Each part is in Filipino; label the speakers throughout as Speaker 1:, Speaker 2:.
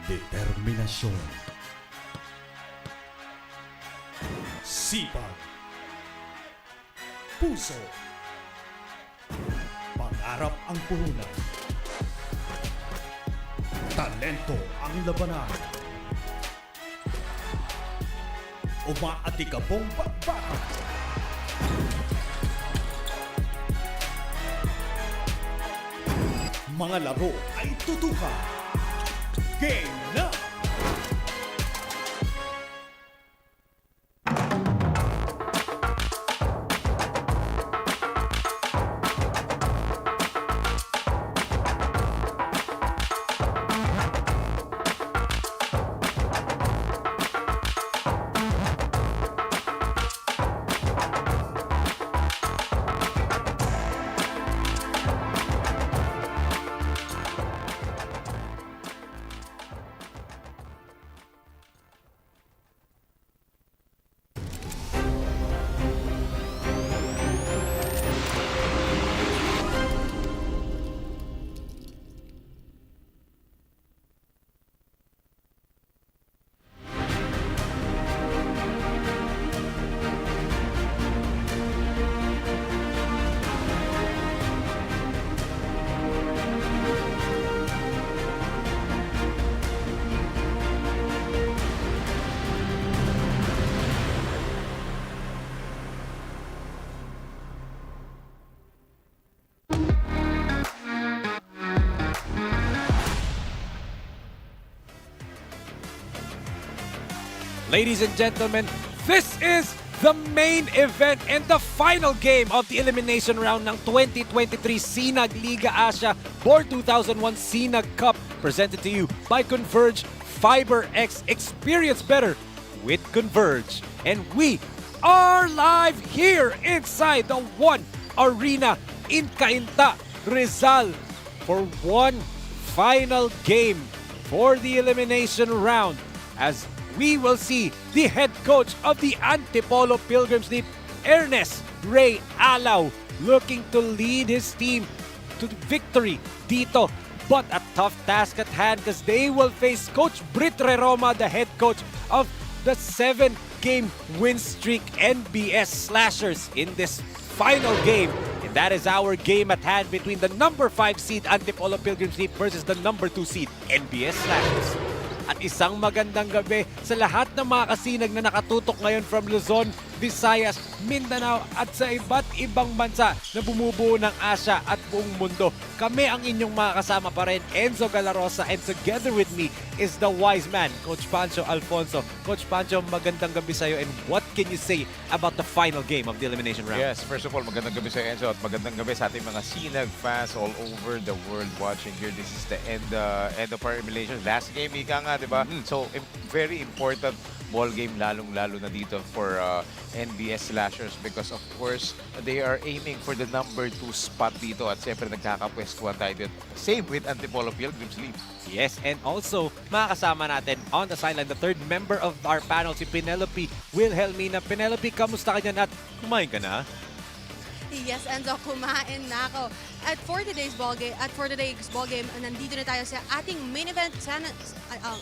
Speaker 1: Determinasyon, sipag, puso, pangarap ang puhunan, talento ang labanan, umaatikabong bakbakan. Mga laro ay tutukan. Game na!
Speaker 2: Ladies and gentlemen, this is the main event and the final game of the elimination round ng 2023 SINAG Liga Asya Board 2001 SINAG Cup, presented to you by Converge Fiber X. Experience better with Converge. And we are live here inside the One Arena in CAINTA, Rizal, for one final game for the elimination round, as we will see the head coach of the Antipolo Pilgrims, Ernest Ray Alaw, looking to lead his team to victory dito. But a tough task at hand, because they will face Coach Brit Roma, the head coach of the 7-game win streak NBS Slashers, in this final game. And that is our game at hand between the number 5 seed Antipolo Pilgrims versus the number 2 seed NBS Slashers. At isang magandang gabi sa lahat ng mga kasinag na nakatutok ngayon from Luzon, Visayas, Mindanao at sa iba't ibang bansa na bumubuo ng Asya at buong mundo. Kami ang inyong mga kasama pa rin, Enzo Galarosa, and together with me is the wise man, Coach Pancho Alfonso. Coach Pancho, magandang gabi sa iyo, and what can you say about the final game of the elimination round?
Speaker 3: Yes, first of all, magandang gabi sa Enzo at magandang gabi sa ating mga SINAG fans all over the world watching here. This is the end of our elimination. Last game, ika nga, di ba? So, very important ball game, lalong-lalo na dito for NBS Slashers, because of course, they are aiming for the number 2 spot dito at siyempre nagkakapwestuhan tayo dito. Same with Antipolo Pilgrims League.
Speaker 2: Yes, and also, makakasama natin on the sideline, the third member of our panel, si Penelope Wilhelmina. Penelope, kamusta ka dyan at kumain ka na?
Speaker 4: Yes, Enzo, kumain na ako. At for today's ball game, nandito na tayo sa ating main event,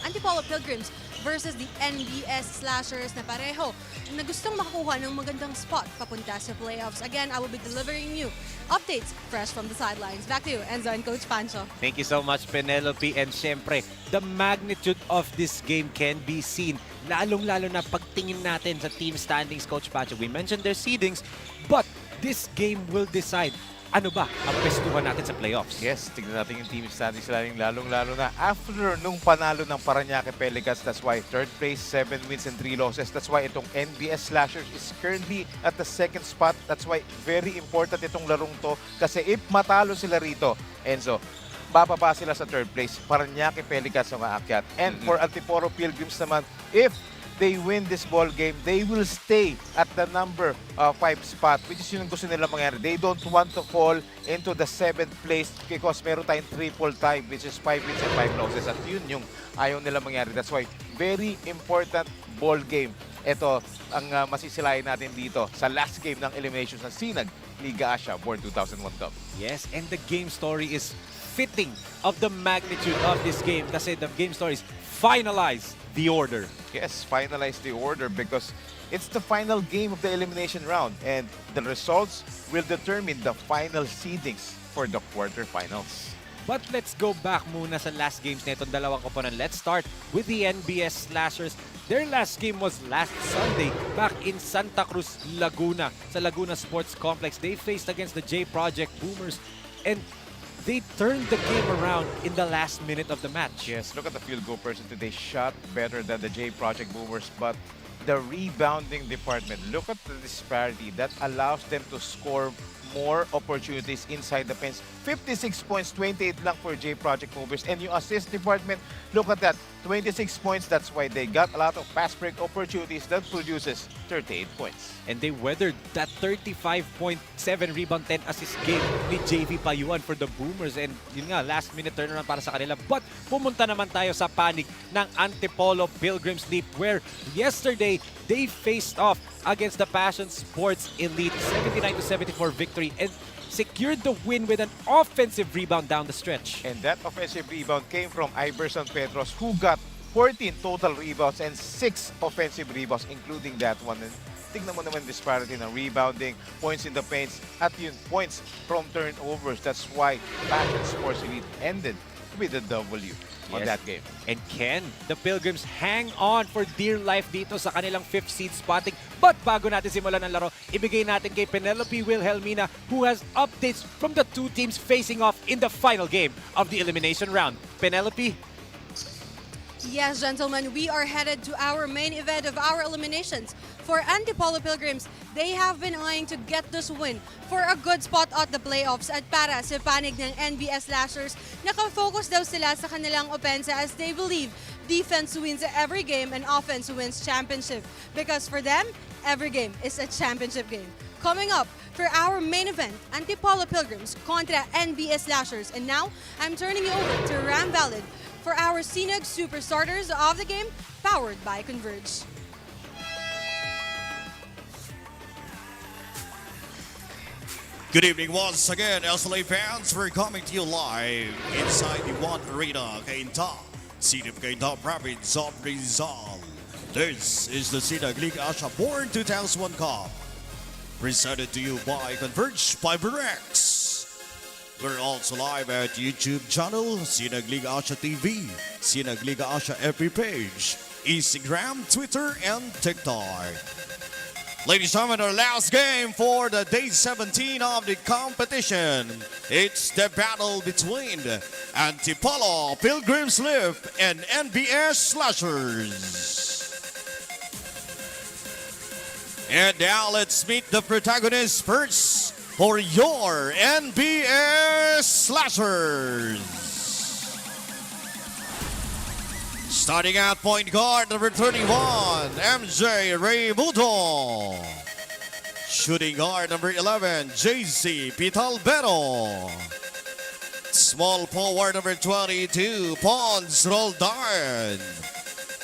Speaker 4: Antipolo Pilgrims versus the NBS Slashers na pareho na gustong makakuha ng magandang spot papunta sa playoffs. Again, I will be delivering you updates fresh from the sidelines. Back to you, Enzo and Coach Pancho.
Speaker 2: Thank you so much, Penelope. And syempre, the magnitude of this game can be seen, lalong-lalo na pagtingin natin sa team standings, Coach Pancho. We mentioned their seedings, but this game will decide ano ba ang pwestuhan natin sa playoffs.
Speaker 3: Yes, tignan natin yung team standings, lalong-lalo na after nung panalo ng Parañaque Pelicans. That's why third place, 7 wins and 3 losses. That's why itong NBS Slashers is currently at the second spot. That's why very important itong larong to, kasi if matalo sila rito, Enzo, bababa sila sa third place. Parañaque Pelicans ang aakyat. And for Antipolo Pilgrims naman, if they win this ball game, they will stay at the number 5 spot, which is yung gusto nila mangyari. They don't want to fall into the 7th place because meron tayong triple tie, which is 5 wins and 5 losses. At yun yung ayaw nila mangyari. That's why, very important ball game. Ito ang masisilayan natin dito sa last game ng eliminations ng SINAG Liga Asya Board 2001 Cup.
Speaker 2: Yes, and the game story is fitting of the magnitude of this game kasi the game story is finalize the order.
Speaker 3: Yes, finalize the order because it's the final game of the elimination round and the results will determine the final seedings for the quarterfinals.
Speaker 2: But let's go back muna sa last games na itong dalawang koponan. Let's start with the NBS Slashers. Their last game was last Sunday back in Santa Cruz, Laguna. Sa Laguna Sports Complex, they faced against the J Project Boomers and they turned the game around in the last minute of the match.
Speaker 3: Yes, look at the field goal percentage. They shot better than the J Project Boomers, but the rebounding department, look at the disparity that allows them to score more opportunities inside the fence. 56 points, 28 lang for J Project Movers. And yung assist department, look at that, 26 points. That's why they got a lot of fast break opportunities that produces 38 points.
Speaker 2: And they weathered that 35.7 rebound, 10 assist game ni JV Payuan for the Boomers. And yun nga, last minute turnaround para sa kanila. But pumunta naman tayo sa panig ng Antipolo Pilgrims Leap where yesterday, they faced off against the Passion Sports Elite. 79-74 victory and secured the win with an offensive rebound down the stretch.
Speaker 3: And that offensive rebound came from Iverson Petros, who got 14 total rebounds and 6 offensive rebounds, including that one. And tignan mo naman disparity ng rebounding, points in the paints, at yun, points from turnovers. That's why Passion Sports Elite ended with a W on that game.
Speaker 2: And can the Pilgrims hang on for dear life dito sa kanilang 5th seed spotting? But bago natin simulan ang laro, ibigay natin kay Penelope Wilhelmina who has updates from the two teams facing off in the final game of the elimination round. Penelope?
Speaker 4: Yes, gentlemen, we are headed to our main event of our eliminations. For Antipolo Pilgrims, they have been eyeing to get this win for a good spot at the playoffs. At para sa panig ng NBS Slashers, nakafocus daw sila sa kanilang opensa as they believe defense wins every game and offense wins championship. Because for them, every game is a championship game. Coming up for our main event, Antipolo Pilgrims contra NBS Slashers. And now, I'm turning you over to Ram Valid for our SINAG Super Starters of the game, powered by Converge.
Speaker 1: Good evening once again, SLA fans. We're coming to you live inside the One Arena, CAINTA, City of CAINTA, province of RIZAL. This is the SINAG Liga Asya Born 2001 Cup, presented to you by Converge FiberX. We're also live at YouTube channel, SINAG Liga Asya TV, SINAG Liga Asya FB page, Instagram, Twitter, and TikTok. Ladies and gentlemen, our last game for the day 17 of the competition. It's the battle between Antipolo Pilgrims Lift and NBS Slashers. And now let's meet the protagonists first for your NBS Slashers. Starting at point guard, number 31, MJ Raimundo. Shooting guard, number 11, JC Pitalbero. Small forward, number 22, Pons Roldan.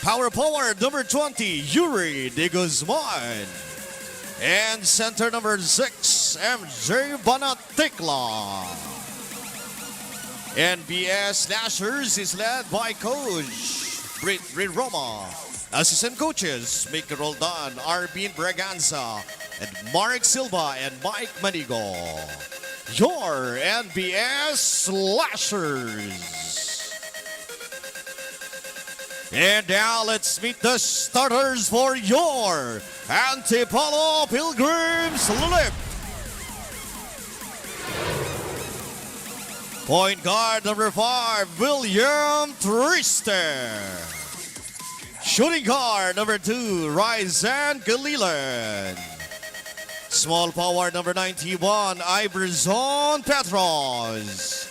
Speaker 1: Power forward, number 20, Yuri De Guzman. And center, number 6, MJ Banatikla. NBS Slashers is led by Coach Brit Roma. Assistant coaches, Mick Roldan, Arvin Braganza, and Mark Silva and Mike Manigo. Your NBS Slashers. And now let's meet the starters for your Antipolo Pilgrims Lift. Point guard number 5, William Trister. Shooting guard number 2, Ryzan Galilan. Small forward number 91, Iverson Petros.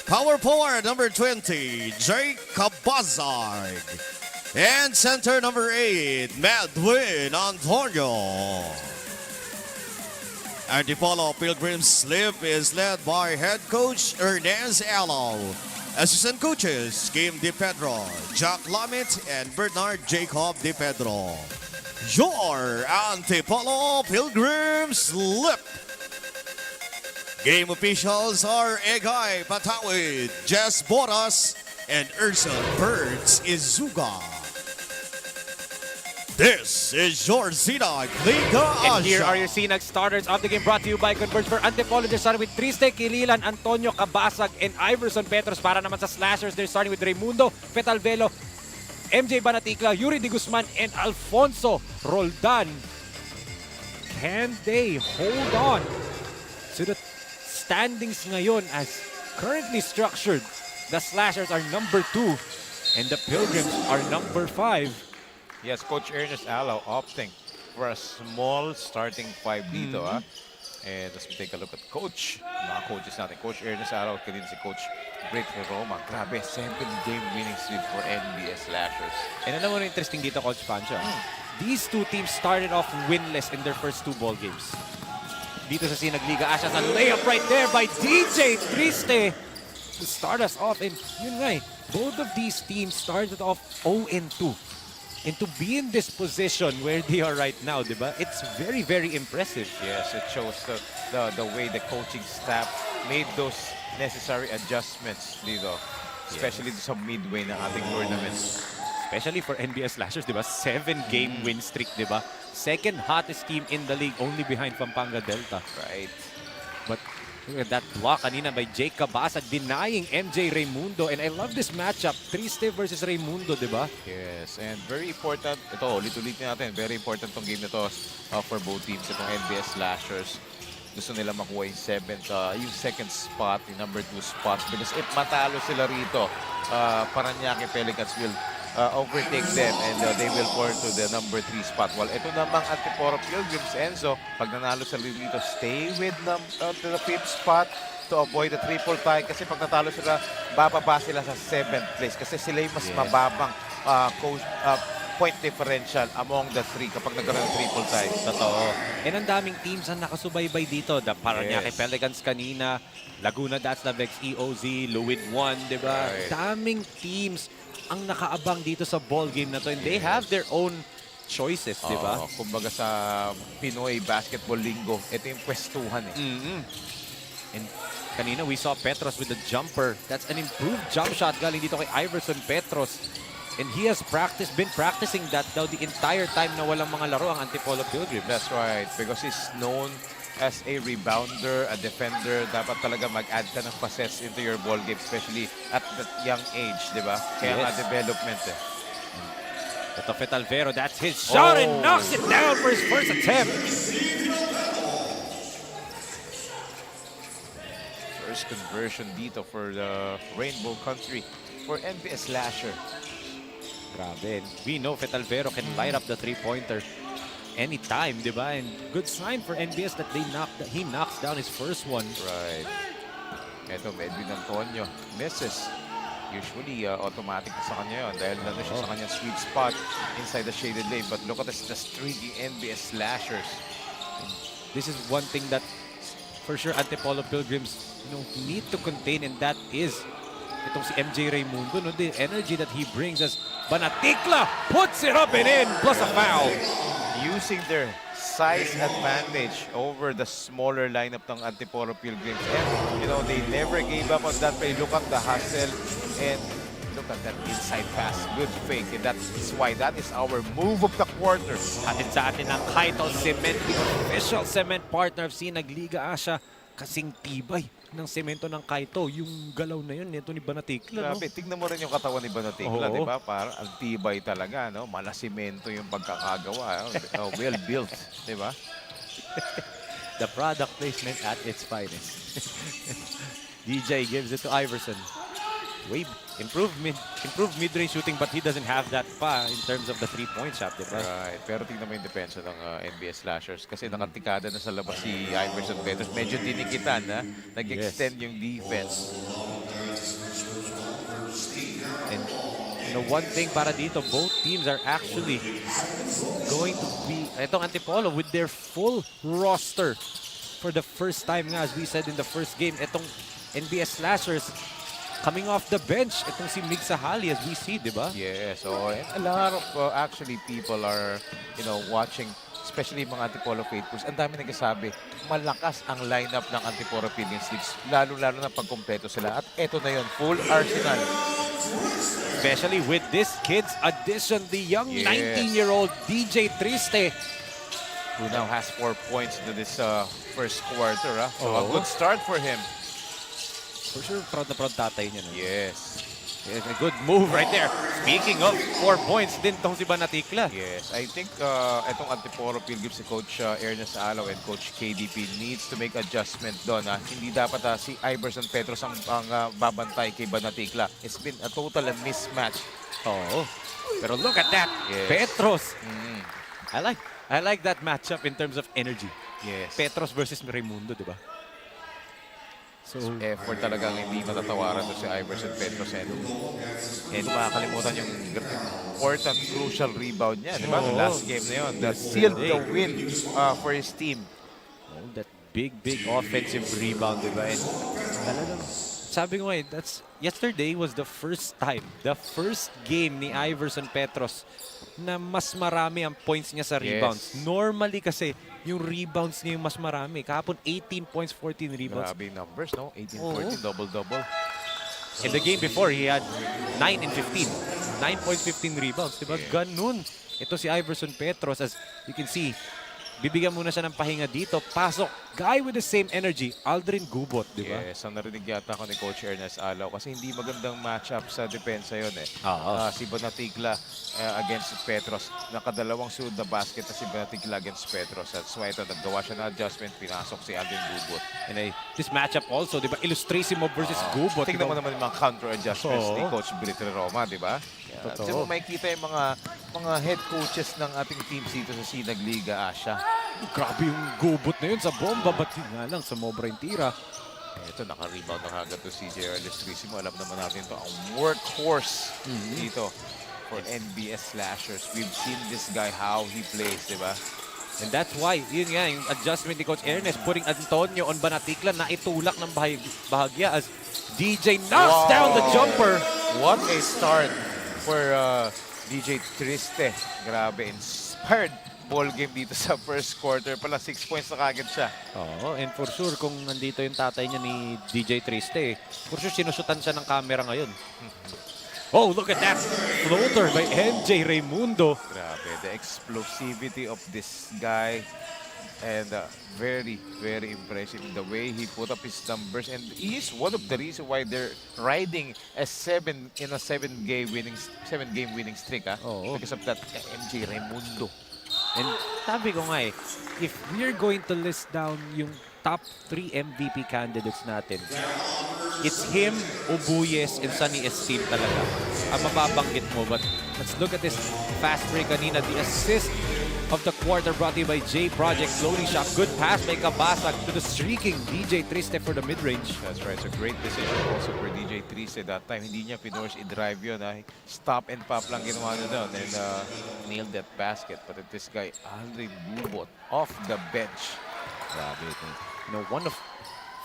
Speaker 1: Power forward number 20, Jake Kabazag. And center number 8, Medwin Antonio. Antipolo Pilgrims slip is led by head coach Ernest Alo. Assistant coaches Kim Di Pedro, Jack Lamit, and Bernard Jacob Di Pedro. Your Antipolo Pilgrims slip. Game officials are Egay Patawid, Jess Boras, and Urson Birds Izuga. This is your SINAG Liga Asya.
Speaker 2: And here are your SINAG starters of the game, brought to you by Converge. For Antipolo, they're starting with Triste, Kililan, Antonio Cabasag, and Iverson Petros. Para naman sa slashers, they're starting with Raimundo, Petalvelo, MJ Banaticla, Yuri Di Guzman, and Alfonso Roldan. Can they hold on to the standings ngayon as currently structured? The slashers are number 2 and the Pilgrims are number 5.
Speaker 3: Yes, Coach Ernest Alo opting for a small starting 5 dito. And let's take a look at Coach. Mga coaches natin. Coach Ernest Alo, din si Coach Britt Roma. Grabe, 7-game winning streak for NBS Slashers.
Speaker 2: And alam mo na interesting dito, Coach Pancho? These two teams started off winless in their first 2 ball games. Dito sa SINAG Liga Asya, a layup right there by DJ Triste to start us off. And yun nga, both of these teams started off 0-2. And to be in this position where they are right now, diba? It's very, very impressive.
Speaker 3: Yes, it shows the way the coaching staff made those necessary adjustments dito. Especially sa midway ng ating tournament.
Speaker 2: Especially for NBS Slashers, diba? 7-game win streak, diba? Second hottest team in the league, only behind Pampanga Delta.
Speaker 3: Right.
Speaker 2: But look at that block kanina by Jake Cabasag denying MJ Raimundo. And I love this matchup. Triste versus Raimundo, diba?
Speaker 3: Yes, and very important. Ito, ulit-ulit natin. Very important tong game na to for both teams. Itong NBS Slashers. Gusto nila makuha yung second spot, yung number 2 spot. Because if matalo sila rito, Paranaque Pelicans will overtake them and they will fall to the number 3 spot. While ito namang Antipolo Pilgrims, Enzo, pag nanalo sila dito, stay with to the 5th spot to avoid the triple tie. Kasi pag natalo sila, bababa sila sa 7th place. Kasi sila yung mas mababang point differential among the 3 kapag nagkaroon ng triple tie.
Speaker 2: Totoo. And ang daming teams ang nakasubaybay dito. The Paranaque Pelicans kanina, Laguna Datslavex, EOZ, Luwid 1, diba?
Speaker 3: Right.
Speaker 2: Daming teams ang nakaabang dito sa ball game na to. And they have their own choices, diba?
Speaker 3: Kumbaga sa Pinoy basketball lingo, ito yung pwestuhan eh.
Speaker 2: And kanina we saw Petros with the jumper. That's an improved jump shot galing dito kay Iverson Petros. And he has been practicing that daw the entire time na walang mga laro ang Antipolo Pilgrims.
Speaker 3: That's right, because he's known as a rebounder, a defender. Dapat talaga mag-add ka ng passes into your ball game, especially at that young age, di ba? Kaya nga development eh.
Speaker 2: Ito Petalvero, that's his shot and knocks it down for his first attempt.
Speaker 3: First conversion dito for the Rainbow Country for NBS Slasher.
Speaker 2: Grabe. We know Petalvero can light up the three-pointer anytime, di ba? And good sign for NBS that he knocks down his first one.
Speaker 3: Right. Ito, Edwin Antonio misses. Usually, automatic na sa kanya yun dahil nandun siya sa kanyang sweet spot inside the shaded lane. But look at this, the streaky NBS Slashers.
Speaker 2: This is one thing that for sure Antipolo Pilgrims need to contain, and that is itong si MJ Raimundo, no? The energy that he brings as Banaticla puts it up and in, plus a foul.
Speaker 3: Using their size advantage over the smaller lineup ng Antipolo Pilgrims. And, they never gave up on that play. Look at the hustle and look at that inside pass. Good fake. And that's why that is our move of the quarter.
Speaker 2: Atin sa atin ang Kaito Cement, the official cement partner of SINAG Liga Asya. Kasing tibay ng semento ng Kaito. Yung galaw na yun, ito ni Banaticla.
Speaker 3: Grabe, tignan mo rin yung katawan ni Banaticla, di ba? Parang ang tibay talaga, no? Malasimento yung pagkakagawa. Well built, di ba?
Speaker 2: The product placement at its finest. DJ gives it to Iverson. Improved mid-range shooting, but he doesn't have that pa in terms of the three-point shot, di ba?
Speaker 3: Right. Pero tingnan mo yung depensa ng NBS Slashers kasi nakatikada na sa labas si Iverson Petros. Medyo tinikitan, na nag-extend yung defense.
Speaker 2: And One thing para dito, both teams are actually going to be, itong Antipolo with their full roster for the first time nga, as we said in the first game. Itong NBS Slashers coming off the bench. Itong si Mig Sahali, as we see, di ba?
Speaker 3: Yeah, so a lot of actually people are, watching, especially mga Antipolo faithfuls. Ang dami nagsasabi, malakas ang lineup ng Antipolo Pilgrims, lalo-lalo na pagkompleto sila. At eto na yun, full arsenal.
Speaker 2: Especially with this kid's addition, the young
Speaker 3: Yes.
Speaker 2: 19-year-old DJ Triste.
Speaker 3: Who now has 4 points into this first quarter. So a
Speaker 2: Oo.
Speaker 3: good start for him.
Speaker 2: For sure, proud na proud tatay niya. No?
Speaker 3: Yes.
Speaker 2: Yes, a good move right there. Speaking of 4 points din tong si Banatikla.
Speaker 3: Yes, I think itong Antipolo Pilgrims si Coach Ernest Alaw and Coach KDP needs to make adjustment doon. Hindi dapat si Iverson Petros ang babantay kay Banatikla. It's been a total mismatch.
Speaker 2: Oo. Pero look at that.
Speaker 3: Yes.
Speaker 2: Petros. I like that matchup in terms of energy.
Speaker 3: Yes.
Speaker 2: Petros versus Raimundo, di ba? So,
Speaker 3: Effort talagang hindi matatawaran to si Iverson Petros. And makakalimutan yung important, crucial rebound niya. Di ba?
Speaker 2: Oo.
Speaker 3: Last game na yun. That sealed the win for his team.
Speaker 2: that big offensive rebound, di ba? And talagang, sabi ko nga, yesterday was the first game ni Iverson Petros na mas marami ang points niya sa rebounds.
Speaker 3: Yes.
Speaker 2: Normally kasi, yung rebounds niya yung mas marami. Kahapon, 18 points, 14 rebounds.
Speaker 3: Grabe yung numbers, no? 18,
Speaker 2: Oo.
Speaker 3: 14, double-double.
Speaker 2: In the game before, he had 9 and 15. 9 points, 15 rebounds. Diba?
Speaker 3: Yeah.
Speaker 2: Ganun. Ito si Iverson Petros, as you can see, bibigyan muna siya ng pahinga dito. Pasok. Guy with the same energy, Aldrin Gubot, di ba?
Speaker 3: Yes, ang narinig yata ako ni Coach Ernest Alaw kasi hindi magandang matchup sa depensa yun eh.
Speaker 2: Oo.
Speaker 3: Si Banatikla against Petros. Nakadalawang sunod na basket na si Banatikla against Petros. That's why ito, naggawa siya ng adjustment, pinasok si Aldrin Gubot.
Speaker 2: And this matchup also, di ba? Illustrasimo versus Gubot.
Speaker 3: Tingnan mo
Speaker 2: diba?
Speaker 3: naman yung mga counter adjustments
Speaker 2: Oo.
Speaker 3: ni Coach Billy Roma, di ba?
Speaker 2: Totoo.
Speaker 3: Kasi mo makikita yung mga head coaches ng ating teams dito sa SINAG Liga Asya.
Speaker 2: Grabe yung Gubot na yun sa bomba. Ba't yun nga lang, sumobra yung tira.
Speaker 3: Ito, naka-rebound na kagad to si J.R. Lestrisimo. Alam naman natin to ang workhorse dito for NBS Slashers. We've seen this guy, how he plays, di ba?
Speaker 2: And that's why, yun nga, yung adjustment ni Coach Ernest, putting Antonio on Banatikla na itulak ng bahagya as DJ knocks down the jumper.
Speaker 3: What a start for DJ Triste. Grabe, inspired ball game dito sa first quarter. Pala 6 points na kagad siya.
Speaker 2: Oo, and for sure, kung nandito yung tatay niya ni DJ Triste, for sure, sinusutan siya ng camera ngayon. Oh, look at that floater by MJ Raimundo.
Speaker 3: Grabe, the explosivity of this guy. And very impressive the way he put up his numbers. And he is one of the reasons why they're riding a 7-game winning streak.
Speaker 2: Oo.
Speaker 3: Because of that MJ Raimundo.
Speaker 2: And sabi ko nga if we're going to list down yung top 3 MVP candidates natin, it's him, Ubuyes, and Sunny Esteem talaga ang mababanggit mo. But let's look at this fast break kanina. The assist of the quarter brought to you by J Project. Floating shot. Good pass by Kabasag to the streaking DJ Triste for the mid-range.
Speaker 3: That's right. So great decision also for DJ Triste. That time, hindi niya pinorse i-drive yun. Stop and pop lang ginawa niya doon. And nailed that basket. But this guy, Aldrin Gubot, off the bench.
Speaker 2: Grabe ito. One of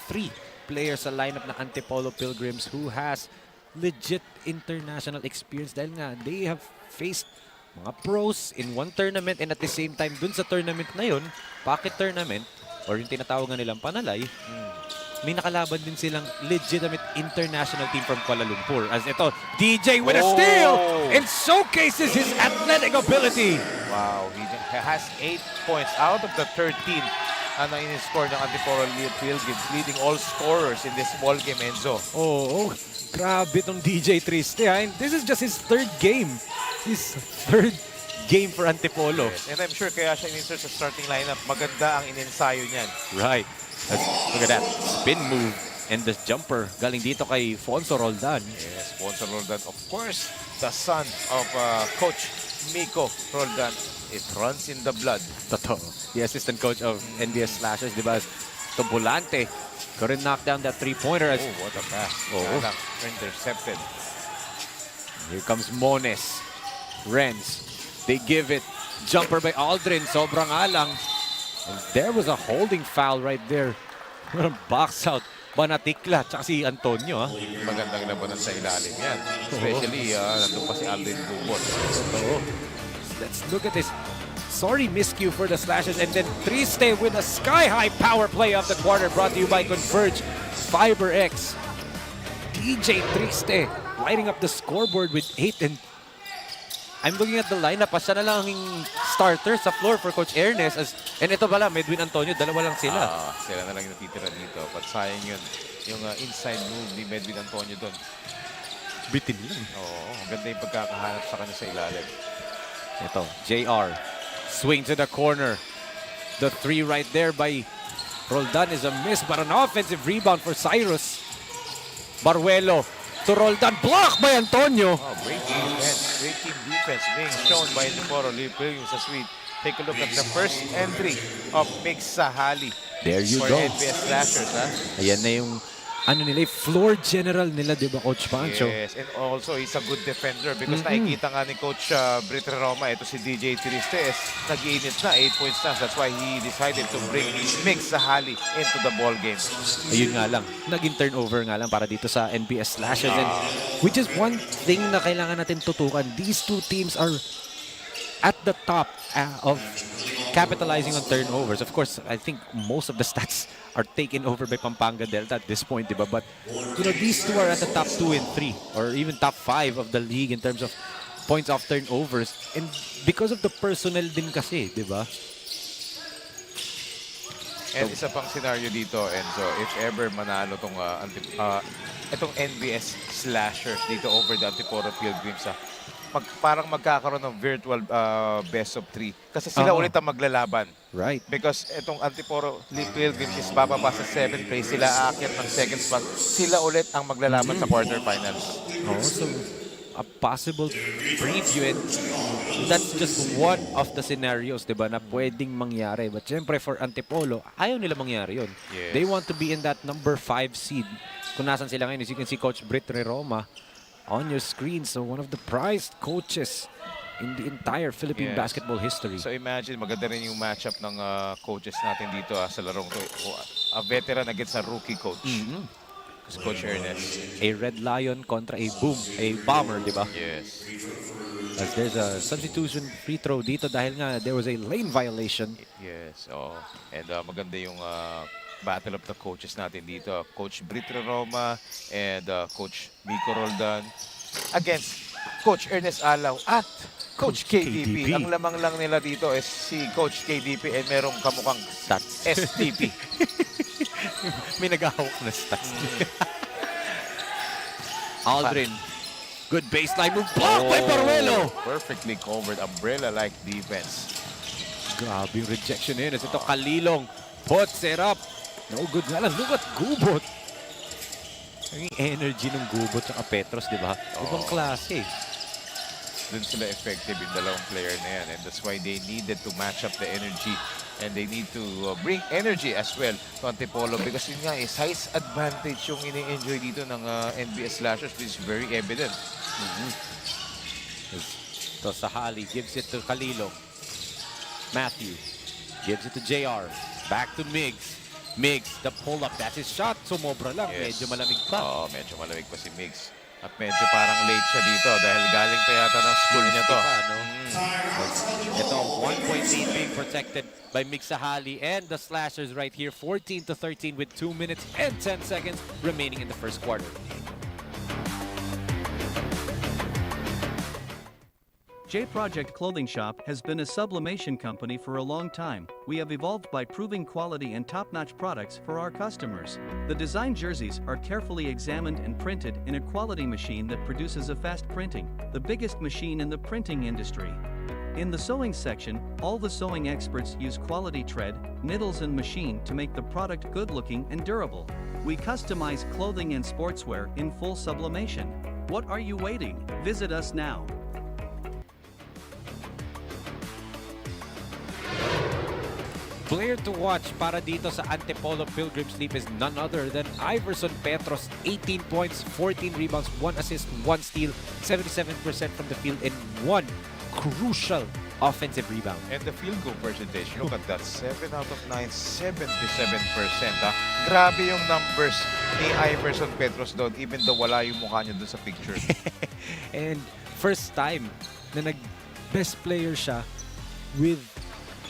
Speaker 2: 3 players sa lineup ng Antipolo Pilgrims who has legit international experience dahil nga they have faced mga pros in one tournament and at the same time dun sa tournament na yun, pocket tournament or yung tinatawag nga nilang panalay, may nakalaban din silang legitimate international team from Kuala Lumpur. As ito, DJ with a steal and showcases his athletic ability.
Speaker 3: Wow, he has 8 points out of the 13 na in-score ng Antipolo Pilgrims, leading all scorers in this ball game, Enzo.
Speaker 2: Oh, grabe tong DJ Triste. And this is just his 3rd game. His 3rd game for Antipolo.
Speaker 3: Yes. And I'm sure kaya siya in-insert sa starting lineup. Maganda ang in-ensayo niyan.
Speaker 2: Right. Look at that. Spin move. And the jumper galing dito kay Fonso Roldan.
Speaker 3: Yes, Fonso Roldan. Of course, the son of Coach Miko Roldan. It runs in the blood.
Speaker 2: Totoo. The assistant coach of NBS Slashers, di ba? Tobulante. Couldn't knock down that 3-pointer.
Speaker 3: Oh, what a pass.
Speaker 2: Oo.
Speaker 3: Intercepted.
Speaker 2: Here comes Mones. Renz. They give it. Jumper by Aldrin. Sobrang alang. And there was a holding foul right there. Box out. Banatikla. Tsaka si Antonio.
Speaker 3: Magandang labanan sa ilalim yan. Especially, nandun pa si Aldrin Gubot.
Speaker 2: Let's look at this. Sorry miscue for the slashes. And then Triste with a sky-high power play of the quarter brought to you by Converge FiberX. DJ Triste lighting up the scoreboard with 8. And I'm looking at the lineup. Siya na lang ang starter sa floor for Coach Ernest. And ito pala, Medwin Antonio, dalawa lang sila.
Speaker 3: Sila na lang yung natitira dito. But sayang yun. Yung inside move ni Medwin Antonio doon.
Speaker 2: Bitin lang.
Speaker 3: Oo, ang ganda yung pagkakahanap sa kanya sa ilalim.
Speaker 2: Ito, JR. Swing to the corner. The 3 right there by Roldan is a miss, but an offensive rebound for Cyrus. Baruelo to Roldan. Block by Antonio.
Speaker 3: Oh, great defense. Great team defense being shown by Antipolo Pilgrims sa suite. Take a look at the first entry of Mix Sahali.
Speaker 2: There you
Speaker 3: for
Speaker 2: go.
Speaker 3: NBS Slashers, ha?
Speaker 2: Ayan na yung floor general nila, di ba, Coach Pancho?
Speaker 3: Yes, and also he's a good defender because nakikita nga ni Coach Britt Roma, ito si DJ Tristes, nag-iinit na, 8 points na. That's why he decided to bring Mix Sahali into the ball game.
Speaker 2: Ayun nga lang, naging turnover nga lang para dito sa NBS Slashers. And which is one thing na kailangan natin tutukan. These two teams are at the top of capitalizing on turnovers. Of course, I think most of the stats are taken over by Pampanga Delta at this point, diba? But, you know, these two are at the top 2 and 3 or even top 5 of the league in terms of points off turnovers. And because of the personnel din kasi, diba?
Speaker 3: And isa pang scenario dito, Enzo, if ever manalo itong NBS Slashers dito over the Antipolo Pilgrims, parang magkakaroon ng virtual best of 3. Kasi sila ulit ang maglalaban.
Speaker 2: Right.
Speaker 3: Because itong Antipolo Pilgrims is bababa sa 7th place. Sila aakyat ng 2nd spot. Sila ulit ang maglalaban sa quarterfinals.
Speaker 2: So a possible preview, and that's just one of the scenarios, diba, na pwedeng mangyari. But syempre for Antipolo, ayaw nila mangyari yun.
Speaker 3: Yes.
Speaker 2: They want to be in that number 5 seed. Kung nasan sila ngayon, as you can see Coach Britt Roma on your screen. So one of the prized coaches in the entire Philippine basketball history.
Speaker 3: So imagine, maganda rin yung matchup ng coaches natin dito sa larong to. A veteran against a rookie coach. Coach Ernest.
Speaker 2: A Red Lion kontra a Bomber, di ba?
Speaker 3: Yes.
Speaker 2: As there's a substitution free throw dito dahil nga there was a lane violation.
Speaker 3: Yes. Oh. And maganda yung battle of the coaches natin dito. Coach Britt Roma and Coach Miko Roldan against Coach Ernest Alaw at Coach KDP. Ang lamang lang nila dito is si Coach KDP and merong kamukhang
Speaker 2: Stats.
Speaker 3: STP.
Speaker 2: May nag-ahawak na stats. Aldrin. Good baseline move. Blocked by Baruelo.
Speaker 3: Perfectly covered. Umbrella-like defense.
Speaker 2: Grabe yung rejection yun. As ito, Kalilong puts it up. No good nga lang. Look at Gubot. Yung energy ng Gubot at Petros, di ba? Ibang klase.
Speaker 3: Dun sila effective in dalawang player na yan. And that's why they needed to match up the energy. And they need to bring energy as well to Antipolo. Because yun nga, size advantage yung ini-enjoy dito ng NBS Slashers, which is very evident.
Speaker 2: So Sahali gives it to Kalilong. Matthew gives it to JR. Back to Miggs. Miggs, the pull-up. That's his shot. Sumobra lang.
Speaker 3: Yes.
Speaker 2: Medyo malamig pa.
Speaker 3: Oo, medyo malamig pa si Miggs. At medyo parang late siya dito dahil galing pa yata ng school niya to.
Speaker 2: Ito, 1 point lead being protected by Miggs Sahali and the Slashers right here. 14-13 with 2 minutes and 10 seconds remaining in the first quarter.
Speaker 5: J Project Clothing Shop has been a sublimation company for a long time. We have evolved by proving quality and top-notch products for our customers. The design jerseys are carefully examined and printed in a quality machine that produces a fast printing, the biggest machine in the printing industry. In the sewing section, all the sewing experts use quality thread, needles and machine to make the product good-looking and durable. We customize clothing and sportswear in full sublimation. What are you waiting? Visit us now.
Speaker 2: player to watch para dito sa Antipolo Pilgrims team is none other than Iverson Petros. 18 points, 14 rebounds, 1 assist, 1 steal, 77% from the field, and 1 crucial offensive rebound.
Speaker 3: And the field goal percentage, look at that. 7 out of 9, 77%. Grabe yung numbers ni Iverson Petros doon, even though wala yung mukha niya doon sa picture.
Speaker 2: And first time na nag-best player siya with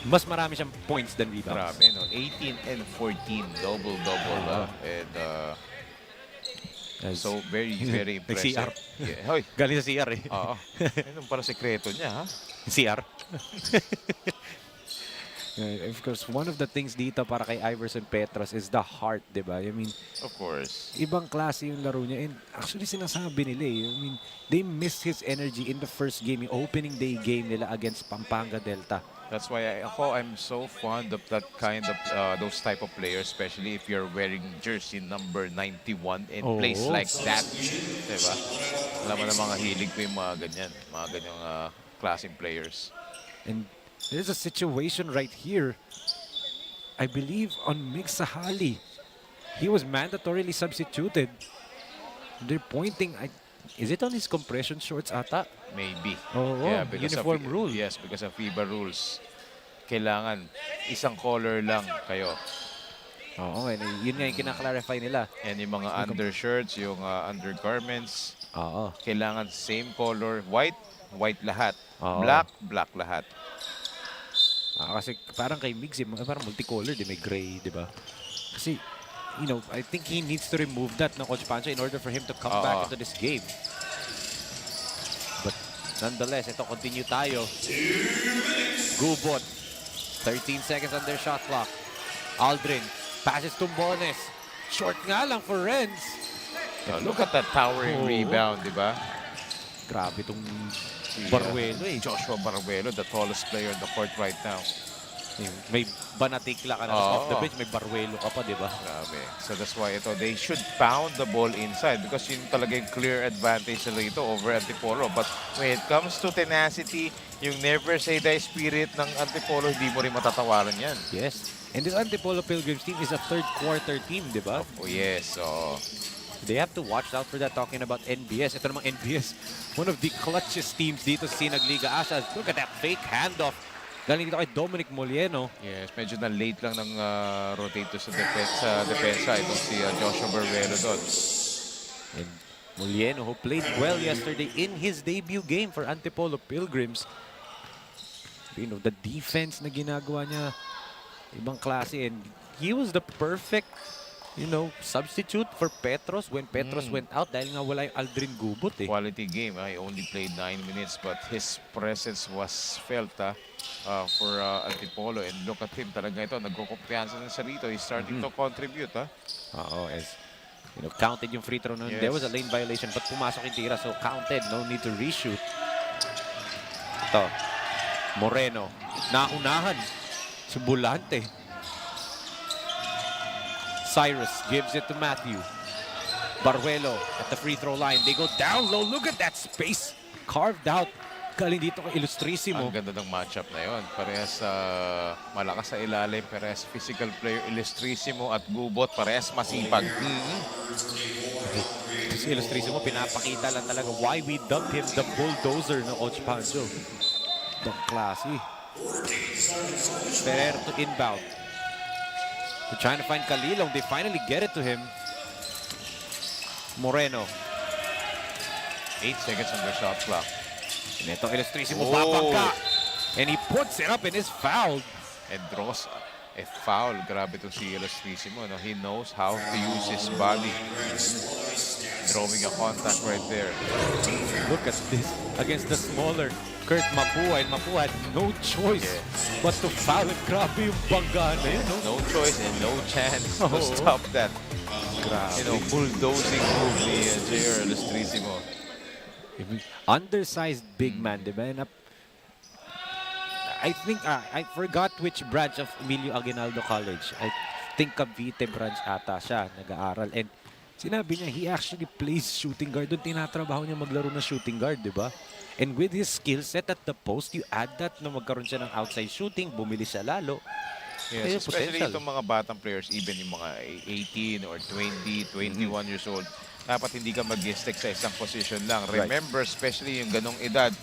Speaker 2: mas marami siyang points than rebounds.
Speaker 3: Grabe, no? 18 and 14, double-double. So, very, very impressive.
Speaker 2: Nag-CR.
Speaker 3: Yeah. Hoy.
Speaker 2: Galing sa CR eh.
Speaker 3: Oo. Yan pala sekreto niya, ha?
Speaker 2: CR. Of course, one of the things dito para kay Iverson Petros is the heart, di ba? I mean,
Speaker 3: Of course.
Speaker 2: ibang klase yung laro niya. And actually, sinasabi nila eh. I mean, they missed his energy in the first game, yung opening day game nila against Pampanga Delta.
Speaker 3: That's why I'm so fond of that kind of, those type of players, especially if you're wearing jersey number 91 and plays like that. Diba? Alam mo na mga hilig ko yung mga ganyan. Mga ganyang klaseng players.
Speaker 2: And there's a situation right here. I believe on Mig Sahali. He was mandatorily substituted. They're pointing. Is it on his compression shorts ata?
Speaker 3: Maybe.
Speaker 2: Because uniform rule.
Speaker 3: Yes, because of FIBA rules. Kailangan isang color lang kayo.
Speaker 2: Oo, and yun nga yung kinaklarify nila.
Speaker 3: And yung mga undershirts, yung undergarments,
Speaker 2: Oo.
Speaker 3: kailangan same color. White, white lahat.
Speaker 2: Oo.
Speaker 3: Black, black lahat.
Speaker 2: Kasi parang kay Migs, parang multicolored, may gray, di ba? Kasi, you know, I think he needs to remove that ng Coach Pancho in order for him to come back into this game. But nonetheless, ito, continue tayo. Gubot. 13 seconds on their shot clock. Aldrin passes to Bones. Short nga lang for Renz.
Speaker 3: Look at that towering rebound, di ba?
Speaker 2: Grabe itong Baruelo eh.
Speaker 3: Joshua Baruelo, the tallest player on the court right now.
Speaker 2: May banatikla ka na off the bench, may Baruelo ka pa, di ba?
Speaker 3: Grabe. So that's why they should pound the ball inside because yun talaga yung clear advantage nila ito over Antipolo. But when it comes to tenacity, yung never say die spirit ng Antipolo, hindi mo rin matatawaran yan.
Speaker 2: Yes. And this Antipolo Pilgrims team is a third quarter team, di ba?
Speaker 3: Oh yes.
Speaker 2: They have to watch out for that talking about NBS. Ito namang NBS, one of the clutchest teams dito sa SINAG Liga ASYA. Look at that fake handoff. Galing dito kay Dominic Molieno.
Speaker 3: Yes, medyo na late lang ng rotate to sa depensa. Itong si Joshua Baruelo doon.
Speaker 2: And Molieno, who played well yesterday in his debut game for Antipolo Pilgrims. You know, the defense na ginagawa niya, ibang klase. And he was the perfect, you know, substitute for Petros when Petros went out dahil nga wala yung Aldrin Gubot eh.
Speaker 3: Quality game. He only played 9 minutes but his presence was felt for Antipolo. And look at him talaga ito. Nagkukumpiyansa na siya rito. He's starting to contribute.
Speaker 2: Oo, as you know, counted yung free throw nun. There was a lane violation but pumasok yung tira. So counted. No need to reshoot. Ito. Moreno. Naunahan. Subulante. Cyrus gives it to Matthew. Baruelo at the free throw line. They go down low. Look at that space carved out. Galing dito kay Illustrissimo.
Speaker 3: Ang ganda ng matchup na yon. Parehas malakas sa ilalim. Parehas physical player. Illustrissimo at Gubot. Parehas masipag.
Speaker 2: Si Illustrissimo, pinapakita lang talaga why we dubbed him the bulldozer ng Coach Pancho. The classy. Ferrer to inbound. They're trying to find Kalilong. They finally get it to him. Moreno.
Speaker 3: 8 seconds on the shot clock.
Speaker 2: And ito, Illustrissimo, babangga. And he puts it up and is fouled.
Speaker 3: And draws a foul. Grabe to si Illustrissimo. No? He knows how to use his body. Drawing a contact right there.
Speaker 2: Look at this. Against the smaller Kurt Mapua. And Mapua had no choice but to foul it. Grabe yung bangga na yun, no?
Speaker 3: No choice and no chance to stop that. You know, bulldozing move ni J.R. Illustrissimo.
Speaker 2: Undersized big man, di ba? I think, I forgot which branch of Emilio Aguinaldo College. I think Cavite branch ata siya, nag-aaral. And sinabi niya, he actually plays shooting guard. Doon tinatrabaho niya maglaro na shooting guard, di ba? And with his skill set at the post, you add that na magkaroon siya ng outside shooting, bumili siya lalo.
Speaker 3: Yes,
Speaker 2: May
Speaker 3: especially
Speaker 2: potential.
Speaker 3: itong mga batang players, even yung mga 18 or 20, 21 years old, dapat hindi ka mag-stick sa isang position lang.
Speaker 2: Right.
Speaker 3: Remember, especially yung ganong edad,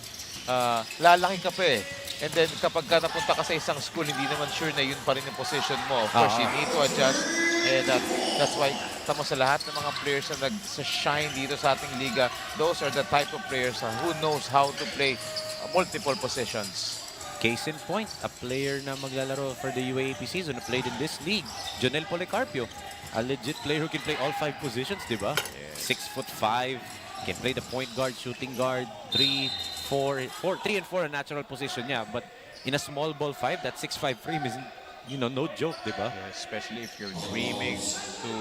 Speaker 3: lalaki ka pa eh. And then, kapag ka napunta ka sa isang school, hindi naman sure na yun pa rin yung position mo. Of course, you need to adjust. And that's why, tamo sa lahat ng mga players na nag-shine dito sa ating liga, those are the type of players who knows how to play multiple positions.
Speaker 2: Case in point, a player na maglalaro for the UAAP season who played in this league, Jonel Policarpio. A legit player who can play all 5 positions, di ba? 6'5", can play the point guard, shooting guard, 3 and 4 a natural position niya. But in a small ball 5, that 6'5" frame is, no joke, di ba?
Speaker 3: Yeah, especially if you're dreaming to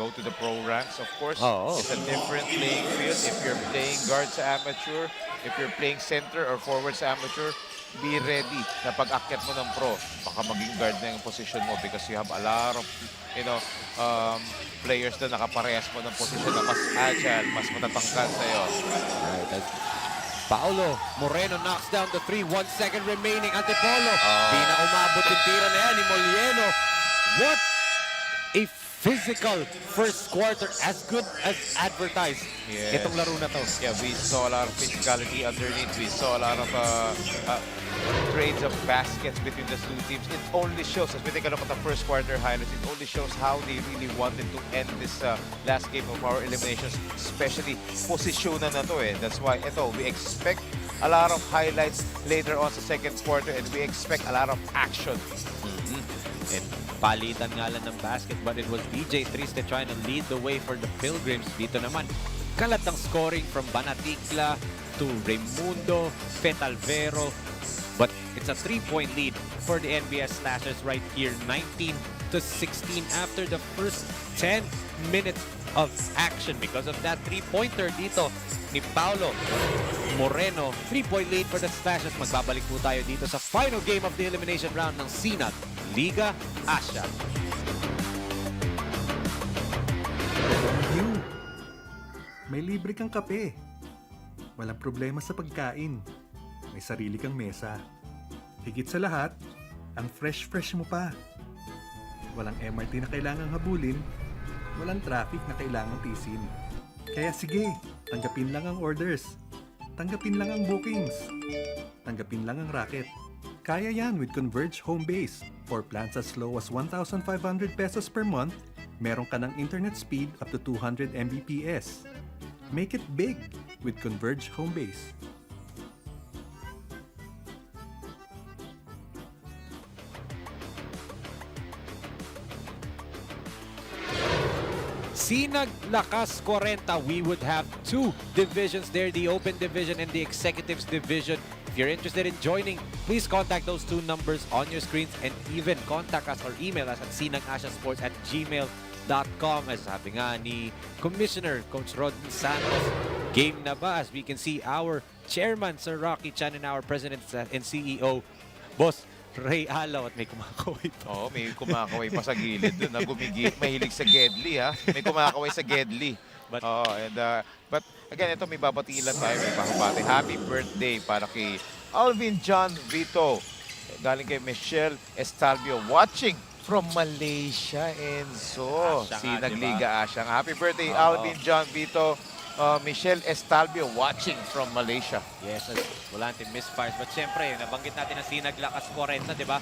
Speaker 3: go to the pro ranks, of course.
Speaker 2: Oo.
Speaker 3: It's a different playing field. If you're playing guard sa amateur, if you're playing center or forward sa amateur, be ready na pag-akyat mo ng pro, baka maging guard na yung position mo because you have a lot of, players na nakaparehas mo ng position na mas agile, mas matatangkad sa'yo.
Speaker 2: Right, Paolo Moreno knocks down the 3. 1 second remaining. Antipolo. Di na umabot yung tira na yan ni Molieno. What a physical first quarter, as good as advertised.
Speaker 3: Yes.
Speaker 2: Itong laro na to.
Speaker 3: Yeah, we saw a lot of physicality underneath. We saw a lot of trades of baskets between the two teams. It only shows, as we take a look at the first quarter highlights, it only shows how they really wanted to end this last game of our eliminations, especially posisyonan na to eh. That's why we expect a lot of highlights later on sa second quarter and we expect a lot of action.
Speaker 2: And palitan nga lang ng basket, but it was DJ Triste trying to lead the way for the Pilgrims. Dito naman, kalat ang scoring from Banaticla to Raimundo, Fetalvero. But it's a 3-point lead for the NBS Slashers right here, 19-16 after the first 10 minutes of action. Because of that 3-pointer dito ni Paolo Moreno, 3-point lead for the Slashers. Magbabalik po tayo dito sa final game of the elimination round ng SINAG Liga Asya.
Speaker 6: May libre kang kape. Walang problema sa pagkain. May sarili kang mesa. Higit sa lahat, ang fresh mo pa. Walang MRT na kailangang habulin. Walang traffic na kailangang tisin. Kaya sige, tanggapin lang ang orders. Tanggapin lang ang bookings. Tanggapin lang ang racket. Kaya yan with Converge Home Base. For plans as low as 1,500 pesos per month, meron ka ng internet speed up to 200 Mbps. Make it big with Converge Home Base.
Speaker 2: SINAG Lakas 40, we would have 2 divisions there, the Open Division and the Executives Division. If you're interested in joining, please contact those 2 numbers on your screens and even contact us or email us at sinagasiasports@gmail.com. As sabi nga ni Commissioner Coach Rodney Santos, game na ba? As we can see, our chairman, Sir Rocky Chan, and our president and CEO, Boss Ray Alaw, at may kumakaway pa.
Speaker 3: Oo, may kumakaway pa sa gilid doon. Mahilig sa Gedli, ha? May kumakaway sa Gedli. But again, ito may babatilan tayo, may pahabati. Happy birthday para kay Alvin John Vito. Galing kay Michelle Estalvio, watching from Malaysia, Enzo. SINAG Liga Asya. Happy birthday, Alvin John Vito. Michelle Estalvio watching from Malaysia.
Speaker 2: Yes, wala natin misfires. But syempre, nabanggit natin ang SINAG Lakas 40, di ba?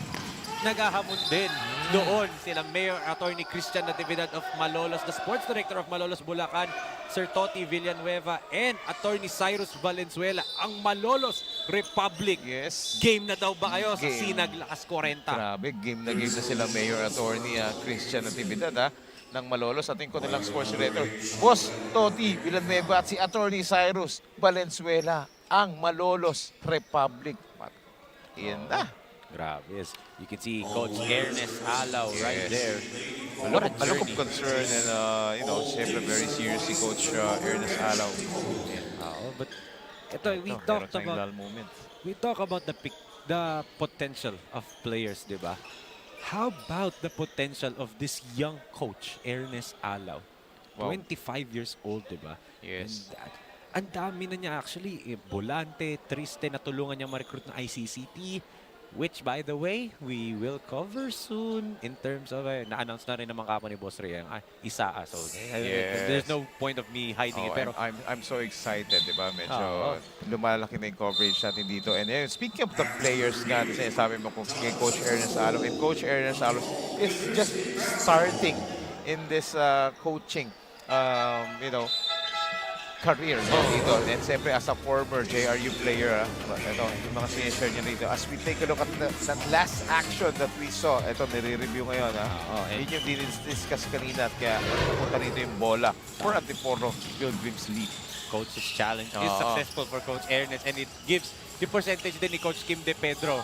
Speaker 2: Naghahamon din doon sila Mayor Attorney Christian Natividad of Malolos, the Sports Director of Malolos Bulacan, Sir Toti Villanueva, and Attorney Cyrus Valenzuela, ang Malolos Republic.
Speaker 3: Yes.
Speaker 2: Game na daw ba kayo sa SINAG Lakas 40?
Speaker 3: Grabe, game na sila Mayor Attorney Christian Natividad, ng Malolos, ating ko nilang sports director, Boss Toti Villanueva at si Attorney Cyrus Valenzuela, ang Malolos Republic. Iyan na.
Speaker 2: Grabe. Yes. You can see Coach Ernest Alaw right there.
Speaker 3: A lot of concern and, siyempre very serious si Coach Ernest Alaw.
Speaker 2: But ito, we talk about the potential of players, di ba? How about the potential of this young coach, Ernest Alaw?
Speaker 3: Wow.
Speaker 2: 25 years old, di ba?
Speaker 3: Yes.
Speaker 2: And ang dami na niya actually. Bolante, Triste, natulungan niya ma-recruit ng ICCT. which by the way, we will cover soon in terms of, na-announce na rin naman kapo ni Boss Ria, isa. So, there's no point of me hiding it. Pero,
Speaker 3: I'm so excited, di ba? Medyo
Speaker 2: Oo.
Speaker 3: lumalaki na yung coverage natin dito. And speaking of the players nga, sinasabi mo kung kay Coach Ernest Alo, and Coach Ernest Alo is just starting in this coaching, career niya dito. And siyempre, as a former JRU player, ito, yung mga sinishare niya dito. As we take a look at that last action that we saw, ito, nire-review ngayon. Yun yung dinidiscuss kanina at kaya napunta rito yung bola for Antipolo Pilgrims lead.
Speaker 2: Coach's challenge is successful for Coach Ernest, and it gives the percentage din ni Coach Kim De Pedro.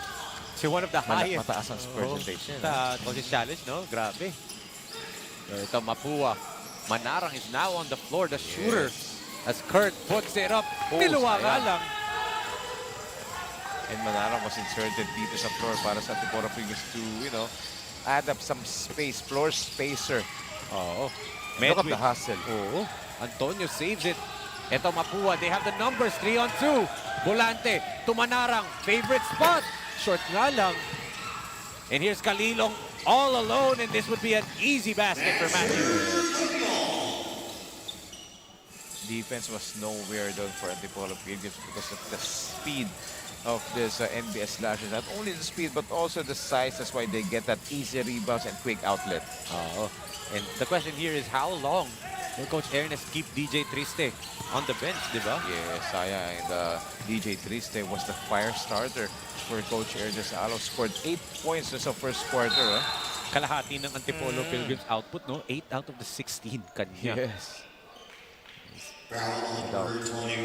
Speaker 2: Si one of the highest.
Speaker 3: Mataas ang percentage niya.
Speaker 2: Sa Coach's challenge, no? Grabe. Ito, Mapua. Manarang is now on the floor, the shooter. As Kurt puts it up, niluwa nga lang.
Speaker 3: And Manarang was inserted dito sa floor para sa Antipolo Pilgrims to, add up some space, floor spacer.
Speaker 2: Oo.
Speaker 3: Look at the hustle.
Speaker 2: Oo. Antonio saves it. Ito Mapua, they have the numbers, 3-on-2. Volante to Manarang, favorite spot. Short nga lang. And here's Kalilong all alone, and this would be an easy basket for Matthew.
Speaker 3: Defense was nowhere doon for Antipolo Pilgrims because of the speed of this NBS slashers. Not only the speed, but also the size. That's why they get that easy rebounds and quick outlet.
Speaker 2: And the question here is how long will Coach Ernest keep DJ Triste on the bench, di ba?
Speaker 3: Yes, and DJ Triste was the fire starter for Coach Ernest Alo. Scored 8 points sa first quarter.
Speaker 2: Kalahati ng Antipolo Pilgrims output, no? 8 out of the 16 kanya.
Speaker 3: Yes.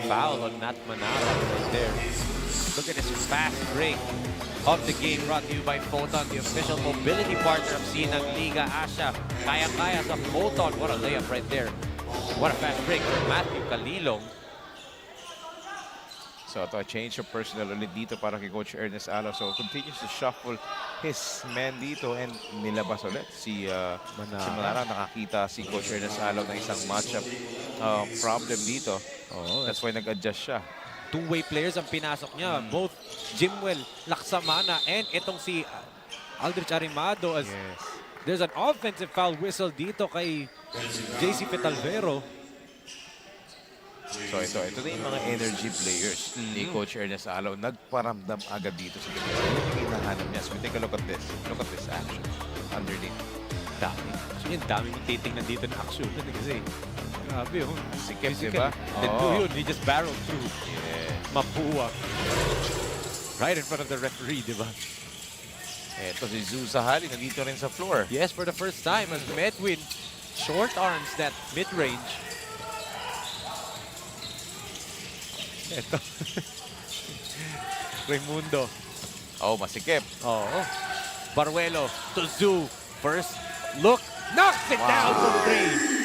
Speaker 2: Foul on Nat Manarang right there. Look at this fast break of the game brought to you by Photon, the official mobility partner of SINAG Liga Asya. Kaya-kaya sa Photon. What a layup right there. What a fast break for Matthew Kalilong.
Speaker 3: So ito, a change of personnel ulit dito para kay Coach Ernest Alo. So continues to shuffle his men dito and nilabas ulit si Manarang. Nakakita si Coach Ernest Alo ng isang matchup problem dito. That's why nag-adjust siya.
Speaker 2: Two-way players ang pinasok niya. Both Jimwell, Laksamana, and itong si Aldrich Arimado. As there's an offensive foul whistle dito kay JC Petalvero.
Speaker 3: So ito na yung mga energy players ni Coach Ernest Alo. Nagparamdam agad dito sa defense. Yun yung hinahanap niya. So we take a look at this. Look at this action underneath.
Speaker 2: Dami. So yung dami mong titingnan dito na action. Kasi grabe yun.
Speaker 3: Sikip, diba?
Speaker 2: Then yun, he just barreled through.
Speaker 3: Yes.
Speaker 2: Mapua. Right in front of the referee, diba?
Speaker 3: Ito si Zuzahali nandito rin sa floor.
Speaker 2: Yes, for the first time as Medwin short arms that mid-range. Ito. Raimundo.
Speaker 3: Masikip.
Speaker 2: Baruelo to Zoo. First look. Knocks it down from 3.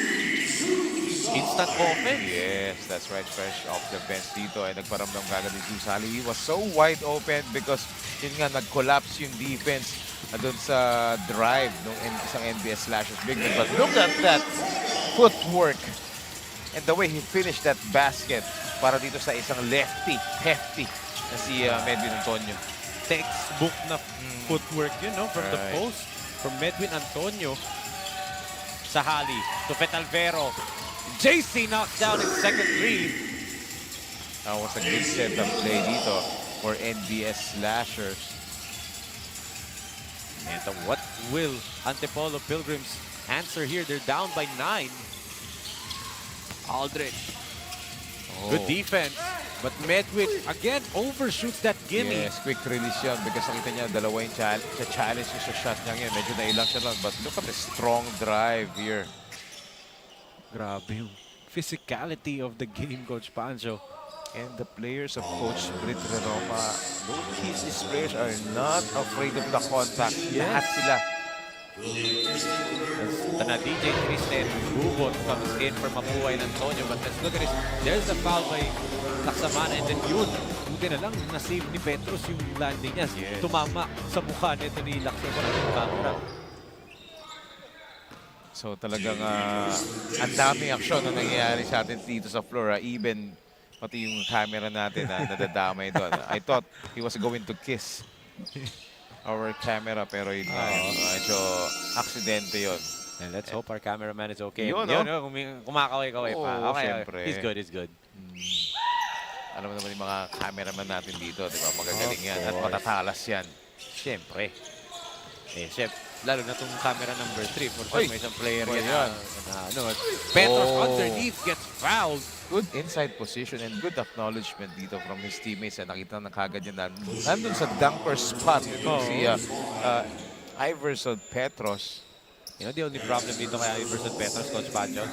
Speaker 2: Instant offense.
Speaker 3: Yes, that's right. Fresh off the bench dito ay nagparamdam kagad ni Zuzali. He was so wide open because yun nga, nag-collapse yung defense doon sa drive ng isang NBS slashers big man. But look at that footwork and the way he finished that basket para dito sa isang hefty na si Medwin Antonio.
Speaker 2: Textbook na footwork yun, no? From the post, from Medwin Antonio. Sahali to Petalvero. JC knocks down his second three.
Speaker 3: That was a good setup play dito for NBS slashers.
Speaker 2: And what will Antipolo Pilgrims answer here? They're down by 9. Aldrich. Good defense. But Medwin, again, overshoots that gimme.
Speaker 3: Yes, quick release yun because nakita niya dalawa yung challenge sa shot niya ngayon. Medyo nailang siya lang. But look at the strong drive here.
Speaker 2: Grabe yung physicality of the game, Coach Pancho.
Speaker 3: And the players of Coach Brit Renoma, these players are not afraid of the contact. Lahat sila.
Speaker 2: Tana DJ Triste Bubot comes in for Mapuay and Antonio. But let's look at this. There's the foul by Laksamana, and then yun. Buti na lang, na-save ni Petros yung landing niya. Tumama sa mukha nito ni Laksamana yung camera.
Speaker 3: So talagang ang daming aksyon na nangyayari sa atin dito sa floor. Even pati yung camera natin na nadadamay doon. I thought he was going to kiss our camera, pero yun nga, medyo aksidente yun.
Speaker 2: And let's hope our cameraman is okay.
Speaker 3: Yun,
Speaker 2: Yun,
Speaker 3: no?
Speaker 2: kumakaway-kaway pa.
Speaker 3: Oo,
Speaker 2: Okay,
Speaker 3: syempre.
Speaker 2: he's good, he's good.
Speaker 3: Alam mo naman yung mga cameraman natin dito, di ba? Magagaling yan at
Speaker 2: course.
Speaker 3: matatalas yan.
Speaker 2: Siyempre. Lalo na itong camera number 3. For
Speaker 3: Oy!
Speaker 2: some may isang player
Speaker 3: Oy,
Speaker 2: yan. Petros
Speaker 3: Oh.
Speaker 2: underneath gets fouled.
Speaker 3: Good inside position and good acknowledgement dito from his teammates. Nakita na kagad niya na nandun sa dunker spot itong si Iverson Petros.
Speaker 2: You know, the only problem dito kay Iverson Petros, Coach Pancho,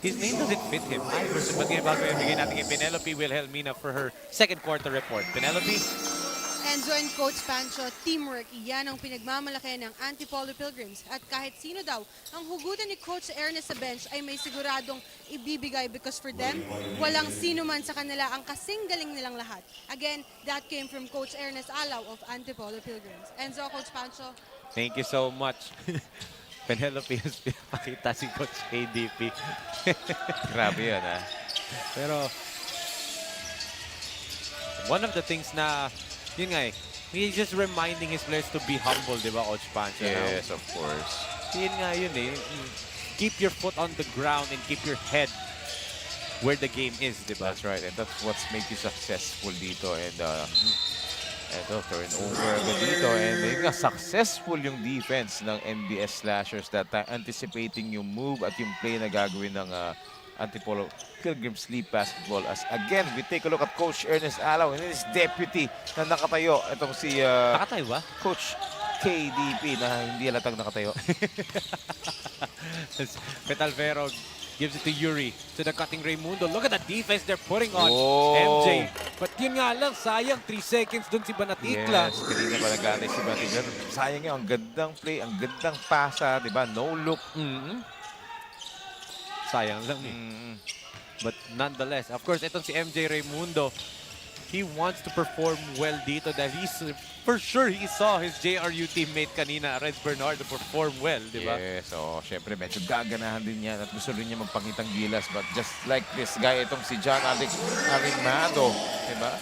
Speaker 2: his name doesn't fit him. Iverson, ba't bago yung bigay natin kay Penelope Wilhelmina for her second quarter report. Penelope?
Speaker 4: Enzo and Coach Pancho, teamwork, iyan ang pinagmamalaki ng Antipolo Pilgrims. At kahit sino daw, ang hugutan ni Coach Ernest sa bench ay may siguradong ibibigay because for them, walang sino man sa kanila ang kasing galing nilang lahat. Again, that came from Coach Ernest Alaw of Antipolo Pilgrims. Enzo, Coach Pancho.
Speaker 2: Thank you so much. Penelope has pinapakita si Coach ADP.
Speaker 3: Grabe yan, ha?
Speaker 2: Pero, one of the things na, yun nga he's just reminding his players to be humble, di ba, Coach Pancho?
Speaker 3: Yes, of course.
Speaker 2: Yun nga yun Keep your foot on the ground and keep your head where the game is, di ba?
Speaker 3: That's right. And that's what's make you successful dito. And ito, turnover agad dito. And yun nga, successful yung defense ng NBS Slashers that anticipating yung move at yung play na gagawin ng Antipolo Pilgrims Sleep Basketball. As again, we take a look at Coach Ernest Alaw and his deputy na nakatayo. Itong si
Speaker 2: Nakatayo ba?
Speaker 3: Coach KDP na hindi halatang nakatayo.
Speaker 2: Petalvero gives it to Yuri, to the cutting Raimundo. Look at the defense they're putting on
Speaker 3: Oh.
Speaker 2: MJ. But yun nga lang, sayang 3 seconds dun si Banatikla.
Speaker 3: Yes, kanina pa nag-aantay si Batikla. Sayang yun, ang gandang play, ang gandang pasa, di ba? No look.
Speaker 2: Sayang lang But nonetheless, of course, itong si MJ Raimundo, he wants to perform well dito dahil for sure he saw his JRU teammate kanina, Reds Bernardo, perform well, di ba?
Speaker 3: Yes, so syempre medyo gaganahan din yan at gusto rin niya magpakitang gilas. But just like this guy, itong si John Arimado, di ba?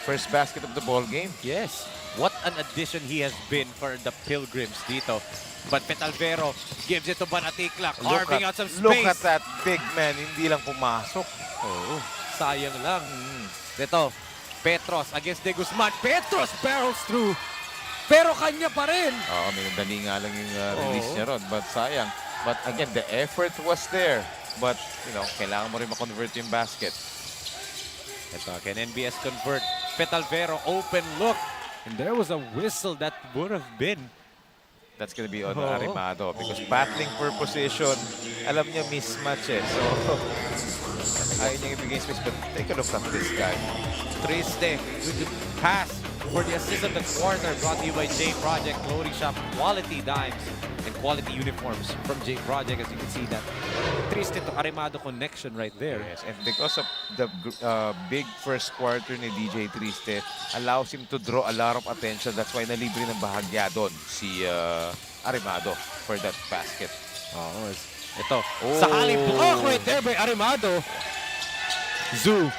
Speaker 3: First basket of the ball game.
Speaker 2: Yes. What an addition he has been for the Pilgrims dito. But Petalvero gives it to Banatikla, carving out some space.
Speaker 3: Look at that big man, hindi lang pumasok.
Speaker 2: Oh, sayang lang. Ito, Petros against De Guzman. Petros barrels through. Pero kanya pa rin.
Speaker 3: Oo, may dali nga lang yung release niya ron. But sayang. But again, the effort was there. But, you know, kailangan mo rin ma-convert yung basket.
Speaker 2: Ito, can NBS convert? Petalvero, open look. And there was a whistle that would have been.
Speaker 3: That's gonna be on Arimado because battling for position, alam niya mismatch eh. So, ayaw niya ibigay space. But take a look at this guy.
Speaker 2: Triste. Good pass for the assist of the quarter brought to you by J Project Clothing Shop. Quality dimes and quality uniforms from J Project, as you can see that. Triste to Arimado connection right there.
Speaker 3: Yes, and because of the big first quarter ni DJ Triste, allows him to draw a lot of attention. That's why nalibre ng bahagya doon si Arimado for that basket.
Speaker 2: Oh, ito. Sakali block right there by Arimado. Zoo.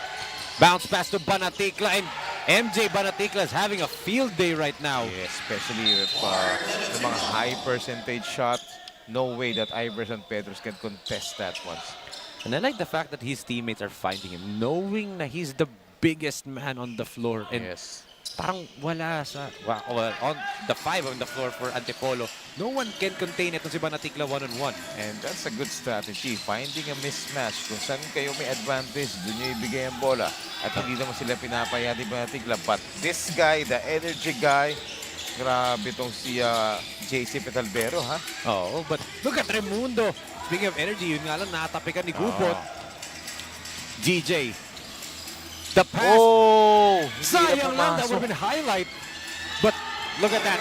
Speaker 2: Bounce pass to Banatikla, and MJ Banatikla is having a field day right now.
Speaker 3: Yeah, especially with the mga high percentage shots. No way that Iverson Petros can contest that one.
Speaker 2: And I like the fact that his teammates are finding him, knowing na he's the biggest man on the floor. And
Speaker 3: Yes.
Speaker 2: parang wala sa, well, on the 5 on the floor for Antipolo. No one can contain ito si Banatikla one-on-one.
Speaker 3: And that's a good strategy. Finding a mismatch. Kung saan kayo may advantage, doon nyo ibigay ang bola. At hindi naman sila pinapaya ni Banatikla. But this guy, the energy guy, grabe itong si JC Petalvero, ha?
Speaker 2: Oh, but look at Raimundo. Speaking of energy, yun nga lang, natapikan ni Gupot. GJ. The pass.
Speaker 3: Oh!
Speaker 2: Sayang lang, that would have been highlight. But look at that.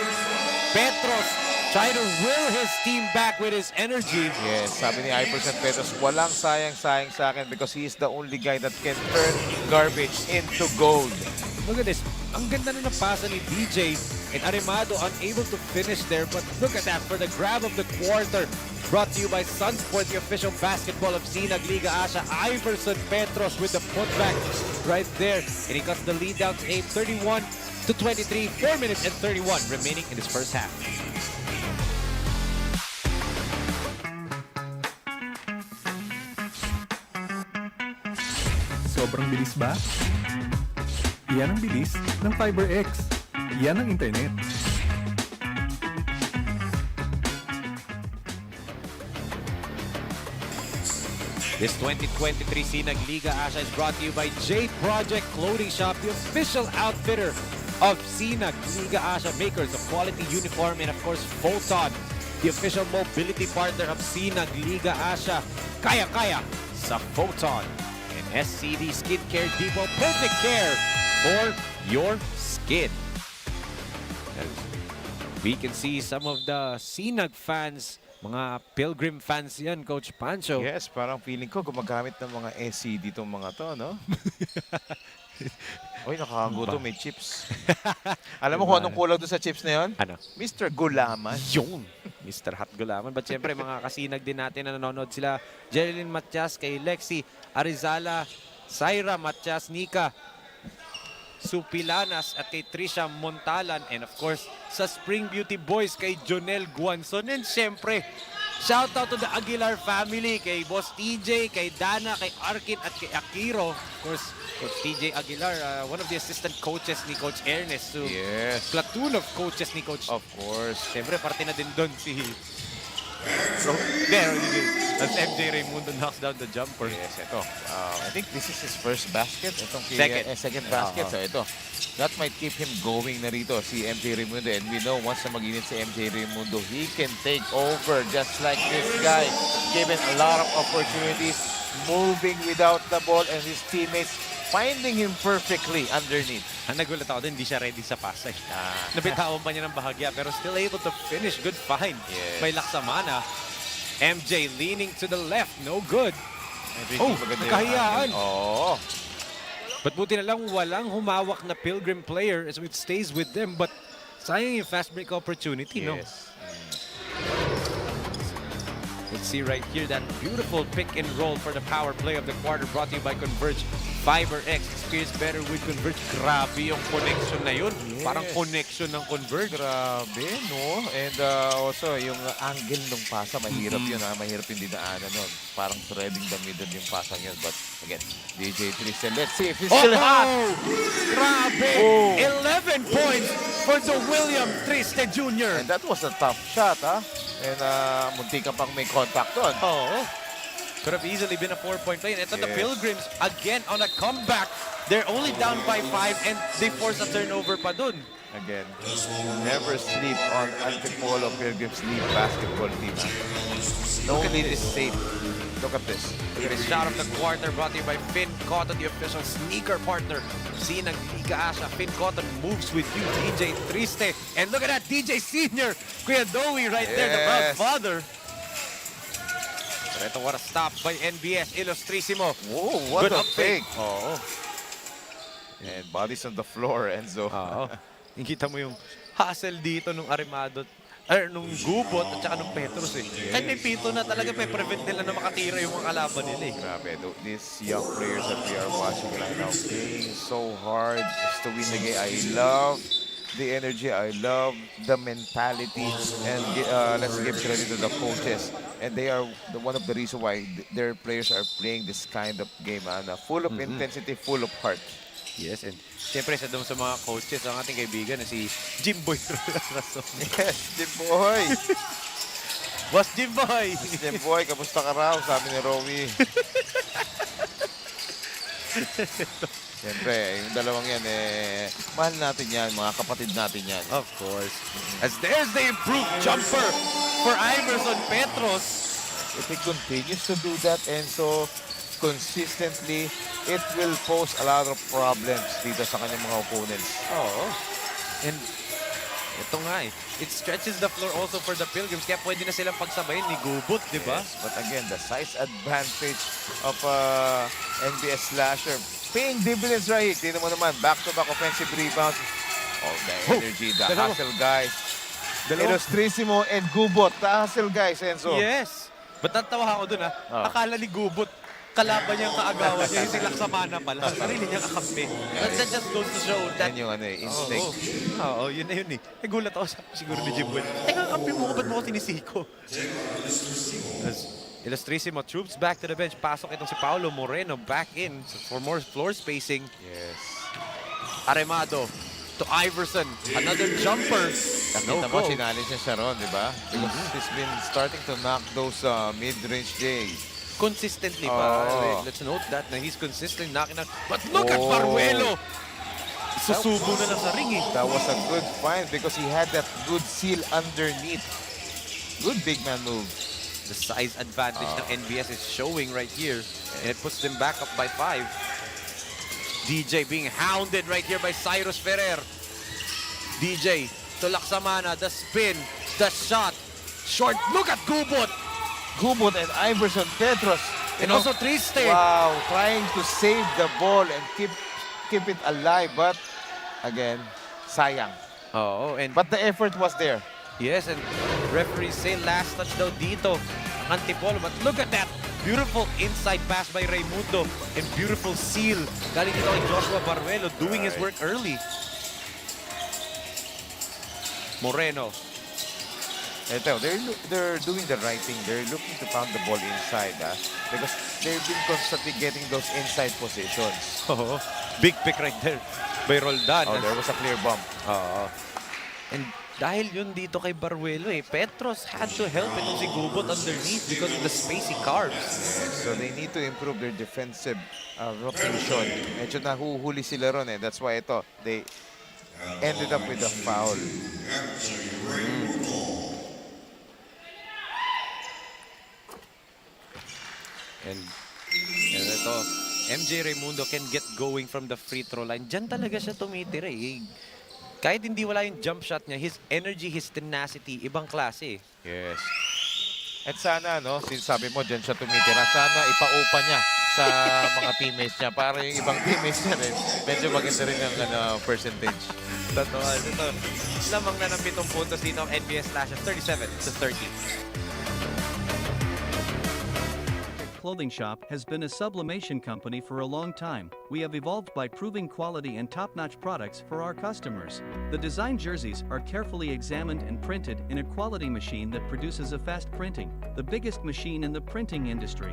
Speaker 2: Petros trying to will his team back with his energy.
Speaker 3: Yes, sabi ni Iverson Petros, walang sayang-sayang sa akin because he is the only guy that can turn garbage into gold.
Speaker 2: Look at this. Ang ganda na napasa ni DJ and Arimado unable to finish there. But look at that for the grab of the quarter. brought to you by Sunsport, the official basketball of SINAG Liga ASYA. Iverson Petros with the putback right there. And he cuts the lead down to 31-23, 4 minutes and 31 remaining in his first half.
Speaker 6: Sobrang bilis ba? Iyan ang bilis ng FiberX. Iyan ang internet.
Speaker 2: This 2023 SINAG Liga ASYA is brought to you by J Project Clothing Shop, the official outfitter of SINAG Liga ASYA, makers of quality uniform, and of course Photon, the official mobility partner of SINAG Liga ASYA. Kaya-kaya sa Photon. And SCD Skincare Depot, perfect care for your skin. As we can see some of the SINAG fans, mga Pilgrim fans yan, Coach Pancho.
Speaker 3: Yes, parang feeling ko gumagamit ng mga SCD itong mga to, no? Uy, nakakagutom, may chips. Alam mo kung anong kulang doon sa chips na yun?
Speaker 2: Ano?
Speaker 3: Mr. Gulaman.
Speaker 2: Yung Mr. Hot Gulaman. But syempre, mga kasinag din natin na nanonood sila. Jerilyn Matias, kay Lexi Arizala, Syra Matias, Nika Supilanas, at kay Trisha Montalan, and of course sa Spring Beauty Boys kay Jonel Guanzon. And syempre, shout out to the Aguilar family, kay Boss TJ, kay Dana, kay Arkin at kay Akiro. Of course, Coach TJ Aguilar, one of the assistant coaches ni Coach Ernest, so
Speaker 3: Yes.
Speaker 2: platoon of coaches ni Coach.
Speaker 3: Of course.
Speaker 2: Siyempre, parte na din doon si... So, there, as MJ Raimundo knocks down the jumper.
Speaker 3: Yes, ito. I think this is his first basket. Itong
Speaker 2: Second.
Speaker 3: basket. So ito, that might keep him going na rito, si MJ Raimundo. And we know once na mag-init si MJ Raimundo, he can take over just like this guy. Given a lot of opportunities, moving without the ball, and his teammates finding him perfectly underneath.
Speaker 2: Ang nagulat ako din, hindi siya ready sa pass. Nabitawan pa niya ng bahagya, pero still able to finish. Good find.
Speaker 3: Yes.
Speaker 2: May laksamana. MJ leaning to the left. No good.
Speaker 3: Oh,
Speaker 2: nakahiyaan.
Speaker 3: Oo.
Speaker 2: But buti na lang walang humawak na Pilgrim player as it stays with them. But sayang yung fast break opportunity, no?
Speaker 3: Yes.
Speaker 2: Let's see right here that beautiful pick and roll for the power play of the quarter, brought to you by Converge. FiberX, experience better with Converge. Grabe yung connection na yun.
Speaker 3: Yes.
Speaker 2: Parang connection ng Converge.
Speaker 3: Grabe, no? And also, yung angle ng pasa, mahirap yun, ha? Mahirap yung dinaanan nun. Parang threading the middle yung pasang yun. But again, DJ Tristan, let's see if he's still hot.
Speaker 2: Grabe!
Speaker 3: Oh.
Speaker 2: 11 points for the William Triste Jr.
Speaker 3: And that was a tough shot, ha? And munti ka pang may contact doon.
Speaker 2: Oh. Could have easily been a 4-point play. And ito the
Speaker 3: Yes.
Speaker 2: Pilgrims again on a comeback. They're only down by 5 and they force a turnover pa dun.
Speaker 3: Again, never sleep on Antipolo Pilgrims League basketball team. No lead is safe. Look at this.
Speaker 2: Look at his shot of the quarter, brought to you by Finn Cotton, the official sneaker partner. SINAG Liga ASYA. Finn Cotton moves with you, DJ Triste. And look at that, DJ Senior. Kuya Dowie right there, the proud
Speaker 3: Yes.
Speaker 2: father. Pero ito, what a stop by NBS. Illustrissimo.
Speaker 3: Whoa, what
Speaker 2: Good
Speaker 3: a
Speaker 2: up fake.
Speaker 3: fake. Oh. And bodies on the floor, Enzo.
Speaker 2: Oo. Nakita mo yung hustle dito nung Arimado, nung Gubot at saka nung Petros eh. Kahit may pito na talaga, may prevent nila na makatira yung mga kalaban nila eh.
Speaker 3: Grabe, these young players that we are watching right now playing so hard just to win the game. I love the energy, I love the mentality, and let's give credit to the coaches. And they are one of the reasons why their players are playing this kind of game. Full of intensity, full of heart.
Speaker 2: Yes, and siyempre isa doon sa mga coaches, ang ating kaibigan na si Jimboy Rason.
Speaker 3: Yes, Jim Boy!
Speaker 2: Boss Jimboy!
Speaker 3: Jim Boy, kamusta ka raw? Sabi ni Rowie. Siyempre, yung dalawang yan, mahal natin yan, mga kapatid natin yan.
Speaker 2: Of course. As there's the improved jumper for Iverson Petros.
Speaker 3: If he continues to do that, and so consistently, it will pose a lot of problems dito sa kanyang mga opponents.
Speaker 2: Oo. And ito nga eh, it stretches the floor also for the Pilgrims, kaya pwede na silang pagsabayin ni Gubot, di ba?
Speaker 3: Yes, but again, the size advantage of NBS Slasher paying dividends right here. Tingnan mo naman, back-to-back offensive rebounds. Oh, the energy, the hustle, guys. Illustrissimo and Gubot. Tassel, guys, Enzo.
Speaker 2: Yes. Ba't natawa ako dun, ha?
Speaker 3: Oh.
Speaker 2: Akala ni Gubot, kalaban niyang kaagawan niya, yung silang samana pala. Sarili niyang kakampi. That just goes to show that...
Speaker 3: Yan yung instinct.
Speaker 2: Oo, yun na yun eh. Nagulat ako siguro ni Jimwell. Teka, kampi mo ko, ba't mo ko sinisiko? Illustrissimo troops back to the bench. Pasok itong si Paolo Moreno back in for more floor spacing.
Speaker 3: Yes.
Speaker 2: Aremado to Iverson. Another jumper.
Speaker 3: Nakita mo, sinali siya siya ron, di ba? Because he's been starting to knock those mid-range J's.
Speaker 2: Consistently pa. Let's note that na he's consistently knocking out. But look at Baruelo! Susubo na lang sa ring eh.
Speaker 3: That was a good find because he had that good seal underneath. Good big man move.
Speaker 2: The size advantage ng NBS is showing right here. And it puts them back up by 5. DJ being hounded right here by Cyrus Ferrer. DJ to Laksamana, the spin, the shot. Short, look at Gubot!
Speaker 3: Gubot and Iverson Petros.
Speaker 2: And also Triste.
Speaker 3: Wow, trying to save the ball and keep it alive. But again, sayang.
Speaker 2: Oh, and
Speaker 3: But the effort was there.
Speaker 2: yes, and referees say last touch daw dito ang Antipolo. But look at that. Beautiful inside pass by Raimundo and beautiful seal. Galing dito kay Joshua Baruelo doing his work early. Moreno.
Speaker 3: Ito, they're doing the right thing. They're looking to pound the ball inside because they've been constantly getting those inside positions.
Speaker 2: Oh, big pick right there by Roldan.
Speaker 3: Oh, there was a clear bump.
Speaker 2: And dahil yun dito kay Baruelo Petros had to help itong si Gubot underneath because of the space he carves.
Speaker 3: So they need to improve their defensive rotation. Medyo nahuhuli sila ron eh. That's why they ended up with a foul.
Speaker 2: And ito, MJ Raimundo can get going from the free throw line. Diyan talaga siya tumitira eh. Kahit hindi wala yung jump shot niya, his energy, his tenacity, ibang klase.
Speaker 3: Yes. At sana, sinasabi mo, dyan siya tumitira. Sana ipaupa niya sa mga teammates niya para yung ibang teammates niya rin, medyo maganda rin ang percentage.
Speaker 2: Totoo. Ito, lamang na ng 7 puntos dito ang NBS Slashes, 37-30.
Speaker 5: Clothing Shop has been a sublimation company for a long time. We have evolved by proving quality and top-notch products for our customers. The design jerseys are carefully examined and printed in a quality machine that produces a fast printing, the biggest machine in the printing industry.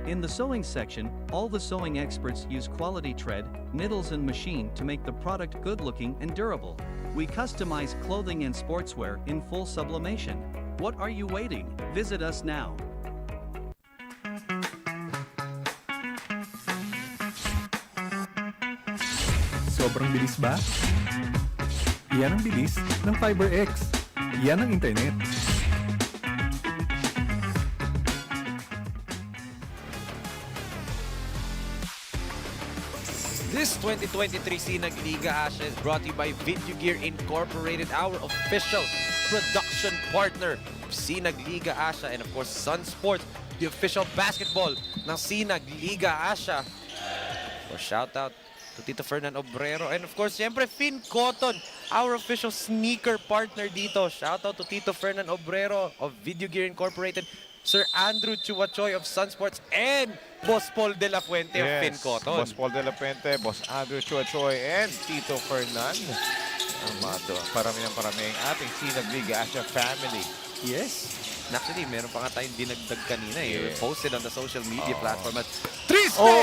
Speaker 5: In the sewing section, all the sewing experts use quality thread, needles and machine to make the product good-looking and durable. We customize clothing and sportswear in full sublimation. What are you waiting? Visit us now.
Speaker 6: Sobrang bilis ba? Iyan ang bilis ng FiberX. Iyan ang internet.
Speaker 2: This 2023 SINAG Liga Asya is brought to you by Video Gear Incorporated, our official production partner of SINAG Liga Asya, and of course Sun Sports, the official basketball ng SINAG Liga Asya. So shout out to Tito Fernan Obrero, and of course, siyempre, Finn Cotton, our official sneaker partner dito. Shout out to Tito Fernan Obrero of Video Gear Incorporated, Sir Andrew Chuachoy of Sun Sports, and Boss Paul De La Fuente of Finn Cotton.
Speaker 3: Boss Paul De La Fuente, Boss Andrew Chuachoy, and Tito Fernan. Parami ng parami ang ating SINAG Liga Asya family.
Speaker 2: Yes. Actually, meron pa nga tayong dinagdag kanina eh. Yeah. Posted on the social media platform at 3 steps! 14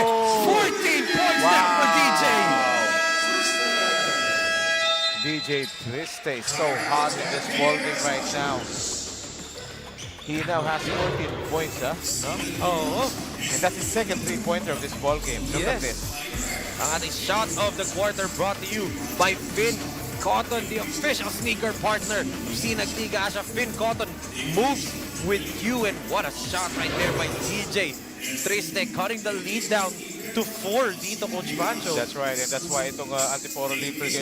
Speaker 2: points now for DJ!
Speaker 3: DJ Triste is so hot in this ball game right now. He now has 14 points, no?
Speaker 2: Oh.
Speaker 3: And that's his second three-pointer of this ball game. Look at this.
Speaker 2: Ang ating shot of the quarter brought to you by Finn Cotton, the official sneaker partner of SINAG Liga Asya. Finn Cotton moves with you, and what a shot right there by DJ Triste, cutting the lead down
Speaker 7: to 4 dito, Coach Bancho.
Speaker 3: That's right, and that's why itong Antipolo Pilgrims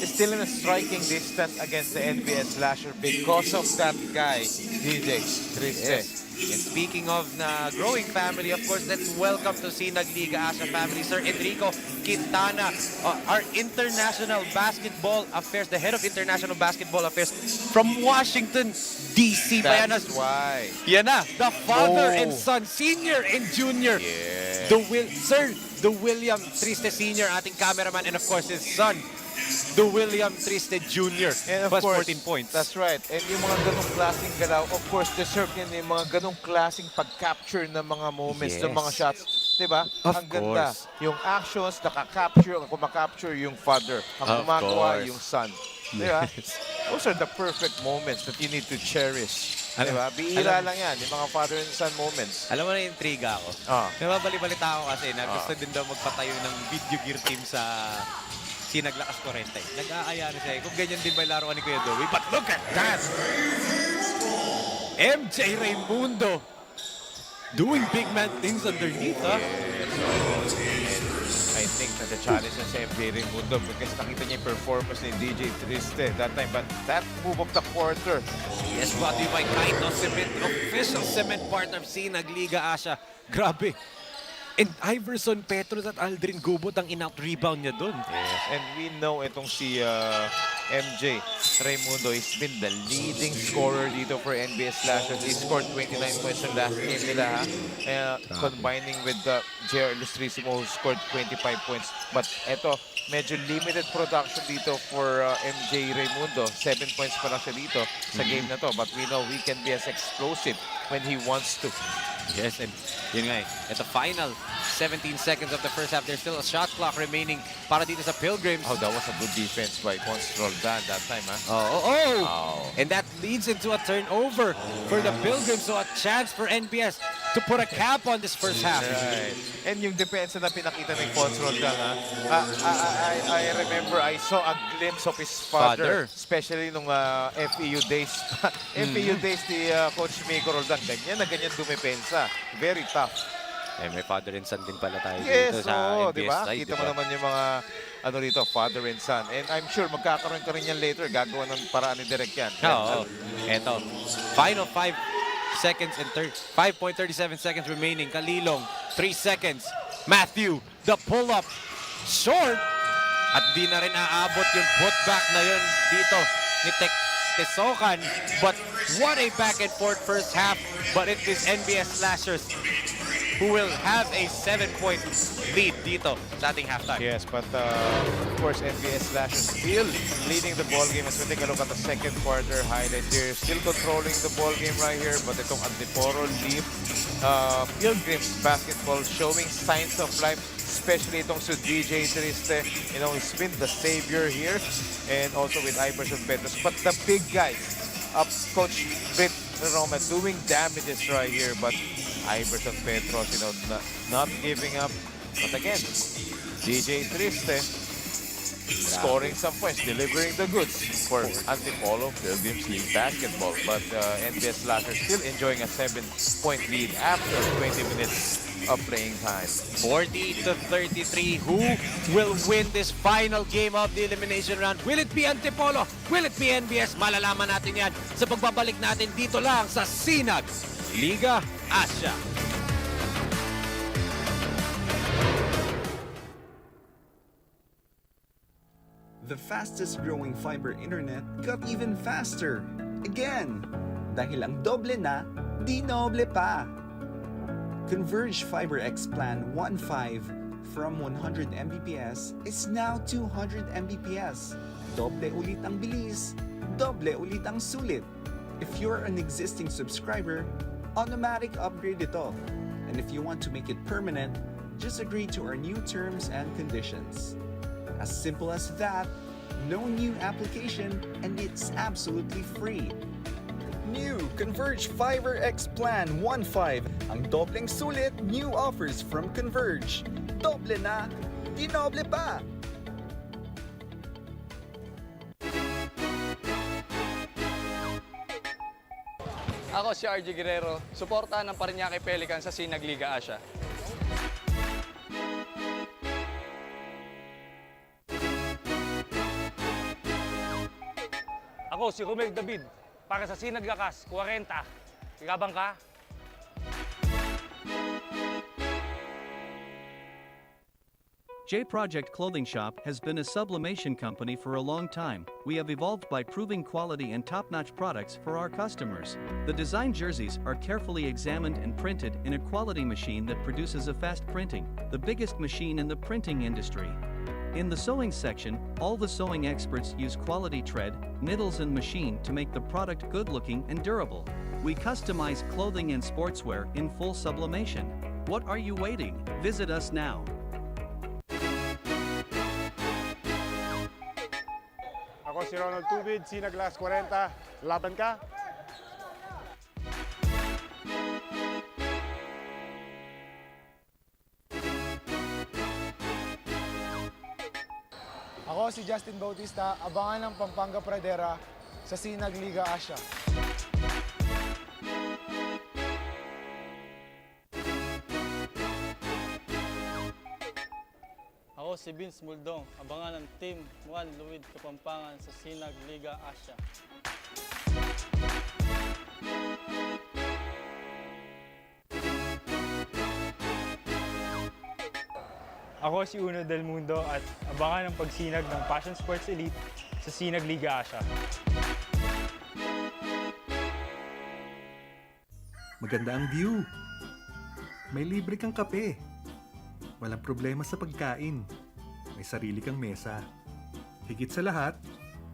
Speaker 3: is still in a striking distance against the NBS Slasher because of that guy, DJ Triste.
Speaker 7: Yes. And speaking of na growing family, of course, let's welcome to SINAG Liga ASYA family, Sir Enrico Quintana, our international basketball affairs, the head of international basketball affairs from Washington, D.C.
Speaker 3: That's why.
Speaker 7: Yan na, the father
Speaker 3: Oh.
Speaker 7: and son, senior and junior.
Speaker 3: Yeah.
Speaker 7: The William Triste Sr., ating cameraman, and of course his son, the William Triste Jr.
Speaker 3: And of
Speaker 7: plus
Speaker 3: course,
Speaker 7: 14 points.
Speaker 3: That's right. And yung mga ganong klaseng galaw, of course, deserve yan yung mga ganong klaseng pag-capture ng mga moments, ng mga shots. Diba?
Speaker 7: Of
Speaker 3: Ang ganda.
Speaker 7: course.
Speaker 3: Yung actions, kumakapture yung father. Ang
Speaker 7: Of
Speaker 3: gumagawa
Speaker 7: course.
Speaker 3: yung son. Diba? Those are the perfect moments that you need to cherish. Diba? Bihira lang yan, yung mga father and son moments.
Speaker 7: Alam mo na yung intriga ako. Nababali-balita ako kasi na gusto din daw magpatayo ng video gear team sa SINAG Lakas 40. Nag-aaya na siya. Kung ganyan din ba yung laruan ni Kuya Dowie? But look at that! MJ Raimundo doing big man things underneath, ha?
Speaker 3: I think na the challenge na si MJ Raimundo because nakita niya yung performance ni DJ Triste that time. But that move of the quarter,
Speaker 7: Yes, brought to you by CAINTA Cement, the official cement partner of SINAG Liga ASYA. Grabe. And Iverson Petros at Aldrin Gubot ang in-out rebound niya doon.
Speaker 3: yes. And we know itong si MJ Raimundo has been the leading scorer dito for NBS Slashers. He scored 29 points in last game nila, ha? Combining with JR Ilustrisimo who scored 25 points. But eto, medyo limited production dito for MJ Raimundo. 7 points pa lang siya dito sa game na to. But we know he can be as explosive when he wants to.
Speaker 7: Yes, and yun nga at the final 17 seconds of the first half, there's still a shot clock remaining para dito sa Pilgrims.
Speaker 3: Oh, that was a good defense by Ponce Roldan that time, ha?
Speaker 7: Oh. And that leads into a turnover for the Pilgrims, so a chance for NBS to put a cap on this first half.
Speaker 3: Right. And yung depensa na pinakita ni Ponce Roldan, ha? I remember I saw a glimpse of his father. Especially nung FEU days. FEU days ni Coach Miko Roldan. Ganyan na ganyan dumepensa. Very tough.
Speaker 7: Eh, may father and son din pala tayo
Speaker 3: Yes,
Speaker 7: dito sa NBS
Speaker 3: diba?
Speaker 7: side.
Speaker 3: Kita mo naman yung mga ano dito, father and son. And I'm sure magkakaroon ka rin yan later. Gagawa ng paraan ni Direk yan.
Speaker 7: Oo. Eto, final 5 seconds and 5.37 seconds remaining. Kalilong, 3 seconds. Matthew, the pull-up, short. At di na rin aabot yung putback na yun dito ni Tesokan. But what a back and forth first half. But it is NBS Slashers who will have a 7-point lead dito sa ating halftime.
Speaker 3: Yes, but of course, NBS Slashers still leading the ball game as we take a look at the second quarter highlights here. Still controlling the ball game right here, but itong Antipolo Pilgrims basketball showing signs of life, especially itong si DJ Triste. You know, he's been the savior here, and also with Iverson Petros. But the big guys, Coach Britt Roma doing damages right here, but Iverson Petros, you know, not giving up. But again, DJ Triste scoring some points, delivering the goods for Antipolo Pilgrims League basketball. But NBS Slashers still enjoying a 7-point lead after 20 minutes of playing time.
Speaker 7: 40-33. Who will win this final game of the elimination round? Will it be Antipolo? Will it be NBS? Malalaman natin yan sa pagbabalik natin dito lang sa SINAG Liga ASYA.
Speaker 8: The fastest growing fiber internet got even faster. Again! Dahil ang doble na, di noble pa. Converge Fiber X Plan 1.5 from 100 Mbps is now 200 Mbps. Doble ulit ang bilis, doble ulit ang sulit. If you're an existing subscriber, automatic upgrade ito. And if you want to make it permanent, just agree to our new terms and conditions. As simple as that, no new application, and it's absolutely free. New Converge Fiber X Plan 1.5. Ang dobleng sulit, new offers from Converge. Doble na, di noble pa!
Speaker 9: Ako si RJ Guerrero, suportahan ng Parañaque Pelicans sa SINAG Liga ASYA.
Speaker 10: Ako si Romel David para sa Sinag Lakas 40. Gabang ka?
Speaker 5: J Project Clothing Shop has been a sublimation company for a long time. We have evolved by proving quality and top-notch products for our customers. The design jerseys are carefully examined and printed in a quality machine that produces a fast printing, the biggest machine in the printing industry. In the sewing section, all the sewing experts use quality thread, needles and machine to make the product good-looking and durable. We customize clothing and sportswear in full sublimation. What are you waiting? Visit us now.
Speaker 11: Ako si Ronald Tubid, Sinag Liga 40. Laban ka?
Speaker 12: Ako si Justin Bautista, abangan ng Pampanga Pradera sa Sinag Liga Asya.
Speaker 13: Ako si Vince Muldong, abangan ng Team 1 Luwid Kapampangan sa Sinag Liga Asya.
Speaker 10: Ako si Uno Del Mundo at abangan ang pagsinag ng Passion Sports Elite sa Sinag Liga Asya.
Speaker 6: Maganda ang view. May libre kang kape. Walang problema sa pagkain. May sarili kang mesa. Higit sa lahat,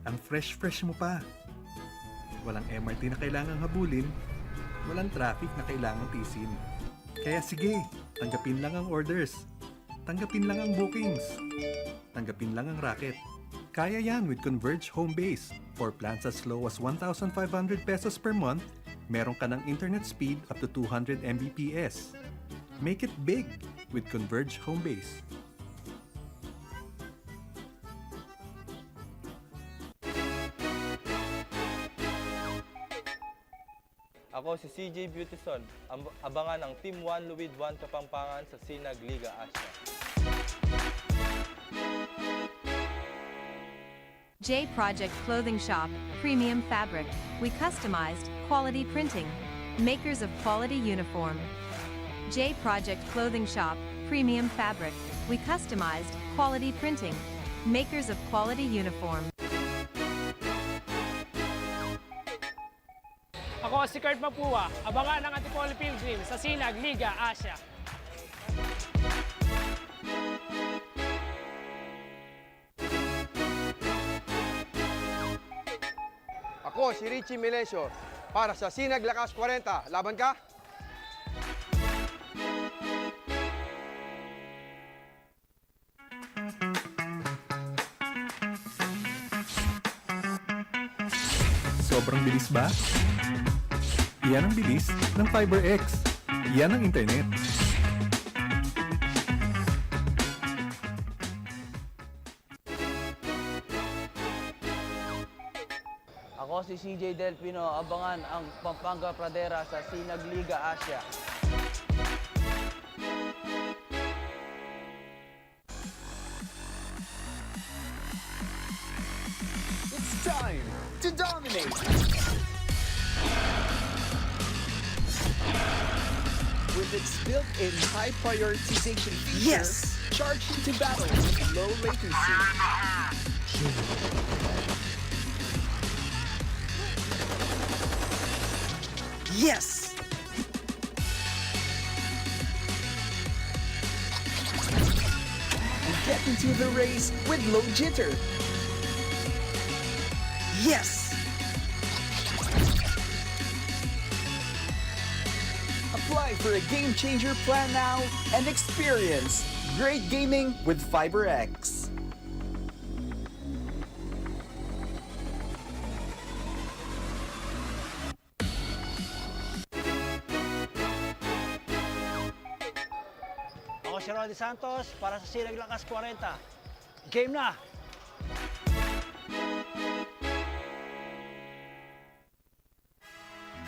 Speaker 6: ang fresh mo pa. Walang MRT na kailangang habulin. Walang traffic na kailangang tisin. Kaya sige, tanggapin lang ang orders. Tanggapin lang ang bookings. Tanggapin lang ang racket. Kaya yan with Converge Home Base. For plans as low as 1,500 pesos per month, meron ka ng internet speed up to 200 Mbps. Make it big with Converge Home Base.
Speaker 13: Ako si CJ Beautyson, abangan ng Team 1 Luwid 1 Kapampangan sa Sinag Liga Asya.
Speaker 14: J Project Clothing Shop, Premium Fabric. We customized, quality printing. Makers of quality uniform. J Project Clothing Shop, Premium Fabric. We customized, quality printing. Makers of quality uniform.
Speaker 10: Ako si Kurt Mapua, abangan ng Antipolo Pilgrims sa Sinag Liga Asya.
Speaker 12: Ako si Richie Melesio para sa Sinag Lakas 40. Laban ka?
Speaker 6: Sobrang bilis ba? Yan ang bilis ng FiberX. Yan ang internet.
Speaker 9: Ako si CJ Delpino, abangan ang Pampanga Pradera sa Sinag Liga Asya.
Speaker 8: It's time to dominate! With its built-in high prioritization feature, charge into battle with low latency. Yes! And get into the race with low jitter. Yes! Apply for a game changer plan now and experience great gaming with FiberX.
Speaker 10: Ako si Rodi Santos para sa Sinag Lakas 40. Game na!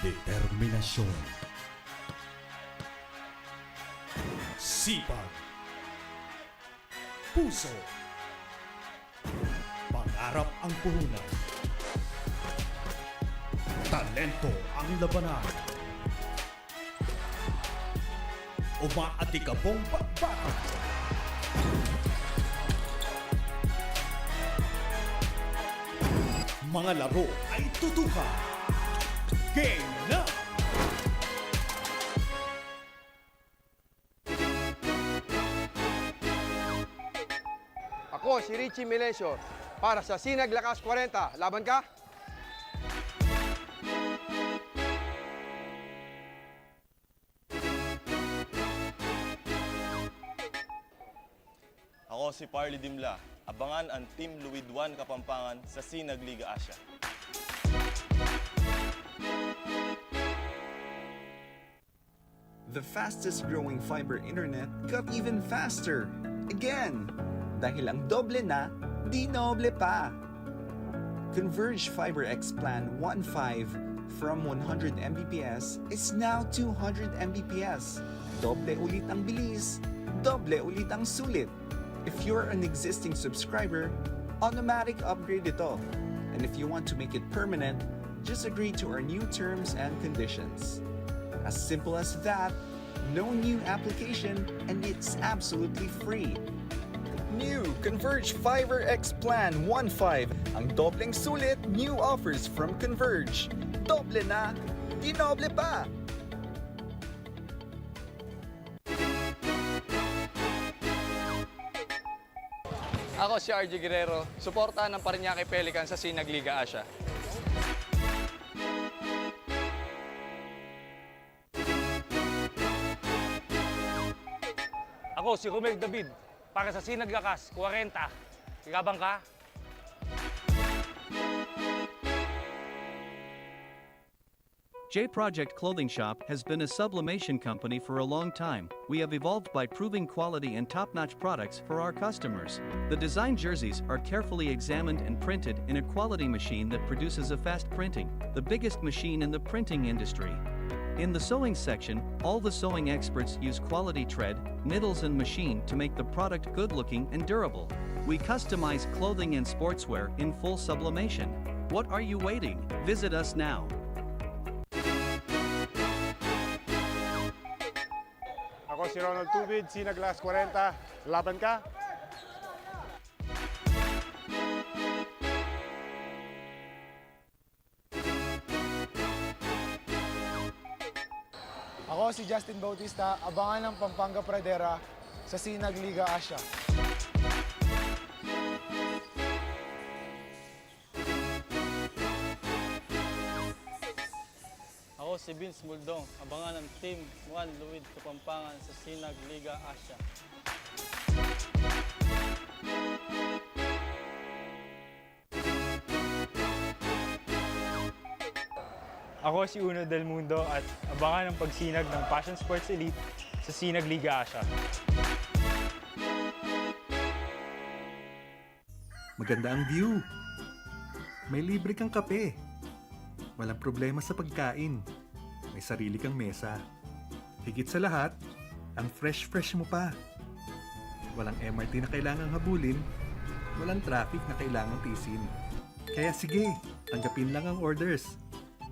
Speaker 1: Determinasyon, sipag, puso, pangarap ang puhunan. Talento ang labanan. Umaatikabong bakbakan. Mga laro ay tutukan. Game na!
Speaker 12: Ako si Richie Melesio para sa SINAG Lakas 40. Laban ka?
Speaker 13: Ako si Parley Dimla. Abangan ang Team Luwid 1 Kapampangan sa SINAG Liga Asya.
Speaker 8: The fastest growing fiber internet got even faster. Again! Dahil ang doble na, di noble pa. Converge Fiber X Plan 1.5 from 100 Mbps is now 200 Mbps. Doble ulit ang bilis, doble ulit ang sulit. If you're an existing subscriber, automatic upgrade ito. And if you want to make it permanent, just agree to our new terms and conditions. As simple as that, no new application, and it's absolutely free. New Converge Fiber X Plan 1.5. Ang dobleng sulit, new offers from Converge. Doble na, di noble pa!
Speaker 15: Ako si RJ Guerrero, suportahan ng Parañaque Pelicans sa SINAG Liga Asya.
Speaker 10: Ako si Romel David para sa SINAG Lakas 40. Ikabang ka?
Speaker 5: J Project Clothing Shop has been a sublimation company for a long time. We have evolved by proving quality and top-notch products for our customers. The design jerseys are carefully examined and printed in a quality machine that produces a fast printing, the biggest machine in the printing industry. In the sewing section, all the sewing experts use quality thread, needles and machine to make the product good-looking and durable. We customize clothing and sportswear in full sublimation. What are you waiting? Visit us now.
Speaker 11: Ako si Ronald Tubid, SINAG Liga 40. Laban ka?
Speaker 16: Ako si Justin Bautista, abangan ng Pampanga Pradera sa SINAG Liga Asya.
Speaker 9: Ako si Vince Muldong, abangan ng Team 1 Luwid Kapampangan sa SINAG Liga Asya.
Speaker 10: Ako si Uno Del Mundo at abangan ang pagsinag ng Passion Sports Elite sa SINAG Liga Asya.
Speaker 6: Maganda ang view. May libre kang kape. Walang problema sa pagkain. May sarili kang mesa. Higit sa lahat, ang fresh mo pa. Walang MRT na kailangang habulin. Walang traffic na kailangang tisin. Kaya sige, tanggapin lang ang orders.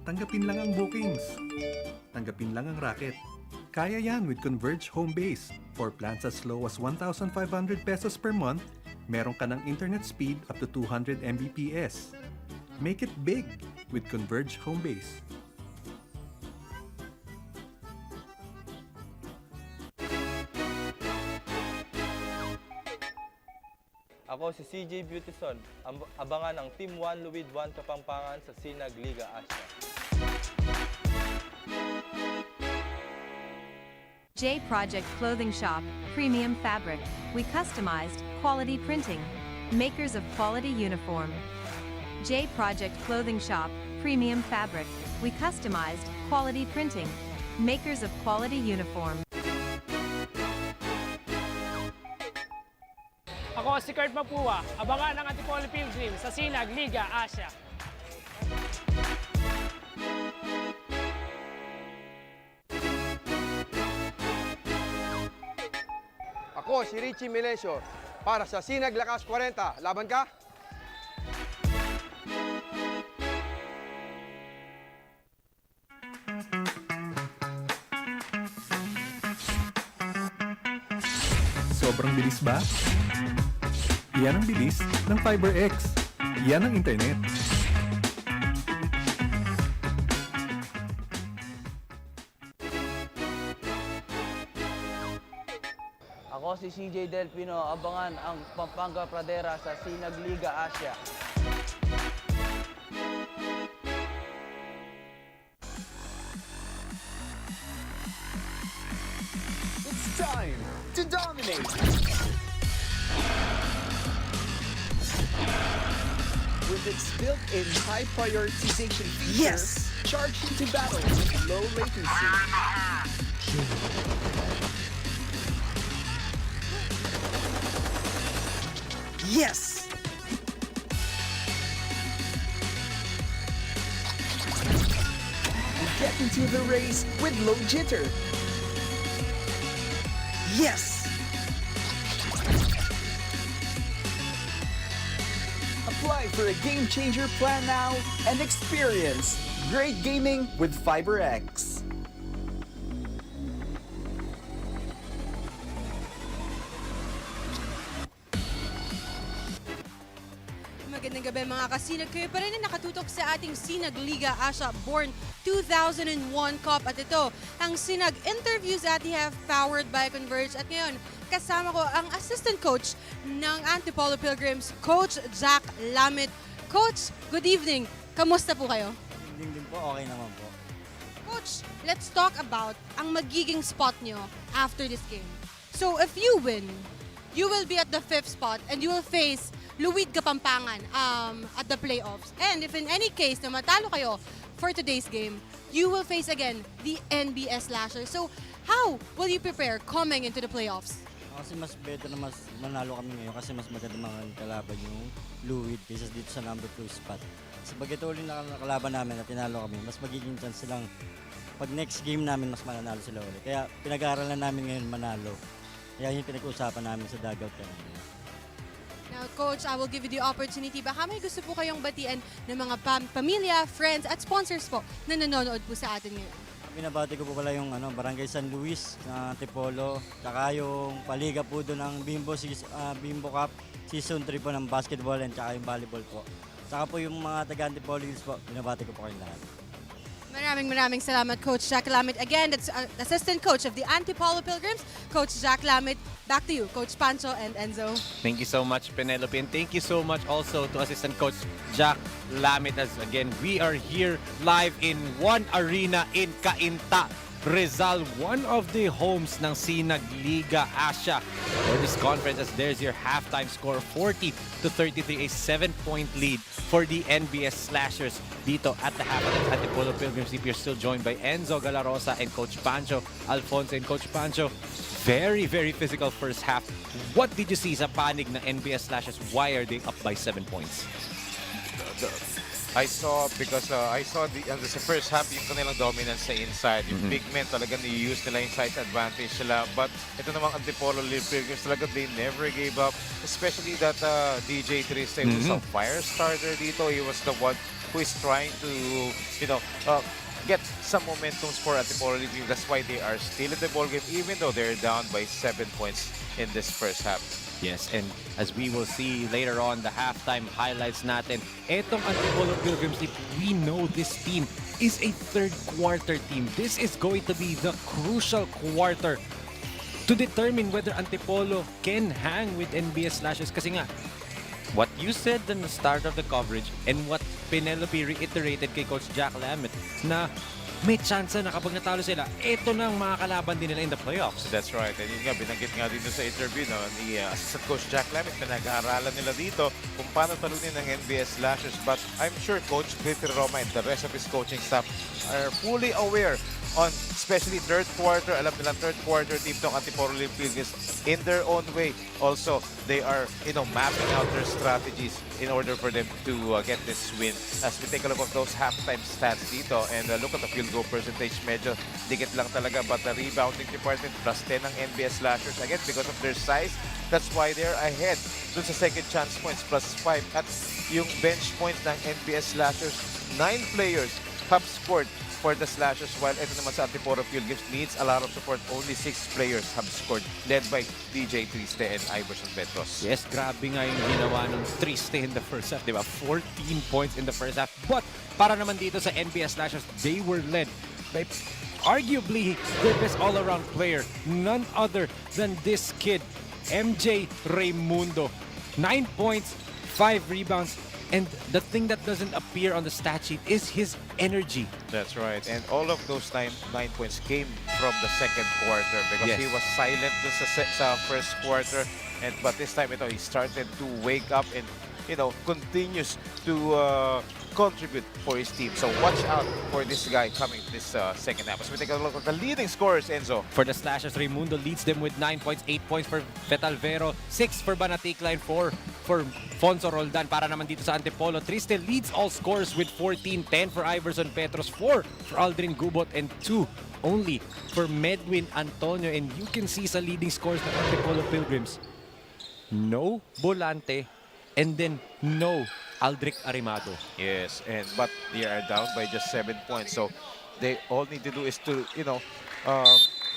Speaker 6: Tanggapin lang ang bookings. Tanggapin lang ang racket. Kaya yan with Converge Home Base. For plans as low as 1,500 pesos per month, meron ka ng internet speed up to 200 Mbps. Make it big with Converge Home Base.
Speaker 13: Ako si CJ Beautison. Abangan ang Team 1 Luwid 1 Kapampangan sa SINAG Liga Asya.
Speaker 14: J Project Clothing Shop, Premium Fabric. We customized, quality printing. Makers of quality uniform. J Project Clothing Shop, Premium Fabric. We customized, quality printing. Makers of quality uniform.
Speaker 17: Ako si Kurt Mapua, abangan ng Antipolo Pilgrims sa SINAG Liga Asya.
Speaker 12: Ako si Richie Melesio para sa SINAG Lakas 40. Laban ka?
Speaker 6: sobrang bilis ba? Yan ang bilis ng FiberX. Yan ang internet.
Speaker 9: Ako si CJ Delpino, abangan ang Pampanga Pradera sa SINAG Liga Asya.
Speaker 8: It's time to dominate! With its built-in high prioritization feature, charge into battle with low latency. Yes! Get into the race with low jitter. Yes! Apply for a game changer plan now and experience great gaming with FiberX.
Speaker 4: Magandang gabi mga kasinag. Kayo pa rin na nakatutok sa ating SINAG Liga Asya Born 2001 Cup. At ito, ang SINAG Interviews at have powered by Converge. At ngayon, kasama ko ang assistant coach ng Antipolo Pilgrims, Coach Jack Lamit. Coach, good evening. Kamusta po kayo?
Speaker 18: Good evening po, okay naman po.
Speaker 4: Coach, let's talk about ang magiging spot nyo after this game. So if you win, you will be at the 5th spot and you will face Luwid Kapampangan at the playoffs. And if in any case na matalo kayo for today's game, you will face again the NBS Slashers. So how will you prepare coming into the playoffs?
Speaker 18: Kasi mas better na mas manalo kami ngayon kasi mas maganda mga kalaban yung Luwid kaysa dito sa number 2 spot. Kasi pag ito ulit na kalaban namin at tinalo kami, mas magiging chance silang pag next game namin mas mananalo sila ulit. Kaya pinag-aaralan namin ngayon manalo. Kaya yun pinag-uusapan namin sa dugout kanina.
Speaker 4: Now, Coach, I will give you the opportunity. Baka may gusto po kayong batian ng mga pamilya, friends, at sponsors po na nanonood po sa atin ngayon.
Speaker 18: Binabati ko po pala yung Barangay San Luis na Antipolo, tsaka yung paliga po doon ng Bimbo Cup, Season 3 po ng basketball and tsaka yung volleyball po. Tsaka po yung mga taga-Antipolo Hills po, binabati ko po kayong lahat.
Speaker 4: Maraming salamat, Coach Jack Lamit. Again, that's assistant coach of the Antipolo Pilgrims, Coach Jack Lamit. Back to you, Coach Pancho and Enzo.
Speaker 7: Thank you so much, Penelope. And thank you so much also to Assistant Coach Jack Lamit. As again, we are here live in one arena in CAINTA, Rizal, one of the homes ng SINAG Liga Asya. For this conference, as there's your halftime score, 40-33, a 7-point lead for the NBS Slashers dito at the half of Antipolo Pilgrims. If you're still joined by Enzo Galarosa and Coach Pancho Alfonso. And Coach Pancho, very physical first half. What did you see sa panig ng NBS Slashers? Why are they up by 7 points?
Speaker 3: I saw the first half yung kanilang dominance sa inside. Yung big men talagang i-use nila yung size advantage nila. But ito namang Antipolo Pilgrims talaga they never gave up. Especially that DJ Triste who's a fire starter dito. He was the one who is trying to, get some momentum for Antipolo Pilgrims. That's why they are still in the ball game even though they're down by 7 points in this first half.
Speaker 7: Yes, and as we will see later on the halftime highlights natin, etong Antipolo Pilgrims, if we know this team is a third quarter team, this is going to be the crucial quarter to determine whether Antipolo can hang with NBS Slashers. Kasi nga, what you said in the start of the coverage and what Penelope reiterated kay Coach Jack Lamit na may chance na kapag natalo sila, ito na ang mga kalaban din nila in the playoffs.
Speaker 3: That's right. And yun nga, binanggit nga dito sa interview ni Assistant Coach Jack Lamit, pinag-aaralan nila dito kung paano talunin ng NBS Slashers. But I'm sure Coach Peter Roma and the rest of his coaching staff are fully aware on especially third quarter. Alam nilang third quarter team tong Antipolo Pilgrims in their own way. Also, they are mapping out their strategies in order for them to get this win. As we take a look at those halftime stats dito and look at the field goal percentage, medyo dikit lang talaga. But the rebounding department, plus 10 ng NBS Slashers. Again, because of their size, that's why they're ahead. Dun sa second chance points, plus 5. At yung bench points ng NBS Slashers, 9 players have scored for the Slashers, while ito naman sa Antipolo Pilgrims needs a lot of support. Only 6 players have scored, led by DJ Triste and Iverson Petros.
Speaker 2: Yes, grabe nga yung ginawa ng Triste in the first half, di ba? 14 points in the first half. But para naman dito sa NBS Slashers, they were led by arguably their best all-around player, none other than this kid, MJ Raimundo. 9 points, 5 rebounds, and the thing that doesn't appear on the stat sheet is his energy.
Speaker 3: That's right. And all of those 9 points came from the second quarter because
Speaker 2: Yes.
Speaker 3: he was silent dun sa first quarter. But this time, he started to wake up and, continues to contribute for his team. So watch out for this guy coming this second half. As we take a look at the leading scorers, Enzo.
Speaker 2: For the Slashers, Raimundo leads them with 9 points, 8 points for Fetalvero, 6 for Banaticla, and 4 for Fonso Roldan. Para naman dito sa Antipolo, Triste leads all scorers with 14, 10 for Iverson Petros, 4 for Aldrin Gubot, and 2 only for Medwin Antonio. And you can see sa leading scorers ng Antipolo Pilgrims, no Bolante, and then no Aldric Arimado.
Speaker 3: Yes, but they are down by just 7 points. So they all need to do is to,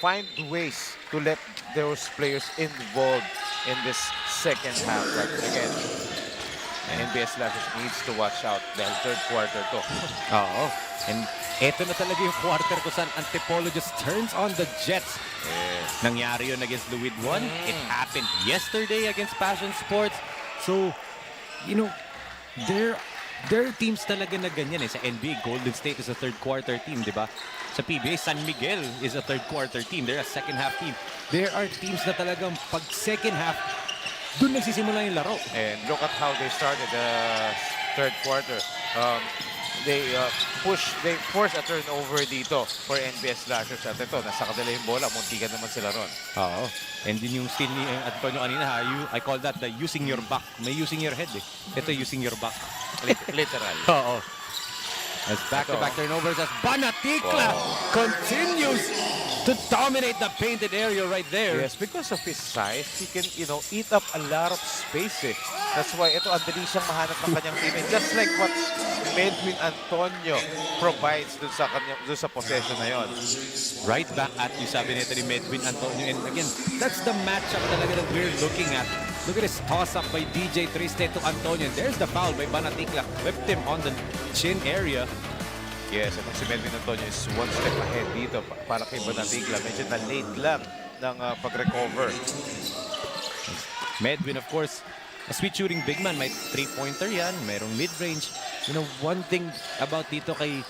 Speaker 3: find ways to let those players involved in this second half. But again, NBS Slashers needs to watch out dahil third quarter to.
Speaker 2: Oo. And eto na talaga yung quarter kung saan Antipolo just turns on the Jets.
Speaker 3: Yes.
Speaker 2: Nangyari yun against Luid 1. It happened yesterday against Passion Sports. So, there are teams talaga na ganyan eh. Sa NBA, Golden State is a third quarter team, di ba? Sa PBA, San Miguel is a third quarter team. They're a second half team. There are teams na talagang pag second half, dun nagsisimula yung laro.
Speaker 3: And look at how they started the third quarter. They force a turnover dito for NBS Slashers. At ito, nasa kanila yung bola, muntikan naman sila ron.
Speaker 2: Oo. And din yung steal ni Antonio kanina, I call that the using your back. May using your head eh. Ito using your back.
Speaker 3: Literal.
Speaker 2: Oo. As back-to-back turnovers as Banaticla continues to dominate the painted area right there.
Speaker 3: Yes, because of his size, he can, eat up a lot of space eh. That's why ito, ang dali siyang mahanap ng kanyang team. And just like what Medwin Antonio provides dun sa possession na yon.
Speaker 2: Right back at you, sabi nito ni Medwin Antonio. And again, that's the matchup talaga that we're looking at. Look at this toss-up by DJ Triste to Antonio. And there's the foul by Banaticla. Whipped him on the chin area.
Speaker 3: Yes, at si Medwin Antonio is one step ahead dito para kay Banaticla. Medyo na-late lang ng pag-recover.
Speaker 2: Medwin, of course, a sweet shooting big man. May 3-pointer yan. Mayroong mid-range. One thing about dito kay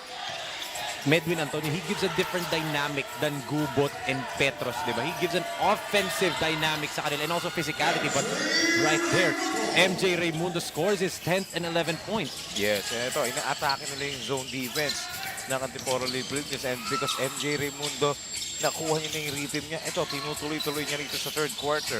Speaker 2: Medwin Antonio, he gives a different dynamic than Gubot and Petros, di ba? He gives an offensive dynamic sa kanila and also physicality. But right there, MJ Raimundo scores his 10th and 11th points.
Speaker 3: Yes, ito, ina-atake nila yung zone defense ng Antipolo Pilgrims. And because MJ Raimundo, nakuha niya na yung rhythm niya, ito, tinutuloy-tuloy niya rito sa third quarter.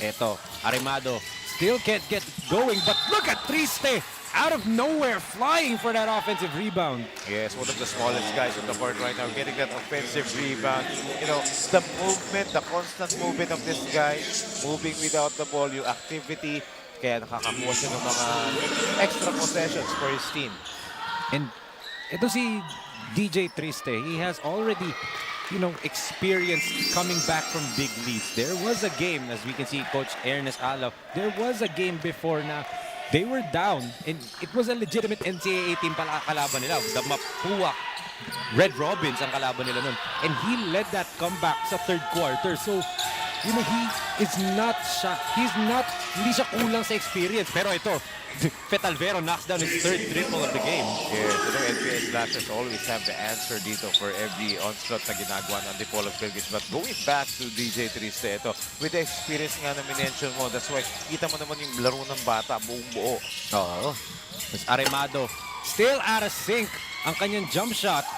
Speaker 2: Ito, Arimado still can't get going, but look at Triste! Out of nowhere, flying for that offensive rebound.
Speaker 3: Yes, one of the smallest guys on the board right now, getting that offensive rebound. The movement, the constant movement of this guy, moving without the ball, yung activity, kaya nakakakuha siya ng mga extra possessions for his team.
Speaker 2: And ito si DJ Triste, he has already, experience coming back from big leads. There was a game, as we can see, Coach Ernest Alaw, there was a game before na they were down, and it was a legitimate NCAA team pala kalaban nila. The Mapua Red Robins ang kalaban nila nun. And he led that comeback sa third quarter. So, he is not hindi siya kulang sa experience. Pero ito, Fetalvero knocks down his third triple of the game.
Speaker 3: Yes, NBS Slashers always have the answer dito for every onslaught na ginagawa ng Antipolo Pilgrims. But going back to DJ Triste, ito, with the experience nga na minention mo, that's why kita mo naman yung laro ng bata, buong buo.
Speaker 2: Oo. Mas Arimado, still out of sync ang kanyang jump shot.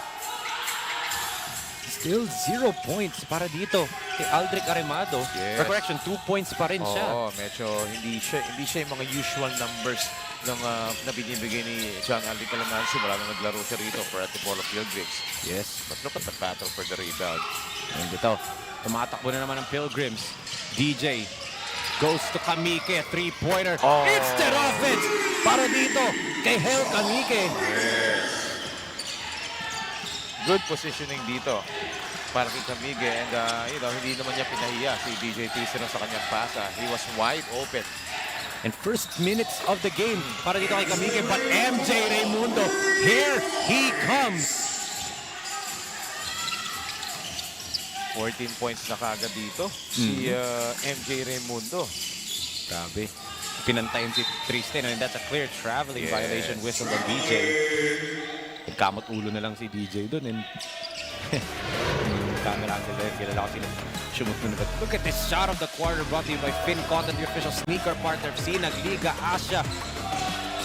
Speaker 2: Still 0 points para dito kay Aldric Arimado.
Speaker 3: Yes.
Speaker 2: For correction, 2 points pa rin siya.
Speaker 3: Oo, medyo hindi siya yung mga usual numbers na binibigay ni John Aldric Alamansi. Wala na naglaro siya rito for Antipolo Pilgrims.
Speaker 2: Yes.
Speaker 3: But look at the battle for the rebound.
Speaker 2: And ito, tumatakbo na naman ang Pilgrims. DJ goes to Kamike, 3-pointer. Instant offense para dito kay Hel Kamike.
Speaker 3: Yes. Good positioning dito para kay Camille. And, you know, hindi naman niya pinahiya si DJ Tristan sa kanyang pasa. He was wide open.
Speaker 2: And first minutes of the game para dito kay Camille. But MJ Raimundo, here he comes.
Speaker 3: 14 points na kagad dito si MJ Raimundo.
Speaker 2: Grabe. Pinantayin si Tristan and that's a clear traveling violation whistle ng DJ. Nagkamot ulo na lang si DJ doon and camera angle there. Kilala ko sila. But look at this shot of the quarter brought to you by Finn Cotton, the official sneaker partner of SINAG Liga ASYA.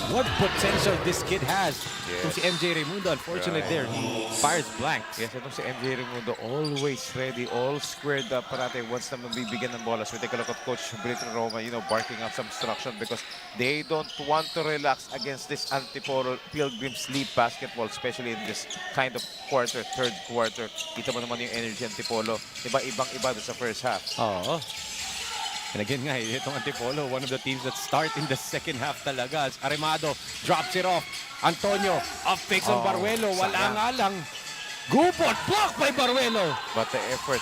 Speaker 2: What potential this kid has. Kung si MJ Raimundo, unfortunately there, he fires blanks.
Speaker 3: Yes, itong si MJ Raimundo, always ready, all squared up parate once na mabibigyan ng bola. So we take a look at Coach Brito Roma, you know, barking out some instruction because they don't want to relax against this Antipolo Pilgrims League basketball, especially in this kind of quarter, third quarter. Kita mo naman yung energy Antipolo. Diba, ibang-iba doon sa first half.
Speaker 2: Oo. And again nga, itong Antipolo, one of the teams that start in the second half talaga. As Aremado drops it off. Antonio, off fakes on Baruelo. Wala nga lang. Gupot, blocked by Baruelo.
Speaker 3: But the effort,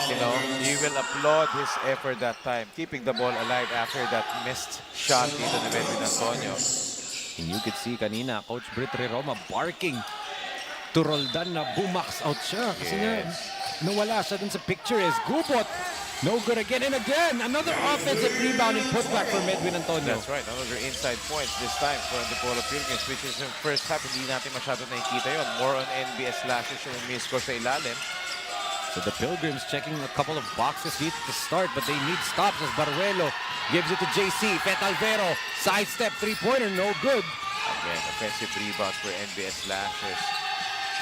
Speaker 3: you know, you will applaud his effort that time. Keeping the ball alive after that missed shot dito ni Medwin Antonio.
Speaker 2: And you could see kanina, Coach Brit Roma barking to Roldan na bumax out siya. Kasi nga, nawala siya dun sa picture is Gupot. No good again and again. Another offensive rebound and putback for Medwin Antonio.
Speaker 3: That's right. Another inside points this time for Antipolo Pilgrims, which is in first half. Hindi natin masyado nakikita yun. More on NBS slashes yung may-score sa ilalim.
Speaker 2: So the Pilgrims checking a couple of boxes here to start, but they need stops as Baruelo gives it to JC. Petalvero, sidestep three-pointer, no good.
Speaker 3: Again, offensive rebounds for NBS slashers.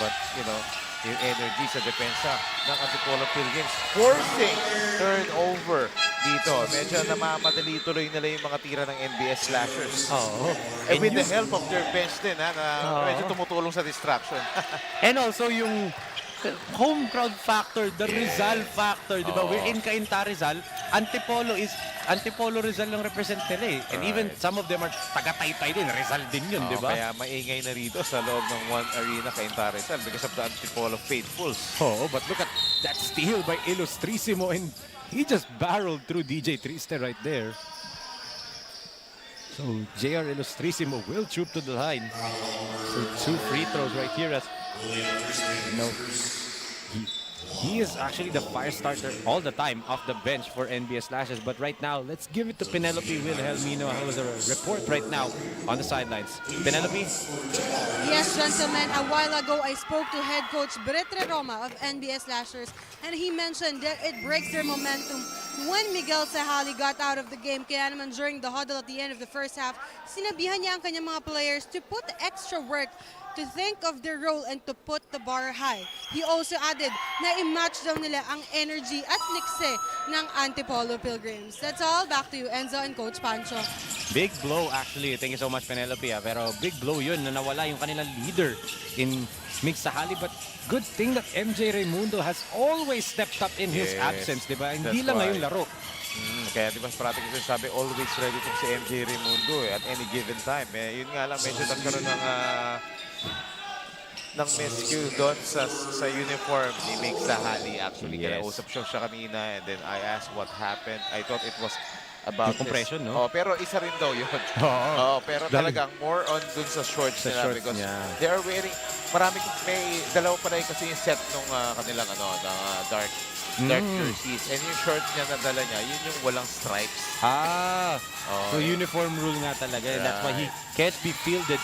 Speaker 3: But, you know, yung energy sa depensa ng Antipolo Pilgrims forcing turnover dito. Medyo namamadali tuloy nila yung mga tira ng NBS slashers. And with the help of their bench din, na medyo tumutulong sa distraction.
Speaker 2: And also yung home crowd factor, the RIZAL factor, di ba? We're in CAINTA RIZAL. Antipolo RIZAL lang represent nila eh. And even some of them are taga-Taytay din. RIZAL din yun, di ba?
Speaker 3: Kaya maingay na rito sa loob ng One Arena CAINTA RIZAL because of the Antipolo faithfuls.
Speaker 2: But look at that steal by Illustrissimo and he just barreled through DJ Triste right there. So JR Illustrissimo will troop to the line. So 2 free throws right here as you know, he is actually the fire starter all the time off the bench for NBS Slashes. But right now, let's give it to Penelope Wilhelmino, who has a report right now on the sidelines. Penelope?
Speaker 4: Yes, gentlemen. A while ago, I spoke to head coach Britre Roma of NBS Slashers, and he mentioned that it breaks their momentum when Miguel Sahali got out of the game. Kaya naman during the huddle at the end of the first half, sinabihan niya ang kanyang mga players to put extra work, to think of their role and to put the bar high. He also added na i-match daw nila ang energy at nikse ng Antipolo Pilgrims. That's all. Back to you, Enzo and Coach Pancho.
Speaker 2: Big blow actually. Thank you so much, Penelope. Pero big blow yun na nawala yung kanilang leader in Mig Sahali. But good thing that MJ Raimundo has always stepped up in his absence, di ba? Hindi lang ngayong laro.
Speaker 3: Kaya di ba parati ko sabi, always ready itong si MJ Raimundo at any given time. Yun nga lang, medyo nagkaroon ng miscue doon sa uniform ni Mig Sahali actually. Kaya usap siya kanina and then I asked what happened. I thought it was about
Speaker 2: compression, no?
Speaker 3: Pero isa rin daw yun. Pero talagang more on dun sa shorts nila because they are wearing, may dalawa pa rin kasi yung set nung kanilang dark jerseys. And yung shorts niya na dala niya, yun yung walang stripes.
Speaker 2: So uniform rule nga talaga. And that's why he can't be fielded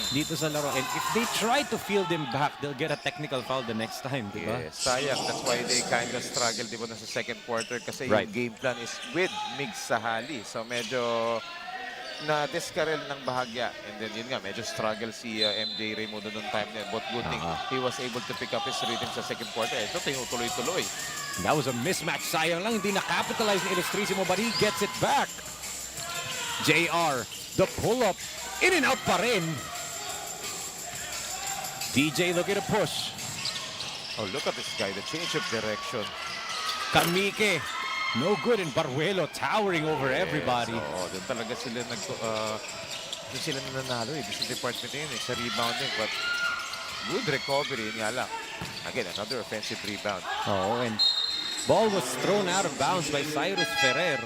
Speaker 2: dito sa laro. And if they try to field him back, they'll get a technical foul the next time, di ba?
Speaker 3: Yes, sayang. That's why they kind of struggle, di ba, na sa second quarter kasi yung game plan is with Mig Sahali. So medyo na-discarrel ng bahagya. And then yun nga, medyo struggle si MJ Raimundo noong time na. But good thing, he was able to pick up his rhythm sa second quarter. Ito, tinutuloy-tuloy.
Speaker 2: That was a mismatch. Sayang lang, hindi na-capitalize ni Illustrissimo, but he gets it back. JR, the pull-up, in and out pa rin. DJ looking to push.
Speaker 3: Oh, look at this guy, the change of direction.
Speaker 2: Kamike, no good, and Baruelo towering over everybody.
Speaker 3: Doon talaga sila doon sila nanalo sa department yun sa rebounding. But Good recovery, nga lang. Again, another offensive rebound.
Speaker 7: Oh, and ball was thrown out of bounds by Cyrus Ferrer.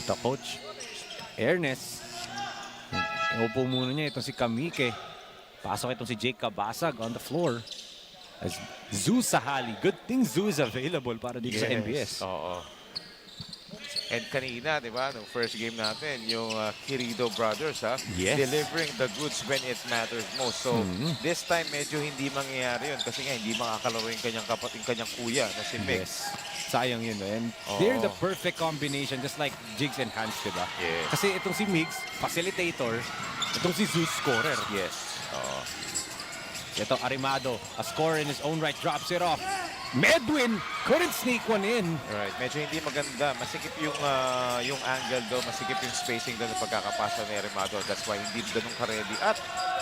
Speaker 7: Ito, Coach Ernest. Iupo muna niya itong si Kamike. Pasok itong si Jake Cabasag on the floor. As Zoo Sahali. Good thing Zoo is available para dito sa NBS.
Speaker 3: Oo. And kanina, di ba, nung first game natin, yung Quirido brothers,
Speaker 7: Yes.
Speaker 3: delivering the goods when it matters most. So, this time, medyo hindi mangyayari yun kasi nga, hindi makakalaro yung kanyang kapatid, kanyang kuya na si Mix.
Speaker 7: Sayang yun. And they're the perfect combination, just like Jigs and Hans, di ba?
Speaker 3: Yes.
Speaker 7: Kasi itong si Mix, facilitator. Itong si Zeus, scorer.
Speaker 3: Yes.
Speaker 7: Ito, Arimado, a scorer in his own right, drops it off. Medwin couldn't sneak one in.
Speaker 3: Right. Medyo hindi maganda. Masikip yung angle do, masikip yung spacing doon ng pagkakapasa ni Arimado. That's why hindi ganun ka-ready. At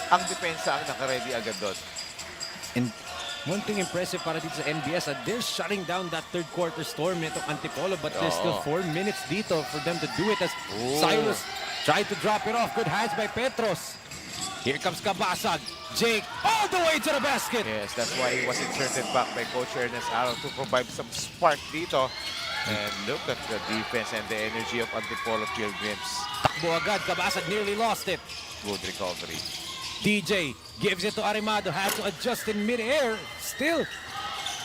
Speaker 3: ang depensa ang naka-ready agad doon.
Speaker 7: And one thing impressive para dito sa NBS, they're shutting down that third quarter storm nitong Antipolo, but there's still 4 minutes dito for them to do it as Cyrus tried to drop it off. Good hands by Petros. Here comes Cabasag. Jake all the way to the basket.
Speaker 3: Yes, that's why he was inserted back by Coach Ernest Arrow to provide some spark dito. And look at the defense and the energy of Antipolo Pilgrims.
Speaker 7: Takbo agad. Cabasag nearly lost it.
Speaker 3: Good recovery.
Speaker 7: DJ gives it to Arimado. Had to adjust in midair. Still,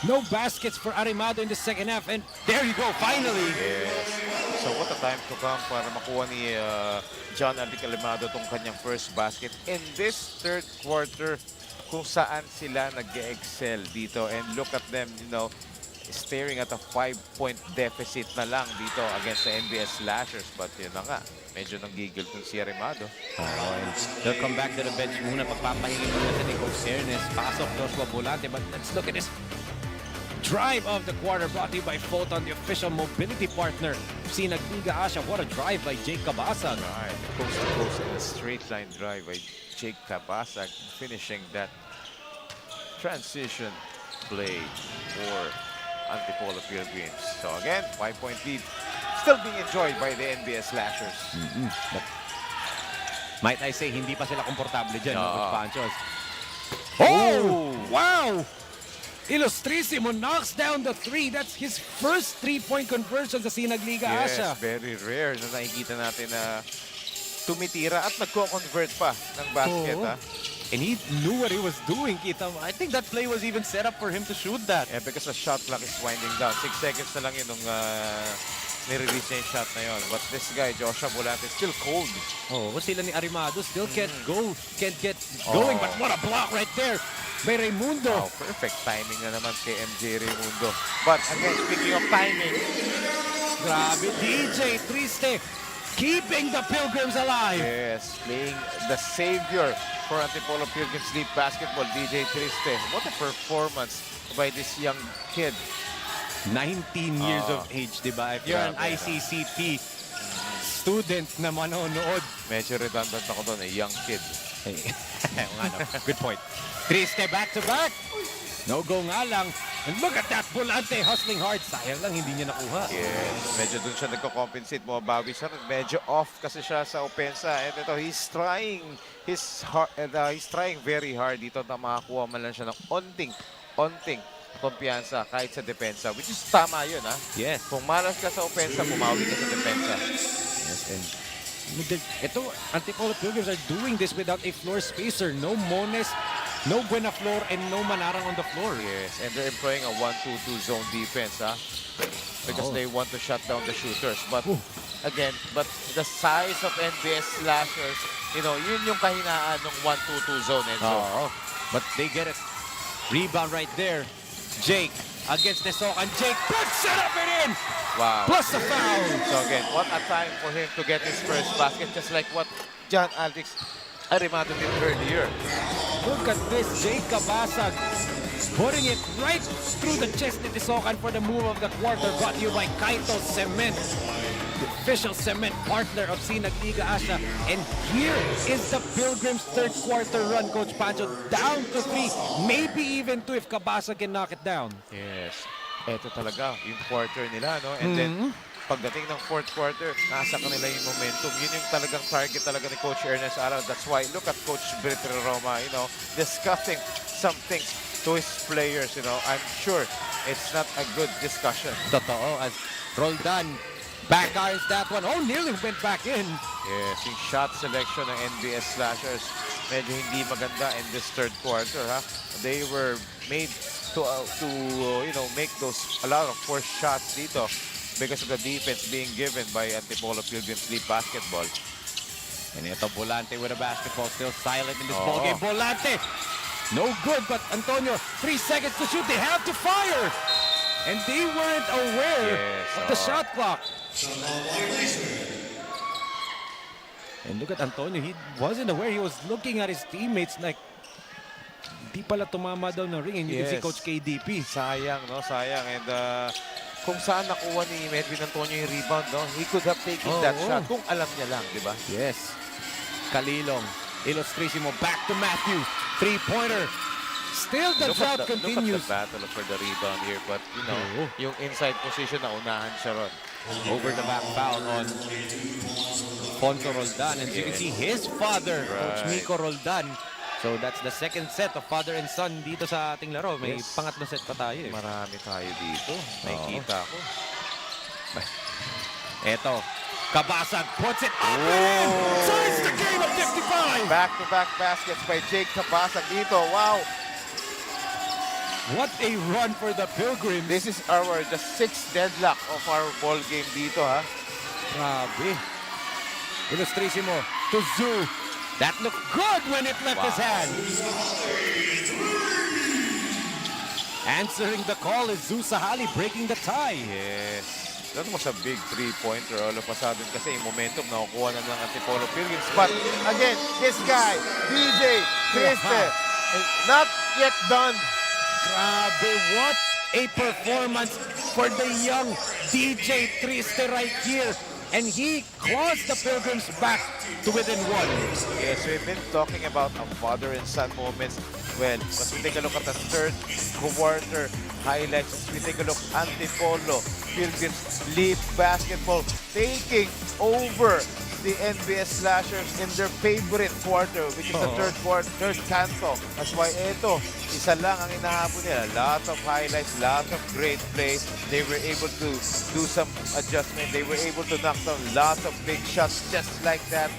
Speaker 7: no baskets for Arimado in the second half. And there you go, finally.
Speaker 3: Yes. So what a time to come para makuha ni John Arimado tong kanyang first basket in this third quarter kung saan sila nag-excel dito. And look at them, you know, staring at a 5-point deficit na lang dito against the NBS Slashers. But yun na nga, medyo nanggigil kung si Arimado.
Speaker 7: They'll come back to the bench muna. Pagpapahingin muna ni Coach Ernest. Pasok Joshua Volante. But let's look at this drive of the quarter brought to you by Photon, the official mobility partner of SINAG Liga ASYA. What a drive by Jake Cabasag.
Speaker 3: Right, coast to coast in a straight line drive by Jake Cabasag, finishing that transition play for Antipolo Pilgrims. So again, 5-point lead still being enjoyed by the NBS Slashers.
Speaker 7: But might I say, hindi pa sila komportable dyan, Coach Pancho. Oh! Wow! Ilustrisimo knocks down the 3. That's his first 3-point conversion sa SINAG Liga ASYA.
Speaker 3: Yes, very rare na nakikita natin na tumitira at nagko-convert pa ng basket.
Speaker 7: And he knew what he was doing, kita mo. I think that play was even set up for him to shoot that.
Speaker 3: Yeah, because the shot clock is winding down. 6 seconds na lang yun nung nire-release niya yung shot na yun. But this guy, Joshua Volante, still cold.
Speaker 7: Sila ni Arimado still can't get going. But what a block right there by Raimundo.
Speaker 3: Wow, perfect timing na naman kay MJ Raimundo. But again, speaking of timing,
Speaker 7: grabe, DJ Triste keeping the Pilgrims alive.
Speaker 3: Yes, playing the savior for Antipolo Pilgrims League basketball, DJ Triste. What a performance by this young kid.
Speaker 7: 19 years of age, di ba? If you're an ICCP student na manonood.
Speaker 3: Medyo redundant ako doon, young kid.
Speaker 7: Good point. Triste back-to-back. No-go nga lang. And look at that, Volante hustling hard. Sayang lang, hindi niya nakuha.
Speaker 3: Yes, medyo dun siya nagko-compensate. Bumabawi siya. Medyo off kasi siya sa opensa. And ito, he's trying very hard dito na makakuha man lang siya ng onting kumpiyansa kahit sa depensa. Which is tama yun,
Speaker 7: Yes.
Speaker 3: Kung malas ka sa opensa, bumawi ka sa depensa.
Speaker 7: Yes, and ito, Antipolo Pilgrims are doing this without a floor spacer. No Mones, no Buenaflor, and no Manarang on the floor.
Speaker 3: Yes, and they're employing a 1-2-2 zone defense, because they want to shut down the shooters. But again, the size of NBS Slashers, you know, yun yung kahinaan ng 1-2-2 zone.
Speaker 7: But they get it. Rebound right there. Jake against Nesok, and Jake puts it up and in!
Speaker 3: Wow.
Speaker 7: Plus a foul!
Speaker 3: So again, what a time for him to get his first basket, just like what John Alex Arimado did earlier.
Speaker 7: Look at this, Jake Cabasag putting it right through the chest ni Tisokan for the move of the quarter, brought to you by CAINTA Cement, the official cement partner of SINAG Liga ASYA. And here is the Pilgrims' third quarter run, Coach Pancho, down to 3, maybe even 2 if Cabasag can knock it down.
Speaker 3: Yes. Eto talaga, yung quarter nila, no? And then, pagdating ng fourth quarter, nasa kanila yung momentum. Yun yung talagang target talaga ni Coach Ernest Aral. That's why, look at Coach Britney Roma, discussing some things to his players, I'm sure it's not a good discussion.
Speaker 7: Totoo, as Roldan back-irons that one. Oh, nearly went back in.
Speaker 3: Yes, yung shot selection ng NBS Slashers, medyo hindi maganda in this third quarter, ha? They were made to make a lot of forced shots dito because of the defense being given by Antipolo Pilgrims League Basketball.
Speaker 7: And ito, Volante with a basketball, still silent in this ball game. Volante, no good, but Antonio, 3 seconds to shoot. They have to fire. And they weren't aware of the shot clock. And look at Antonio, he wasn't aware. He was looking at his teammates like, di pala tumama daw ng ring. And you can see Coach KDP.
Speaker 3: Sayang, no? Sayang. And kung saan nakuha ni Medwin Antonio yung rebound, no? He could have taken that shot kung alam niya lang, di ba?
Speaker 7: Yes. Kalilong, Ilustrisimo, back to Matthew. Three-pointer. Still the drought continues.
Speaker 3: Look at the battle for the rebound here. But, yung inside position na unahan siya ron.
Speaker 7: Over the back foul on Ponzo Roldan. And you can see his father, Coach Nico Roldan. So that's the second set of father and son dito sa ating laro. May pangatlong set pa tayo.
Speaker 3: Marami tayo dito. Nakikita ko.
Speaker 7: Eto, Kabasag puts it up and ties the game of 55.
Speaker 3: Back-to-back baskets by Jake Kabasag dito. Wow.
Speaker 7: What a run for the Pilgrims.
Speaker 3: This is the sixth deadlock of our ball game dito, ha?
Speaker 7: Grabe. Ilustrisimo to Zoo. That looked good when it left his hand. Answering the call is Zoo Sahali breaking the tie.
Speaker 3: Yes. That was a big three-pointer all of a sudden kasi yung momentum nakukuha na ng Antipolo Pilgrims. But again, this guy, DJ Triste, is not yet done.
Speaker 7: Grabe, what a performance for the young DJ Triste right here. And he claws the Pilgrims back to within one.
Speaker 3: Yes, we've been talking about a father and son moments. Well, as we take a look at the third quarter highlights, as we take a look at Antipolo Pilgrims League Basketball taking over the NBS Slashers in their favorite quarter, which is the third canto. That's why ito, isa lang ang inahabol nila. Lots of highlights, lots of great plays. They were able to do some adjustment. They were able to knock down lots of big shots just like that.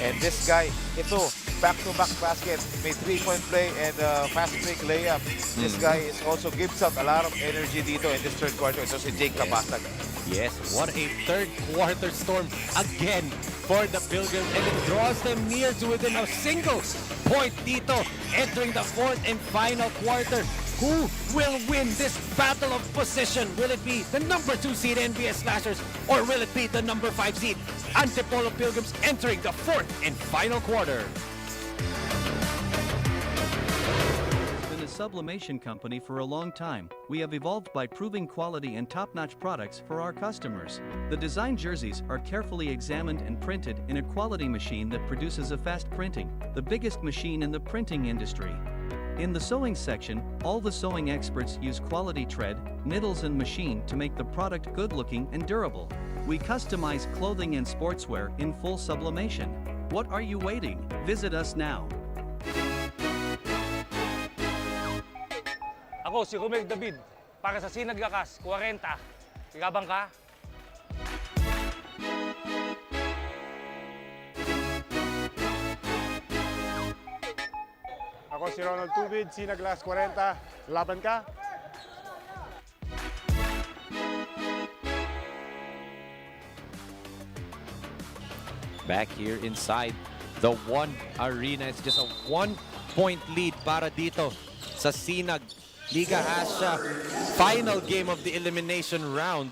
Speaker 3: And this guy, ito, back-to-back basket, may three-point play and fast break layup. This guy also gives up a lot of energy dito in this third quarter. Ito si Jake Kabasag.
Speaker 7: Yes, what a third quarter storm again for the Pilgrims, and it draws them near to within a single point dito entering the fourth and final quarter. Who will win this battle of position? Will it be the number 2 seed NBS Slashers, or will it be the number 5 seed Antipolo Pilgrims entering the fourth and final quarter?
Speaker 5: Sublimation company for a long time. We have evolved by proving quality and top-notch products for our customers. The design jerseys are carefully examined and printed in a quality machine that produces a fast printing, the biggest machine in the printing industry. In the sewing section, all the sewing experts use quality thread, needles and machine to make the product good-looking and durable. We customize clothing and sportswear in full sublimation. What are you waiting? Visit us now.
Speaker 17: Ako si Romel David, para sa Sinag Lakas 40. Sigabang ka?
Speaker 11: Ako si Ronald Tubid, Sinag Liga 40. Laban ka?
Speaker 7: Back here inside the one arena, it's just a 1-point lead para dito sa Sinag Liga Asya final game of the elimination round.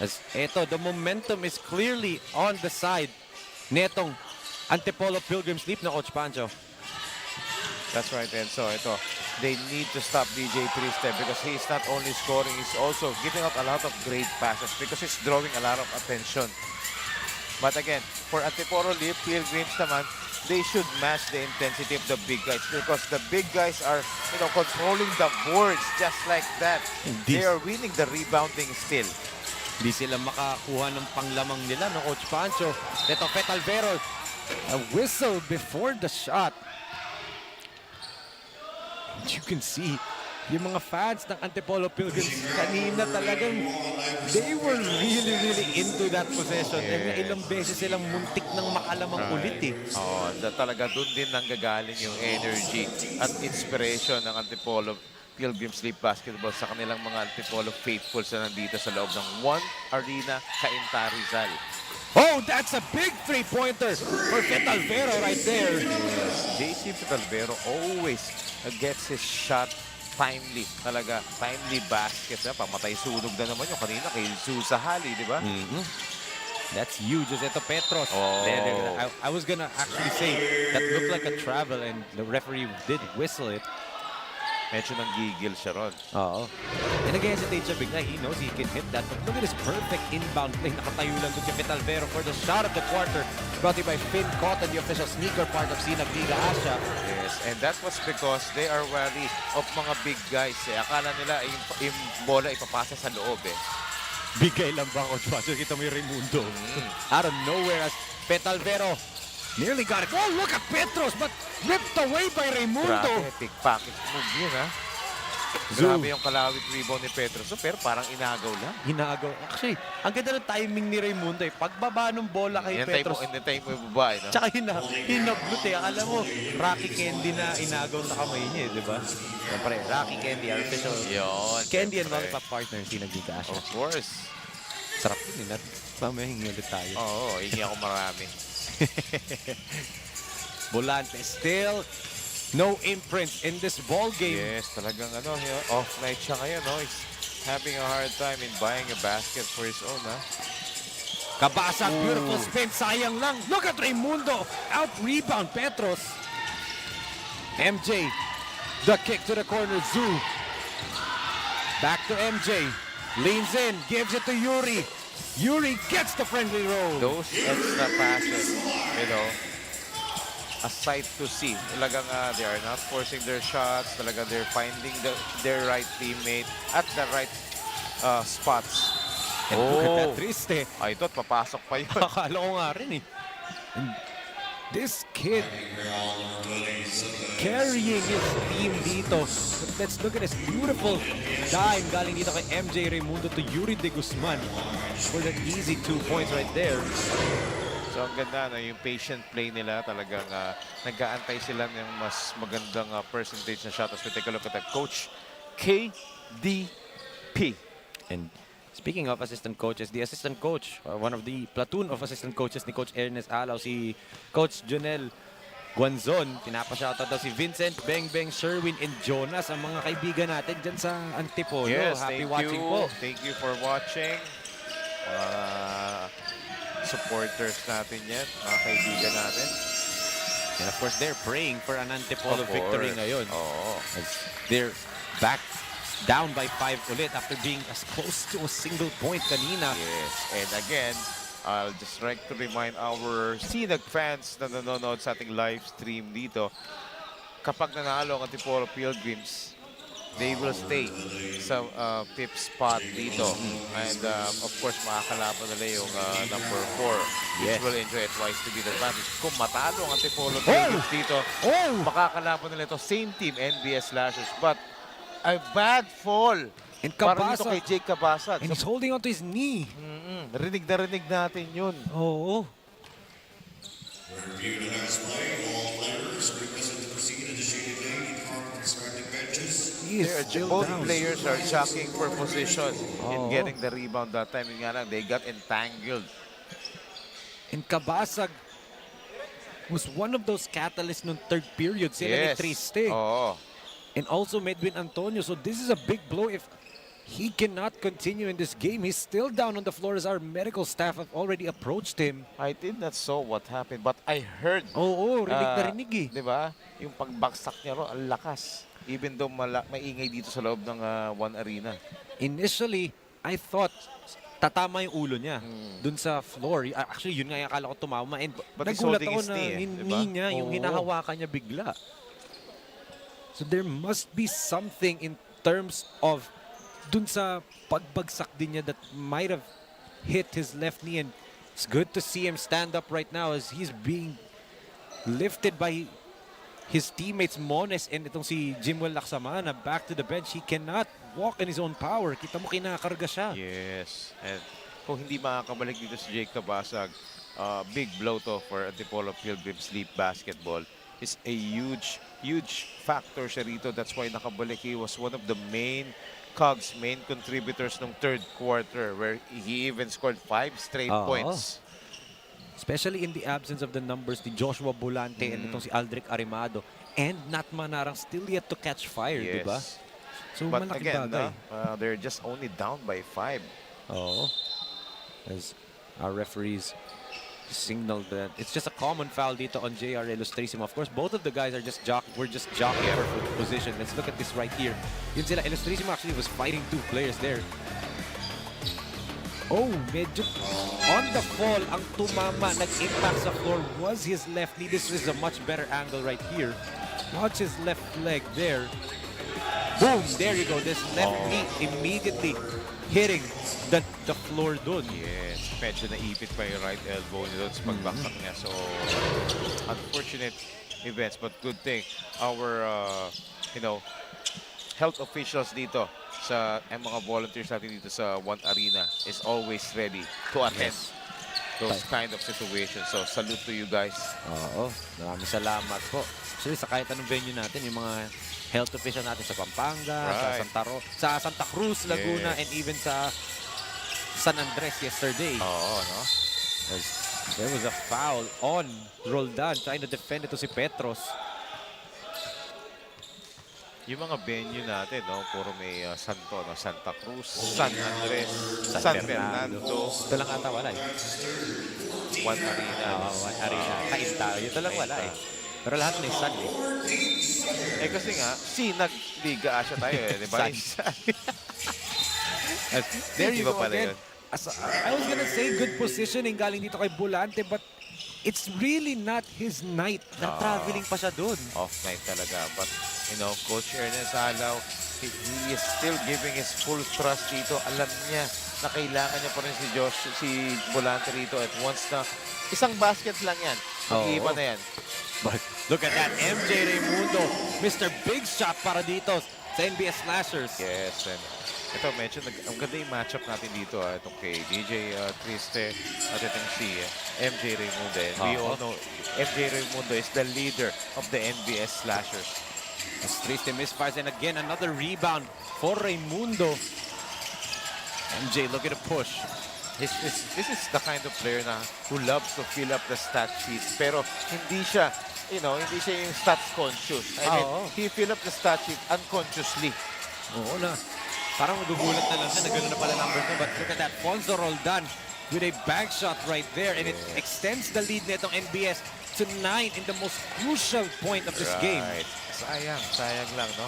Speaker 7: As eto, the momentum is clearly on the side netong Antipolo Pilgrims League na Coach Pancho.
Speaker 3: That's right, Enzo. Ito, they need to stop DJ Triste because he's not only scoring, he's also giving up a lot of great passes because he's drawing a lot of attention. But again, for Antipolo Pilgrims naman, they should match the intensity of the big guys because the big guys are, controlling the boards just like that. They are winning the rebounding still.
Speaker 7: Hindi sila makakuha ng panglamang nila, no, Coach Pancho. Ito, Petalvero. A whistle before the shot. You can see, yung mga fans ng Antipolo Pilgrims kanina talagang they were really into that possession. And ilang beses silang muntik ng makalamang ulit eh.
Speaker 3: Oo, talaga doon din nanggagaling yung energy at inspiration ng Antipolo Pilgrims League Basketball sa kanilang mga Antipolo faithfuls na nandito sa loob ng One Arena, CAINTA, Rizal.
Speaker 7: Oh, that's a big three-pointer for Petalvero right there.
Speaker 3: Yes, JC Petalvero always gets his shot timely. Talaga, timely baskets. Pamatay sunog na naman yung kanina kay Susa Hali, di ba?
Speaker 7: That's huge. Ito Petros.
Speaker 3: Oh.
Speaker 7: I was gonna actually say that looked like a travel and the referee did whistle it.
Speaker 3: Medyo nang gigil siya ron.
Speaker 7: Oo. And nag-hesitate siya bigla. He knows he can hit that. But look at this perfect inbound play. Nakatayo lang doon kay Petalvero for the shot of the quarter. Brought to you by Finn Cotton, the official sneaker part of SINAG Liga ASYA.
Speaker 3: Yes, and that was because they are wary of mga big guys. Akala nila yung bola ipapasa sa loob eh.
Speaker 7: Bigay lang ba, Coach Pacho? Kita mo yung Raimundo. Out of nowhere as Petalvero nearly got it. Oh, look at Petros, but ripped away by Raimundo.
Speaker 3: Grabe, pickpocket move yun, ha? Grabe yung kalawit rebound ni Petros. So, pero parang inagaw lang.
Speaker 7: Inagaw. Actually, ang ganda ng timing ni Raimundo eh. Pagbaba ng bola kay Petros.
Speaker 3: Inintay mo yung babae, no?
Speaker 7: Tsaka hinablut eh. Akala mo, Rocky Candy na inagaw sa kamay niya eh, di ba? Siyempre, Rocky Candy, our official.
Speaker 3: Yun.
Speaker 7: Candy and Lollipop partner, SINAG Liga ASYA.
Speaker 3: Of course.
Speaker 7: Sarap yun eh. Mamaya hingi ulit tayo.
Speaker 3: Oo, hingi ako marami.
Speaker 7: Volante still no imprints in this ball game.
Speaker 3: Yes, talagang off night siya ngayon, no? He's having a hard time in buying a basket for his own, ha?
Speaker 7: Kabasag, beautiful spin, sayang lang. Look at Raimundo, out rebound Petros. MJ, the kick to the corner, Zoo. Back to MJ, leans in, gives it to Yuri. Yuri gets the friendly roll.
Speaker 3: Those extra passes, a sight to see. Talagang they are not forcing their shots. Talagang they're finding their right teammate at the right spots.
Speaker 7: And look at that triste.
Speaker 3: Ay, ito, papasok pa yun.
Speaker 7: Akala ko nga rin eh. And this kid carrying his team dito. Let's look at this beautiful dime galing dito kay MJ Raimundo to Yuri De Guzman for that easy 2 points right there.
Speaker 3: So ang ganda, no? Yung patient play nila, talagang nag-aantay sila ng mas magandang percentage na shot. As we take a look at that, Coach KDP.
Speaker 7: And speaking of assistant coaches, the assistant coach, one of the platoon of assistant coaches ni Coach Ernest Alaw, si Coach Jonel Guanzon. Pinapa-shoutout daw si Vincent, Beng Beng, Sherwin, and Jonas, ang mga kaibigan natin dyan sa Antipolo.
Speaker 3: Yes,
Speaker 7: happy watching po.
Speaker 3: Thank you for watching. Supporters natin yan, mga kaibigan natin.
Speaker 7: And of course, they're praying for an Antipolo victory ngayon.
Speaker 3: Oo.
Speaker 7: As they're back down by 5 ulit after being as close to a single point kanina.
Speaker 3: Yes, and again, I'll just like to remind our SINAG fans na nanonood sa ating live stream dito, kapag nanalo ang Antipolo Pilgrims, they will stay sa 5th spot dito. And of course, makakalaban nila yung number 4, which will enjoy a twice to beat advantage. Kung matalo ang Antipolo Pilgrims dito, makakalaban nila ito, same team, NBS Slashers. But a bad fall.
Speaker 7: And
Speaker 3: para dito kay Jake Kabasag.
Speaker 7: And he's holding on to his knee.
Speaker 3: Rinig na rinig natin yun.
Speaker 7: Oo.
Speaker 1: Review tonight's play. All players requested to proceed in the shaded lane in front of respective benches.
Speaker 3: Both players are jockeying for position in getting the rebound that time. Yung nga lang, they got entangled.
Speaker 2: And Kabasag was one of those catalysts nung third period. Sila ni Triste. And also Medwin Antonio. So this is a big blow if he cannot continue in this game. He's still down on the floor as our medical staff have already approached him.
Speaker 3: I did not saw what happened, but I heard.
Speaker 2: Oo, rinig na rinig eh.
Speaker 3: Diba? Yung pagbaksak niya ro, ang lakas. Even though maingay dito sa loob ng One Arena.
Speaker 2: Initially, I thought tatama yung ulo niya dun sa floor. Actually, yun nga yung akala ko tumama. And nagulat ako na knee niya, yung hinahawakan niya bigla. So there must be something in terms of dun sa pagbagsak din niya that might have hit his left knee, and it's good to see him stand up right now as he's being lifted by his teammates Mones and itong si Jimwell Laksamana back to the bench. He cannot walk in his own power. Kita mo kinakarga siya.
Speaker 3: Yes. And kung hindi makakabalik dito si Jake Tabasag, big blow to for Antipolo Pilgrims Sleep Basketball. Is a huge factor siya rito. That's why nakabalik. He was one of the main cogs, main contributors ng third quarter where he even scored 5 straight points.
Speaker 2: Especially in the absence of the numbers ni Joshua Bolante and itong si Aldric Arimado. And Nat Manarang still yet to catch fire,
Speaker 3: Yes.
Speaker 2: diba? So
Speaker 3: But
Speaker 2: malaking
Speaker 3: again,
Speaker 2: bagay.
Speaker 3: they're just only down by 5.
Speaker 2: Oo. As our referees signaled that it's just a common foul dito on JR Ilustrisimo. Of course, both of the guys are just jockeying for position. Let's look at this right here. Yun sila, Ilustrisimo actually was fighting 2 players there. Oh, medyo on the fall, ang tumama, nag-impact sa floor was his left knee. This is a much better angle right here. Watch his left leg there. Boom! There you go. This left knee immediately hitting the floor dun.
Speaker 3: Yes, medyo naipit pa yung right elbow niya doon sa pagbaksak niya. So, unfortunate events, but good thing. Our, health officials dito sa mga volunteers natin dito sa One Arena is always ready to attend those kind of situations. So, salute to you guys.
Speaker 2: Oo, maraming salamat po. Actually, sa kahit anong venue natin, yung mga health official natin sa Pampanga, sa Santa Cruz, Laguna, and even sa San Andres yesterday.
Speaker 3: Oo, no?
Speaker 2: There was a foul on Roldan trying to defend ito si Petros.
Speaker 3: Yung mga venue natin, no? Puro may Santa Cruz, San Andres, San Fernando.
Speaker 2: Ito lang ata wala eh.
Speaker 3: One Arena.
Speaker 2: One Arena. CAINTA. Ito lang wala eh. Pero lahat may San eh.
Speaker 3: Eh kasi nga, SINAG Liga Asya tayo eh, di ba?
Speaker 2: There you go again. I was gonna say good positioning galing dito kay Bolante, but it's really not his night. Nag-traveling pa siya doon.
Speaker 3: Off night talaga. But, Coach Ernest Alaw, he is still giving his full trust dito. Alam niya na kailangan niya pa rin si Bolante rito. At once na, isang basket lang yan. Mag-iiba na yan.
Speaker 2: But look at that, MJ Raimundo, Mr. Big Shot para dito sa NBS Slashers.
Speaker 3: Yes, and ito, medyo ang ganda yung matchup natin dito. Itong kay DJ Triste at itong si MJ Raimundo. And we all know MJ Raimundo is the leader of the NBS Slashers.
Speaker 2: As Triste misfires, and again, another rebound for Raimundo. MJ looking to push.
Speaker 3: This is the kind of player na who loves to fill up the stat sheets. Pero hindi siya, hindi siya yung stats conscious. I mean, he fill up the stat sheet unconsciously.
Speaker 2: Oo na. Parang magugulat na lang siya na gano'n na pala numbers mo. But look at that, Fonzo Roldan with a bank shot right there. And it extends the lead nitong NBS to 9 in the most crucial point of this game.
Speaker 3: Sayang lang, no?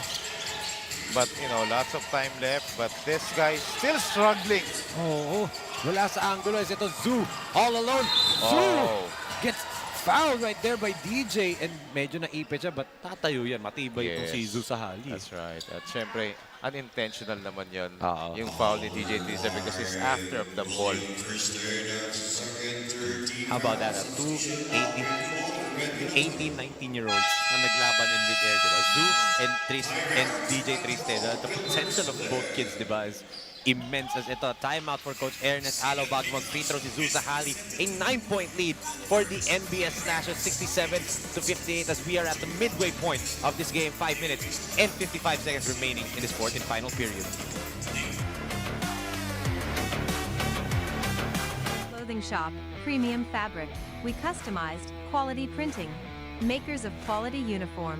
Speaker 3: But, lots of time left. But this guy still struggling.
Speaker 2: Oo. Wala sa angulo. Is ito Zoo all alone. Zoo gets fouled right there by DJ. And medyo naipit siya. But tatayo yan. Matibay itong si Zoo Sahali.
Speaker 3: That's right. At syempre, unintentional naman yun. Yung foul ni DJ Trisa because he's after the ball.
Speaker 2: How about that? 18-19-year-olds na naglaban in mid-air, diba? Zoo and DJ Triste. The potential of both kids, diba, is immense. As ito, timeout for Coach Ernest Alaw bago mag-free throw si Zoo Sahali. A 9-point lead for the NBS Slashers, 67-58 as we are at the midway point of this game. 5 minutes and 55 seconds remaining in this fourth and final period.
Speaker 14: Clothing shop, premium fabric. We customized quality printing. Makers of quality uniform.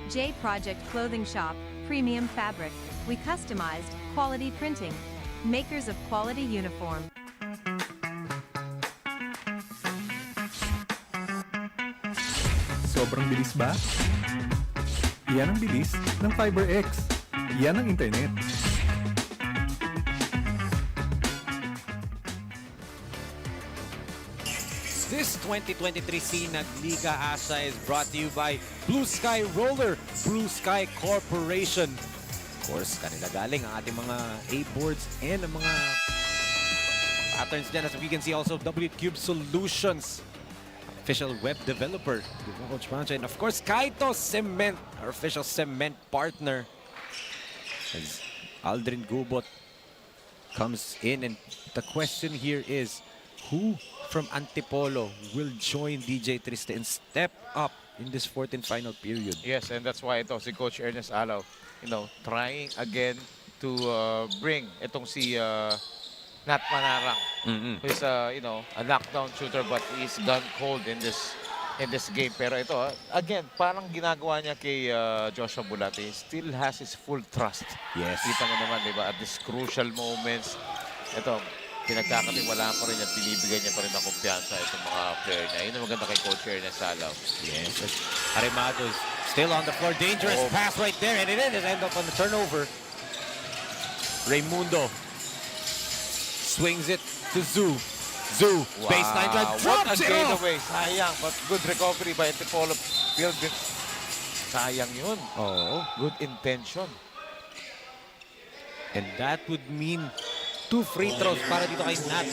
Speaker 14: J Project Clothing Shop, premium fabric. We customized quality printing. Makers of quality uniform.
Speaker 6: Sobrang bilis ba? Yan ang bilis ng FiberX. Yan ang internet.
Speaker 2: This 2023 SINAG Liga ASYA is brought to you by Blue Sky Roller, Blue Sky Corporation. Of course, kanila galing ang ating mga A-boards and ang mga patterns dyan. As we can see also, W Cube Solutions, official web developer, Coach Pancho. And of course, Kaito Cement, our official cement partner. As Aldrin Gubot comes in, and the question here is, who from Antipolo will join DJ Triste and step up in this fourth and final period?
Speaker 3: Yes, and that's why ito si Coach Ernest Alaw, trying again to bring itong si Nat Manarang, who is a knockdown shooter, but he's gone cold in this game. Pero ito, again, parang ginagawa niya kay Joshua Bulate, he still has his full trust.
Speaker 2: Yes.
Speaker 3: Kita mo naman, di ba, at these crucial moments, ito, pinagkakatiwalaan pa rin at binibigay niya pa rin ng kumpiyansa itong mga player niya. Yun ang maganda kay Coach Ernest Alaw.
Speaker 2: Yes. Arimado is still on the floor. Dangerous pass right there, and it ends up on the turnover. Raimundo swings it to Zoo. Zoo, baseline drive, drops it off!
Speaker 3: Away. Sayang, but good recovery by Antipolo Pilgrims. Sayang yun.
Speaker 2: Oh,
Speaker 3: good intention.
Speaker 2: And that would mean 2 free throws para dito kay Nat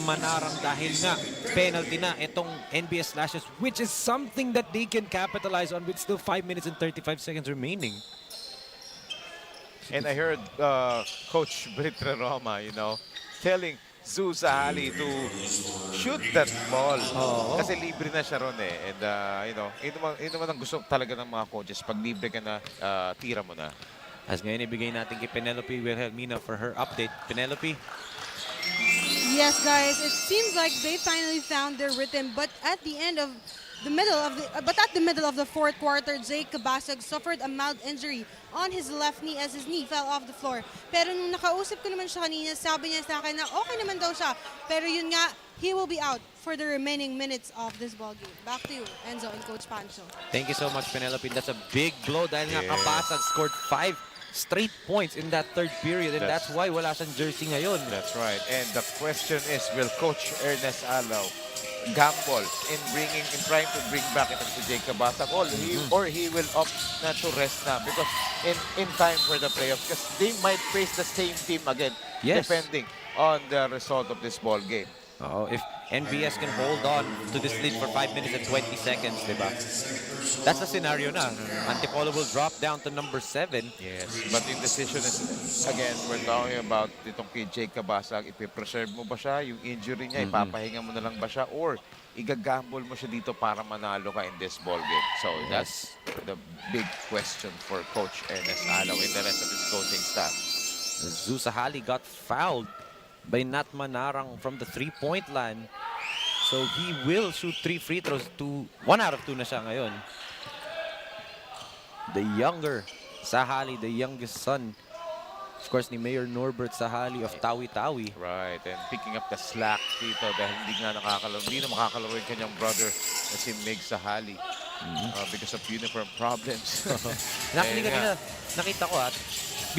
Speaker 2: Manarang dahil nga penalty na itong NBS slashes, which is something that they can capitalize on with still 5 minutes and 35 seconds remaining.
Speaker 3: And I heard Coach Britra Roma, telling Zoo Sahali to shoot that ball. Kasi libre na siya ron eh. And, yun naman ang gusto talaga ng mga coaches. Pag libre ka na, tira mo na.
Speaker 2: As ngayon, ibigay natin kay Penelope Wilhelmina for her update. Penelope?
Speaker 4: Yes, guys, it seems like they finally found their rhythm, but at the middle of the fourth quarter, Jay Cabasag suffered a mild injury on his left knee as his knee fell off the floor. Pero nung nakausap ko naman siya kanina, sabi niya sa akin na okay naman daw siya. Pero yun nga, he will be out for the remaining minutes of this ball game. Back to you, Enzo and Coach Pancho.
Speaker 2: Thank you so much, Penelope. That's a big blow dahil nga Cabasag scored 5 straight points in that third period, and that's why wala siyang jersey ngayon.
Speaker 3: That's right. And the question is, will Coach Ernest Alaw gamble in trying to bring back itong si Jay Cabasag, or he will opt not to rest na because in time for the playoffs, because they might face the same team again, depending on the result of this ball game.
Speaker 2: If NBS can hold on to this lead for 5 minutes and 20 seconds, diba? That's the scenario na. Antipolo will drop down to number 7.
Speaker 3: Yes, but yung decision is, again, we're talking about itong kay Jay Cabasag, ipipreserve mo ba siya, yung injury niya, ipapahinga mo na lang ba siya, or igagamble mo siya dito para manalo ka in this ball game. So that's the big question for Coach Ernest Alaw and the rest of his coaching staff.
Speaker 2: Zusahali got fouled by Nat Manarang from the 3-point line. So he will shoot 3 free throws. 1 out of 2 na siya ngayon. The younger Sahali, the youngest son, of course, ni Mayor Norbert Sahali of Tawi-Tawi.
Speaker 3: Right, and picking up the slack dito dahil hindi na makakalaro yung kanyang brother na si Meg Sahali because of uniform problems.
Speaker 2: Nakita ko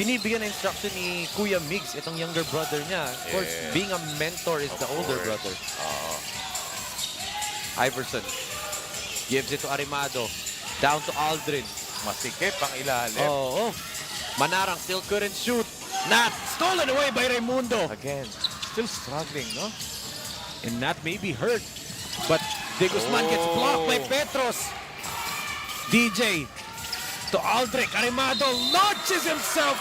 Speaker 2: binibigyan na instruction ni Kuya Migs, itong younger brother niya. Of course, being a mentor is the older brother. Iverson gives it to Arimado. Down to Aldrin.
Speaker 3: Masikip ang ilalim.
Speaker 2: Manarang still couldn't shoot. Nat stolen away by Raimundo.
Speaker 3: Again, still struggling, no?
Speaker 2: And Nat may be hurt. But De Guzman gets blocked by Petros. DJ to Aldrich. Arimado launches himself.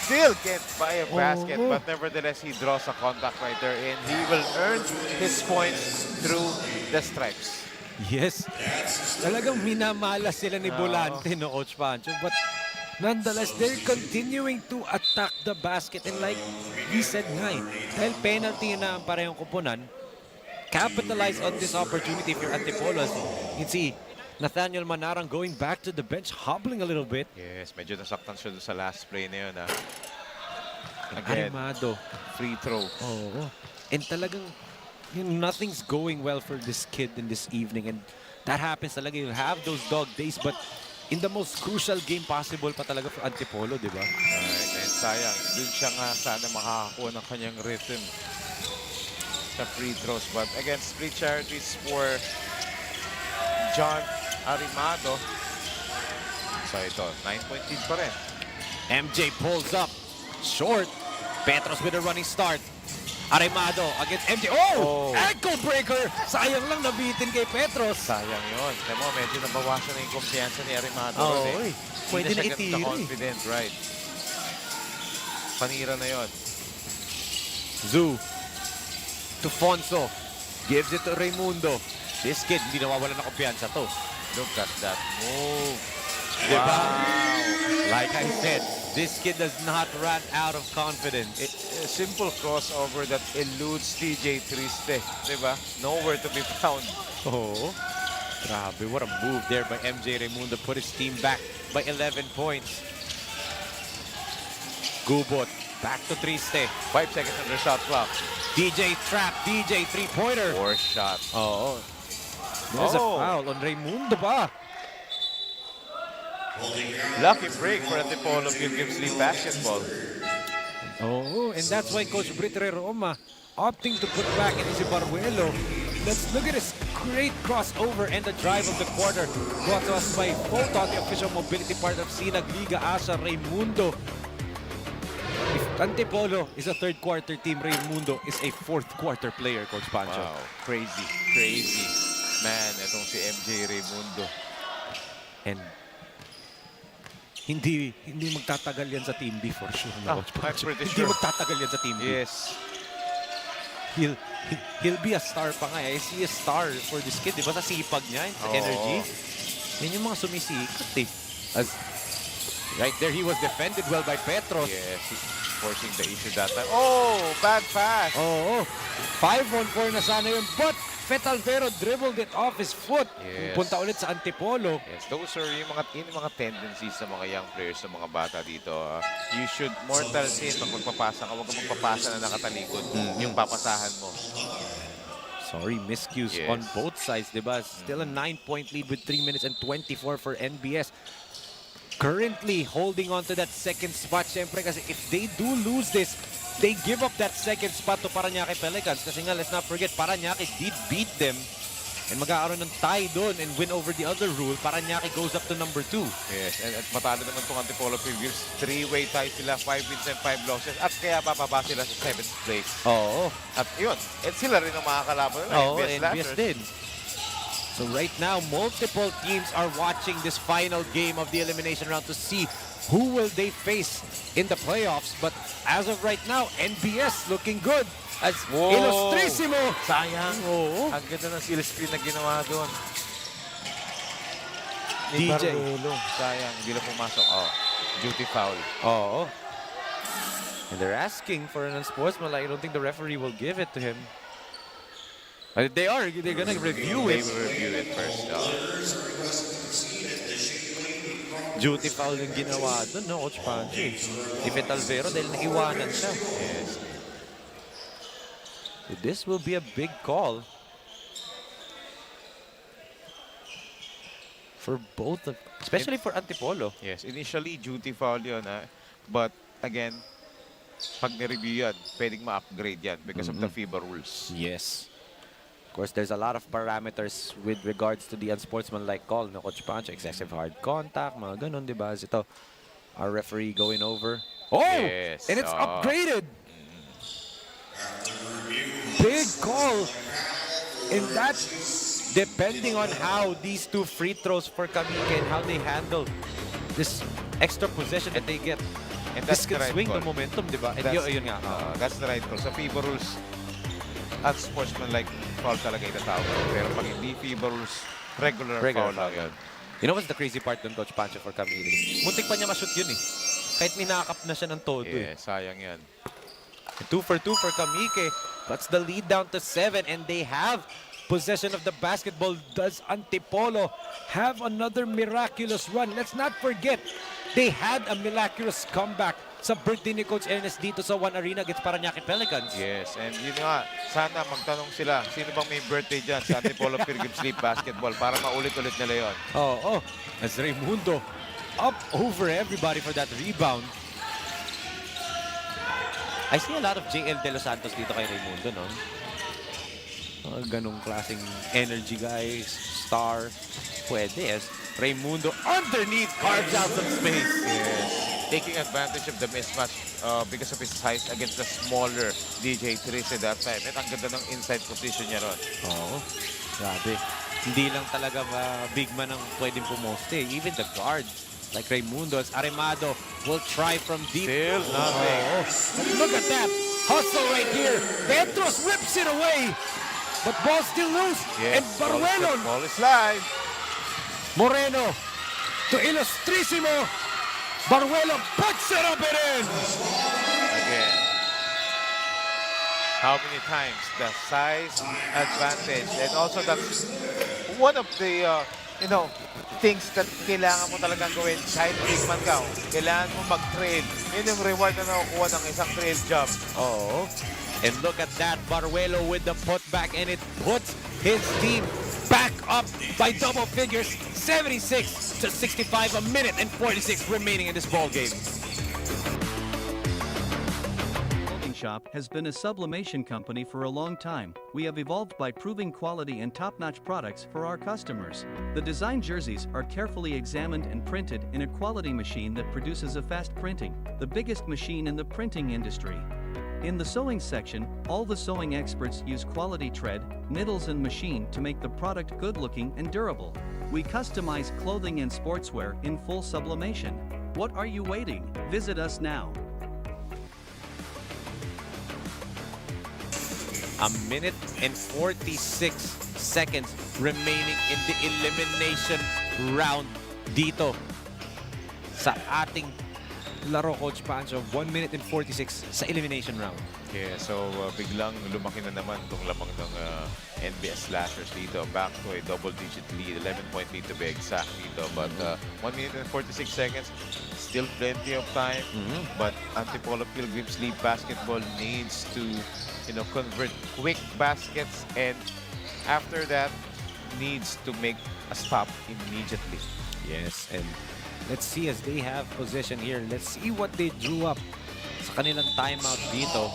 Speaker 3: Still can't buy a basket, but nevertheless, he draws a contact right there, and he will earn his points through the stripes.
Speaker 2: Yes. Talagang minamalas sila ni Bolante, no, Coach Pancho. But nonetheless, they're continuing to attack the basket. And like he said nga, dahil penalty na ang parehong kupunan, capitalize on this opportunity if you're Antipolo. You can see Nathaniel Manarang going back to the bench, hobbling a little bit.
Speaker 3: Yes, medyo nasaktan siya sa last play na yun.
Speaker 2: Again, Arimado.
Speaker 3: Free throw.
Speaker 2: And talagang nothing's going well for this kid in this evening. And that happens talaga. You'll have those dog days, but in the most crucial game possible pa talaga for Antipolo, di ba?
Speaker 3: Right, and sayang, dun siya nga sana makakakuha ng kanyang rhythm sa free throws. But again, split charities for John Arimado. So ito, 9-point lead pa rin.
Speaker 2: MJ pulls up. Short. Petros with a running start. Aremado against MJ. Oh! Ankle breaker! Sayang lang nabitin kay Petros.
Speaker 3: Sayang yun. Kaya mo, medyo nabawasan na yung kumpiyansa ni Aremado.
Speaker 2: Pwede na
Speaker 3: itiri.
Speaker 2: itiri.
Speaker 3: Confident, right? Panira na yun.
Speaker 2: Zoo to Fonso. Gives it to Raimundo. This kid, hindi nawawala ng kumpiyansa to.
Speaker 3: Look at that move.
Speaker 2: Diba?
Speaker 3: Wow.
Speaker 2: Like I said, this kid does not run out of confidence.
Speaker 3: A simple crossover that eludes TJ Triste. Diba? Nowhere to be found.
Speaker 2: Oh, grabe. What a move there by MJ Raimundo. Put his team back by 11 points. Gubot back to Triste.
Speaker 3: 5 seconds on the shot clock.
Speaker 2: DJ trap. DJ three-pointer.
Speaker 3: Fourth shot.
Speaker 2: Oh. There's a foul on Raimundo ba?
Speaker 3: Lucky break for Antipolo Pilgrims League basketball.
Speaker 2: Oh, and that's why Coach Britre Roma opting to put back in Isibaruelo. Let's look at this great crossover and the drive of the quarter. Brought to us by Photon, the official mobility part of SINAG Liga ASYA. Raimundo. If Antipolo is a third quarter team, Raimundo is a fourth quarter player, Coach Pancho.
Speaker 3: Wow, crazy, crazy. Man, itong si MJ Raimundo.
Speaker 2: And hindi magtatagal yan sa Team B for sure. No, Coach Pancho.
Speaker 3: I'm pretty
Speaker 2: Hindi
Speaker 3: sure.
Speaker 2: magtatagal yan sa Team B.
Speaker 3: Yes.
Speaker 2: He'll be a star pa nga. I see a star for this kid. Diba sa sipag niya, sa energy. Yan yung mga sumisikat eh. As, right there, he was defended well by Petros.
Speaker 3: Yes, he's forcing the issue that time. Oh, bad pass.
Speaker 2: Oo. 5-on-4 na sana yun. But Fetalvero dribbled it off his foot.
Speaker 3: Yes.
Speaker 2: Punta ulit sa Antipolo.
Speaker 3: Yes, those are yung mga tendencies sa mga young players, sa mga bata dito. You should mortal sin pag magpapasa ka. Huwag kang magpapasa na nakatalikod. Yung papasahan mo.
Speaker 2: Sorry, miscues on both sides, diba? Still a 9-point lead with 3 minutes and 24 for NBS. Currently holding on to that second spot. Siyempre kasi if they do lose this, they give up that second spot to Parañaque Pelicans. Kasi nga, let's not forget, Parañaque did beat them. And magkakaroon ng tie doon and win over the other rule. Parañaque goes up to number 2.
Speaker 3: Yes, and at matalo naman itong Antipolo Pilgrims. 3-way tie sila, 5 wins and 5 losses. At kaya bababa sila sa 7th place.
Speaker 2: Oo.
Speaker 3: At yun, at sila rin ang makakalaban nila.
Speaker 2: Oo, NBS din. So right now, multiple teams are watching this final game of the elimination round to see who will they face in the playoffs. But as of right now, NBS looking good. As Illustrissimo.
Speaker 3: Sayang.
Speaker 2: Oo.
Speaker 3: Ang ganda ng seal screen na ginawa doon.
Speaker 2: DJ.
Speaker 3: Sayang, hindi na pumasok. Oh, duty foul.
Speaker 2: Oo. And they're asking for an unsportsmanlike. I don't think the referee will give it to him. They're gonna review it.
Speaker 3: They will review it first.
Speaker 2: Duty foul yung ginawa doon, no, Coach Pancho. Si Fetalvero dahil naiwanan siya.
Speaker 3: Yes.
Speaker 2: So this will be a big call for both of, especially for Antipolo.
Speaker 3: Yes, initially duty foul yun. But again, pag ni-review yan, pwedeng ma-upgrade yan because of the FIBA rules.
Speaker 2: Yes. Of course, there's a lot of parameters with regards to the unsportsmanlike call, no, Coach Pancho. Excessive hard contact, mga ganun, di ba? Ito, our referee going over. Oh!
Speaker 3: Yes.
Speaker 2: And it's upgraded! Big call! And that, depending on how these two free throws for Kamike and how they handle this extra possession that they get,
Speaker 3: and
Speaker 2: this
Speaker 3: that's
Speaker 2: can
Speaker 3: the right
Speaker 2: swing
Speaker 3: call.
Speaker 2: the momentum, di ba? And yun nga.
Speaker 3: That's the right call. Sa FIBA rules, at sportsmanlike foul talaga itatawag. Pero pag hindi FIBA rules, regular foul lang yun.
Speaker 2: You know what's the crazy part dun, Coach Pancho, for Camille? Muntik pa niya ma-shoot yun eh. Kahit ninakap na siya ng todo.
Speaker 3: Sayang yan.
Speaker 2: 2 for 2 for Kamike. Puts the lead down to 7 and they have possession of the basketball. Does Antipolo have another miraculous run? Let's not forget, they had a miraculous comeback sa birthday ni Coach Ernest dito sa One Arena against Parañaque Pelicans.
Speaker 3: Yes, and yun nga, sana magtanong sila, sino bang may birthday dyan sa Antipolo Pilgrims League Basketball para maulit-ulit nila yun.
Speaker 2: Oo. As Raimundo up over everybody for that rebound. I see a lot of JL De Los Santos dito kay Raimundo, no? Ganong klaseng energy, guys. Star. Pwede, yes. Raimundo underneath carves out some space.
Speaker 3: Yes. Taking advantage of the mismatch. because of his size against the smaller DJ Therese that time. At ang ganda ng inside position niya ron.
Speaker 7: Oo. Grabe. Hindi lang talaga big man ang pwedeng pumoste. Even the guard, like Raimundo, as Aremado will try from deep.
Speaker 3: Still nothing.
Speaker 7: Oh. But look at that. Hustle right here. Petros rips it away. But ball still loose.
Speaker 3: Yes,
Speaker 7: And Baruelo.
Speaker 3: ball is live.
Speaker 7: Moreno to Ilustrísimo. Baruelo puts it up and in.
Speaker 3: Again. How many times the size advantage, and also that's one of the things that kailangan mo talagang gawin kahit big man ka. Kailangan mo mag-trail. Yun yung reward na nakukuha ng isang trail job.
Speaker 7: Oh. And look at that, Baruelo with the putback, and it puts his team back up by double figures, 76-65, a minute and 46 remaining in this ball game.
Speaker 5: Shop has been a sublimation company for a long time. We have evolved by proving quality and top-notch products for our customers. The design jerseys are carefully examined and printed in a quality machine that produces a fast printing, the biggest machine in the printing industry. In the sewing section, all the sewing experts use quality thread, needles and machine to make the product good-looking and durable. We customize clothing and sportswear in full sublimation. What are you waiting? Visit us now.
Speaker 7: A minute and 46 seconds remaining in the elimination round dito sa ating laro, Coach Pancho. 1 minute and 46 sa elimination round.
Speaker 3: Yeah, so biglang lumaki na naman itong lamang ng NBS Slashers dito. Back to a double-digit lead, 11.8 to be exact dito. But 1 minute and 46 seconds, still plenty of time. But Antipolo Pilgrims League Basketball needs to convert quick baskets, and after that, needs to make a stop immediately.
Speaker 7: Yes, and let's see as they have possession here. Let's see what they drew up sa kanilang timeout dito.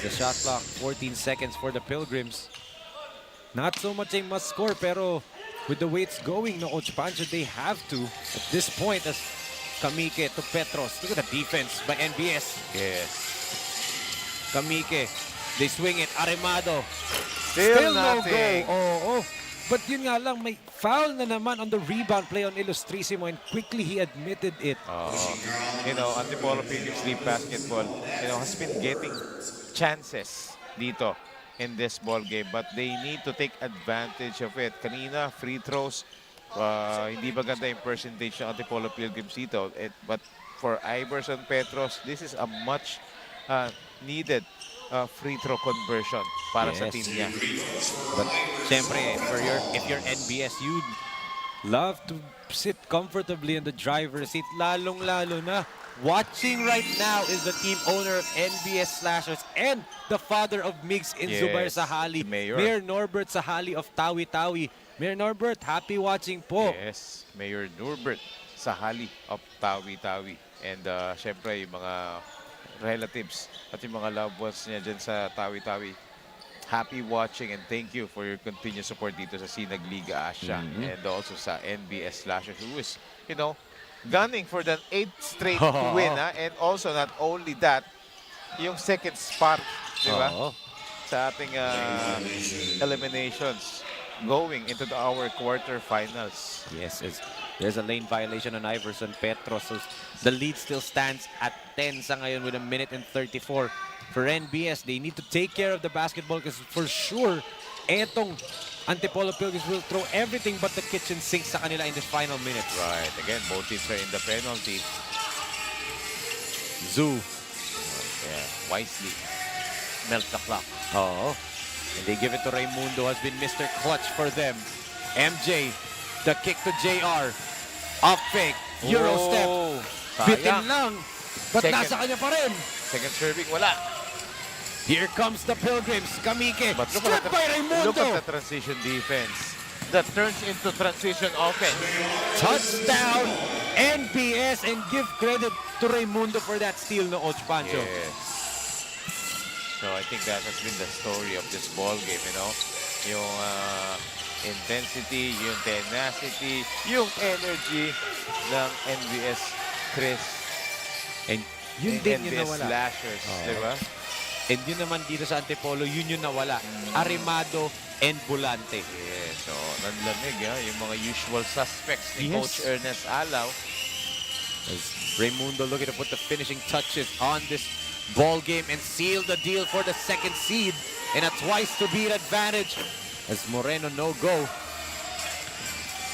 Speaker 7: The shot clock, 14 seconds for the Pilgrims. Not so much a must score, pero with the way it's going, no, Coach Pancho, they have to at this point as Kamike to Petros. Look at the defense by NBS.
Speaker 3: Yes.
Speaker 7: Kamike, they swing it. Aremado.
Speaker 3: Still
Speaker 7: No
Speaker 3: nothing.
Speaker 7: go. Oh. But yun nga lang, may foul na naman on the rebound play on Ilustrísimo, and quickly he admitted it.
Speaker 3: Antipolo Pilgrims League Basketball, has been getting chances dito in this ball game, but they need to take advantage of it. Kanina, free throws, hindi maganda yung percentage ng Antipolo Pilgrims dito. But for Iverson Petros, this is a much needed free throw conversion para sa team niya.
Speaker 7: But syempre, if you're NBS, you'd love to sit comfortably in the driver's seat. Lalong-lalo na watching right now is the team owner of NBS Slashers and the father of Migs and Zubair Sahali, Mayor Norbert Sahali of Tawi-Tawi. Mayor Norbert, happy watching po.
Speaker 3: Yes, Mayor Norbert Sahali of Tawi-Tawi. And syempre, yung mga relatives at yung mga loved ones niya dyan sa Tawi-Tawi, happy watching, and thank you for your continued support dito sa SINAG Liga Asya and also sa NBS Slashers, who is, gunning for the 8th straight win. And also, not only that, yung second spot, di ba? Sa ating eliminations going into our quarterfinals.
Speaker 7: Yes, there's a lane violation on Iverson Petros. So the lead still stands at 10 sa ngayon with 1 minute and 34. For NBS, they need to take care of the basketball because for sure, etong Antipolo Pilgrims will throw everything but the kitchen sink sa kanila in the final minutes.
Speaker 3: Right. Again, both teams are in the penalty.
Speaker 7: Zoo.
Speaker 3: Yeah, wisely melt the clock.
Speaker 7: And they give it to Raimundo, has been Mr. Clutch for them. MJ, the kick to JR. Off fake, Euro step. Bitin lang, but nasa kanya pa rin.
Speaker 3: Second serving, wala.
Speaker 7: Here comes the Pilgrims. Kamike, stripped by Raimundo.
Speaker 3: Look at the transition defense that turns into transition offense.
Speaker 7: Touchdown, NBS, and give credit to Raimundo for that steal, no, Coach Pancho.
Speaker 3: Yes. So I think that has been the story of this ball game, yung intensity, yung tenacity, yung energy ng NBS Chris.
Speaker 7: And
Speaker 2: Yun din yung
Speaker 3: NBS
Speaker 2: nawala.
Speaker 3: slashers, di ba?
Speaker 7: And yun naman dito sa Antipolo, yun yung nawala. Arimado and Volante.
Speaker 3: Yes, so nanlamig yung mga usual suspects ni
Speaker 7: Yes.
Speaker 3: Coach Ernest Alaw.
Speaker 7: As Raimundo looking to put the finishing touches on this ball game and seal the deal for the second seed in a twice-to-beat advantage as Moreno no-go.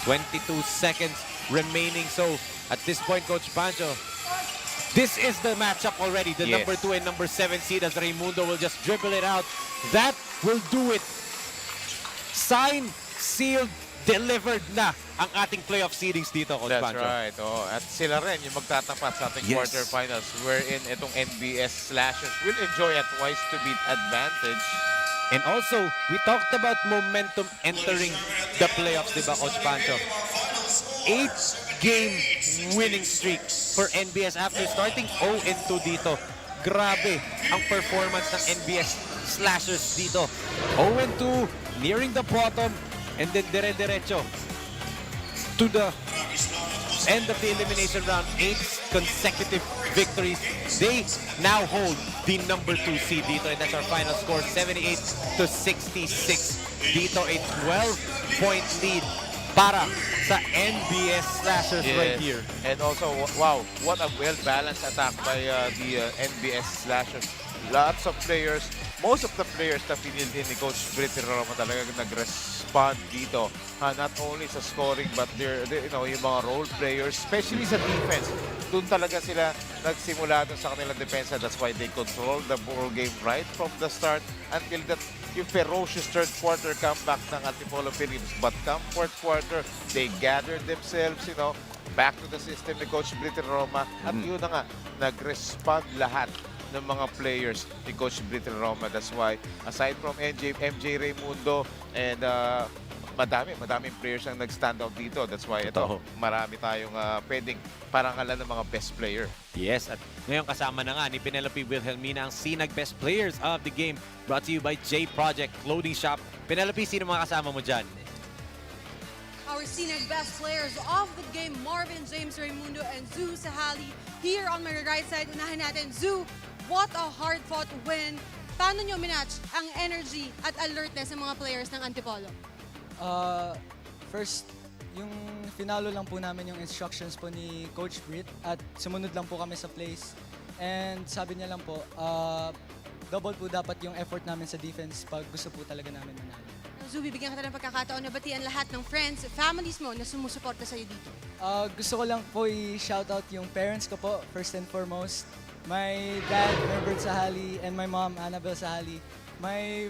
Speaker 7: 22 seconds remaining. So at this point, Coach Pancho, this is the matchup already. The
Speaker 3: Yes.
Speaker 7: number 2 and number 7 seed as Raimundo will just dribble it out. That will do it. Signed, sealed, delivered na ang ating playoff seedings dito, Coach
Speaker 3: That's
Speaker 7: Pancho.
Speaker 3: right. At sila rin yung magtatapat sa ating
Speaker 7: Yes.
Speaker 3: quarterfinals wherein itong NBS slashers will enjoy a twice-to-beat advantage.
Speaker 7: And also, we talked about momentum entering the playoffs, di ba, Coach Pancho? 8-game winning streak for NBS after starting 0-2 dito. Grabe ang performance ng NBS slashers dito. 0-2, nearing the bottom, and then dire-diretso to the end of the elimination round. 8 consecutive victories. They now hold the number 2 seed dito, and that's our final score, 78-66. Dito a 12-point lead para sa NBS slashers right here.
Speaker 3: And also, wow, what a well-balanced attack by the NBS slashers. Lots of players, most of the players na pinili ni Coach Britty Roma talaga nag-respond dito. Not only sa scoring, but they're, you know, yung mga role players, especially sa defense. Doon talaga sila nagsimula doon sa kanilang depensa. That's why they control the ball game right from the start until that yung ferocious third quarter comeback ng Antipolo Pilgrims. But come fourth quarter, they gathered themselves, you know, back to the system ni Coach Britty Roma. At yun na nga, nag-respond lahat ng mga players ni Coach Britty Roma. That's why, aside from MJ Raimundo and madaming players ang nag-stand out dito. That's why ito, marami tayong pwedeng parangalan ng mga best player.
Speaker 7: Yes, at ngayon kasama na nga ni Penelope Wilhelmina ang SINAG Best Players of the Game, brought to you by J Project Clothing Shop. Penelope, sino mga kasama mo dyan?
Speaker 4: Our SINAG Best Players of the Game, Marvin James Raimundo and Zoo Sahali. Here on my right side, unahin natin, Zoo, what a hard-fought win. Paano nyo minatch ang energy at alertness ng mga players ng Antipolo?
Speaker 19: First, yung finalo lang po namin yung instructions po ni Coach Brit at sumunod lang po kami sa plays. And sabi niya lang po, double po dapat yung effort namin sa defense pag gusto po talaga namin manalo.
Speaker 4: Zoo, bibigyan kita ng pagkakataon na batian lahat ng friends, families mo na sumusuporta sa'yo dito.
Speaker 19: Gusto ko lang po i-shoutout yung parents ko po, first and foremost. My dad, Herbert Sahali, and my mom, Annabelle Sahali. My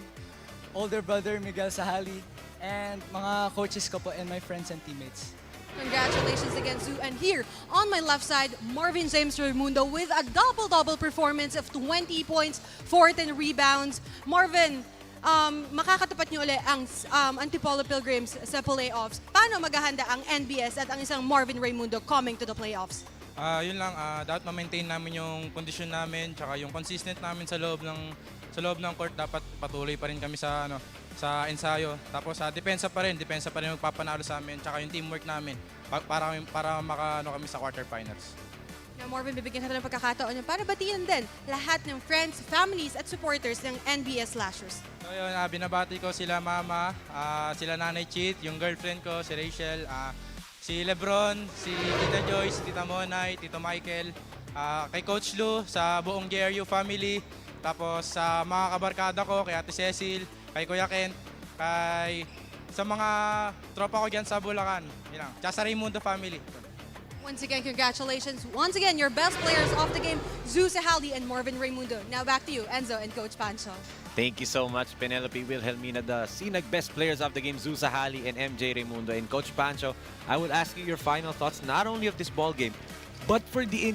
Speaker 19: older brother, Miguel Sahali. And mga coaches ko po and my friends and teammates.
Speaker 4: Congratulations again, Zoo. And here, on my left side, Marvin James Raimundo with a double-double performance of 20 points, 14 rebounds. Marvin, makakatapat niyo ulit ang Antipolo Pilgrims sa playoffs. Paano maghahanda ang NBS at ang isang Marvin Raimundo coming to the playoffs?
Speaker 10: Yun lang, dapat ma-maintain namin yung condition namin, tsaka yung consistent namin sa loob ng court. Dapat patuloy pa rin kami sa ensayo. Tapos depensa pa rin magpapanalo sa amin, tsaka yung teamwork namin para makaano kami sa quarterfinals.
Speaker 4: Now, Marvin, bibigyan natin ng pagkakataon para batiin din lahat ng friends, families at supporters ng NBS Slashers.
Speaker 10: So yun, binabati ko sila mama, sila Nanay Cheat, yung girlfriend ko, si Rachel, si Lebron, si Tita Joyce, si Tita Monay, Tito Michael, kay Coach Lou, sa buong GRU family, tapos sa mga kabarkada ko, kay Ate Cecil, kay Kuya Kent, sa mga tropa ko dyan sa Bulacan. Yun lang. Tsaka sa Raimundo family.
Speaker 4: Once again, congratulations. Once again, your best players of the game, Zoo Sahali and Marvin Raimundo. Now back to you, Enzo and Coach Pancho.
Speaker 7: Thank you so much, Penelope Wilhelmina, the SINAG Best Players of the Game, Zoo Sahali and MJ Raimundo. And Coach Pancho, I would ask you your final thoughts, not only of this ball game, but for the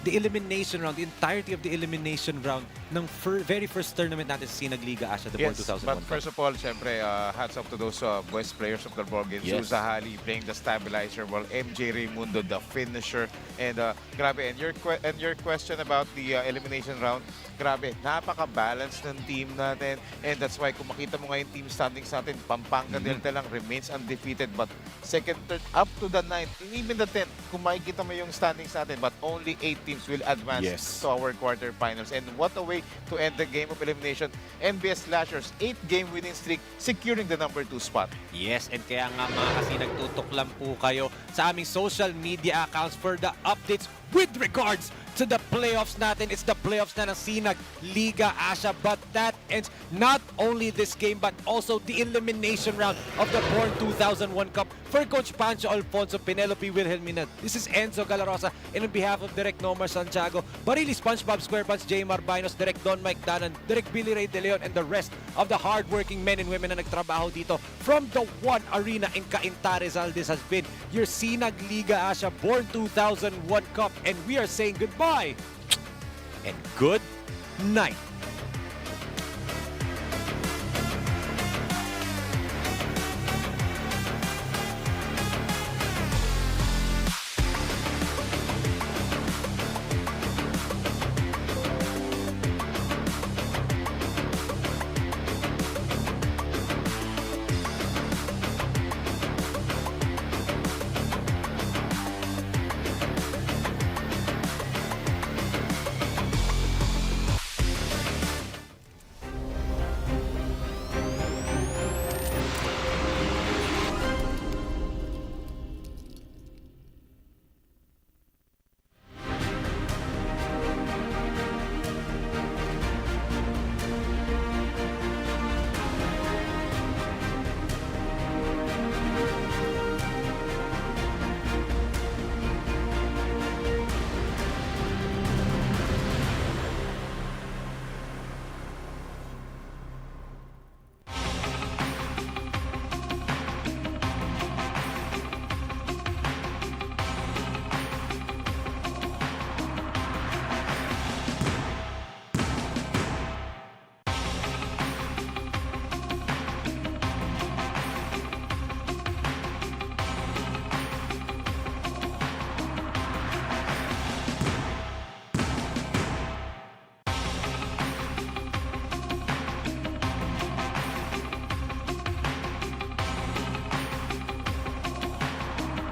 Speaker 7: elimination round, the entirety of the elimination round
Speaker 2: ng very first tournament natin sa SINAG Liga Asya, the
Speaker 3: Yes,
Speaker 2: 2001
Speaker 3: but
Speaker 2: Cup.
Speaker 3: first of all, syempre, hats off to those best players of the ball game.
Speaker 2: Yes.
Speaker 3: Susa Hali playing the stabilizer, while MJ Raimundo the finisher. And grabe, and your question about the elimination round, grabe, napaka-balance ng team natin. And that's why kung makita mo ngayon team standings natin, Pampanga Delta lang remains undefeated. But second, third, up to the 9th, and even the 10th, kung makikita mo yung standings natin, but only 8 teams will advance
Speaker 2: Yes.
Speaker 3: to our quarterfinals. And what a way to end the game of elimination. NBS Slashers, 8-game winning streak, securing the number 2 spot.
Speaker 2: Yes, and kaya nga mga kasi nagtutok lang po kayo sa aming social media accounts for the updates with regards to the playoffs natin. It's the playoffs na ng SINAG Liga Asya, but that ends not only this game but also the elimination round of the Born 2001 Cup. For Coach Pancho Alfonso, Penelope Wilhelmina, this is Enzo Galarosa, and on behalf of Direk Nomar Santiago, Barili SpongeBob SquarePants, J. Marbinos, Direk Don Mike Danan, Direk Billy Ray De Leon, and the rest of the hardworking men and women na nagtrabaho dito from the One Arena in CAINTA, Rizal. This has been your SINAG Liga Asya Born 2001 Cup, and we are saying goodbye and good night.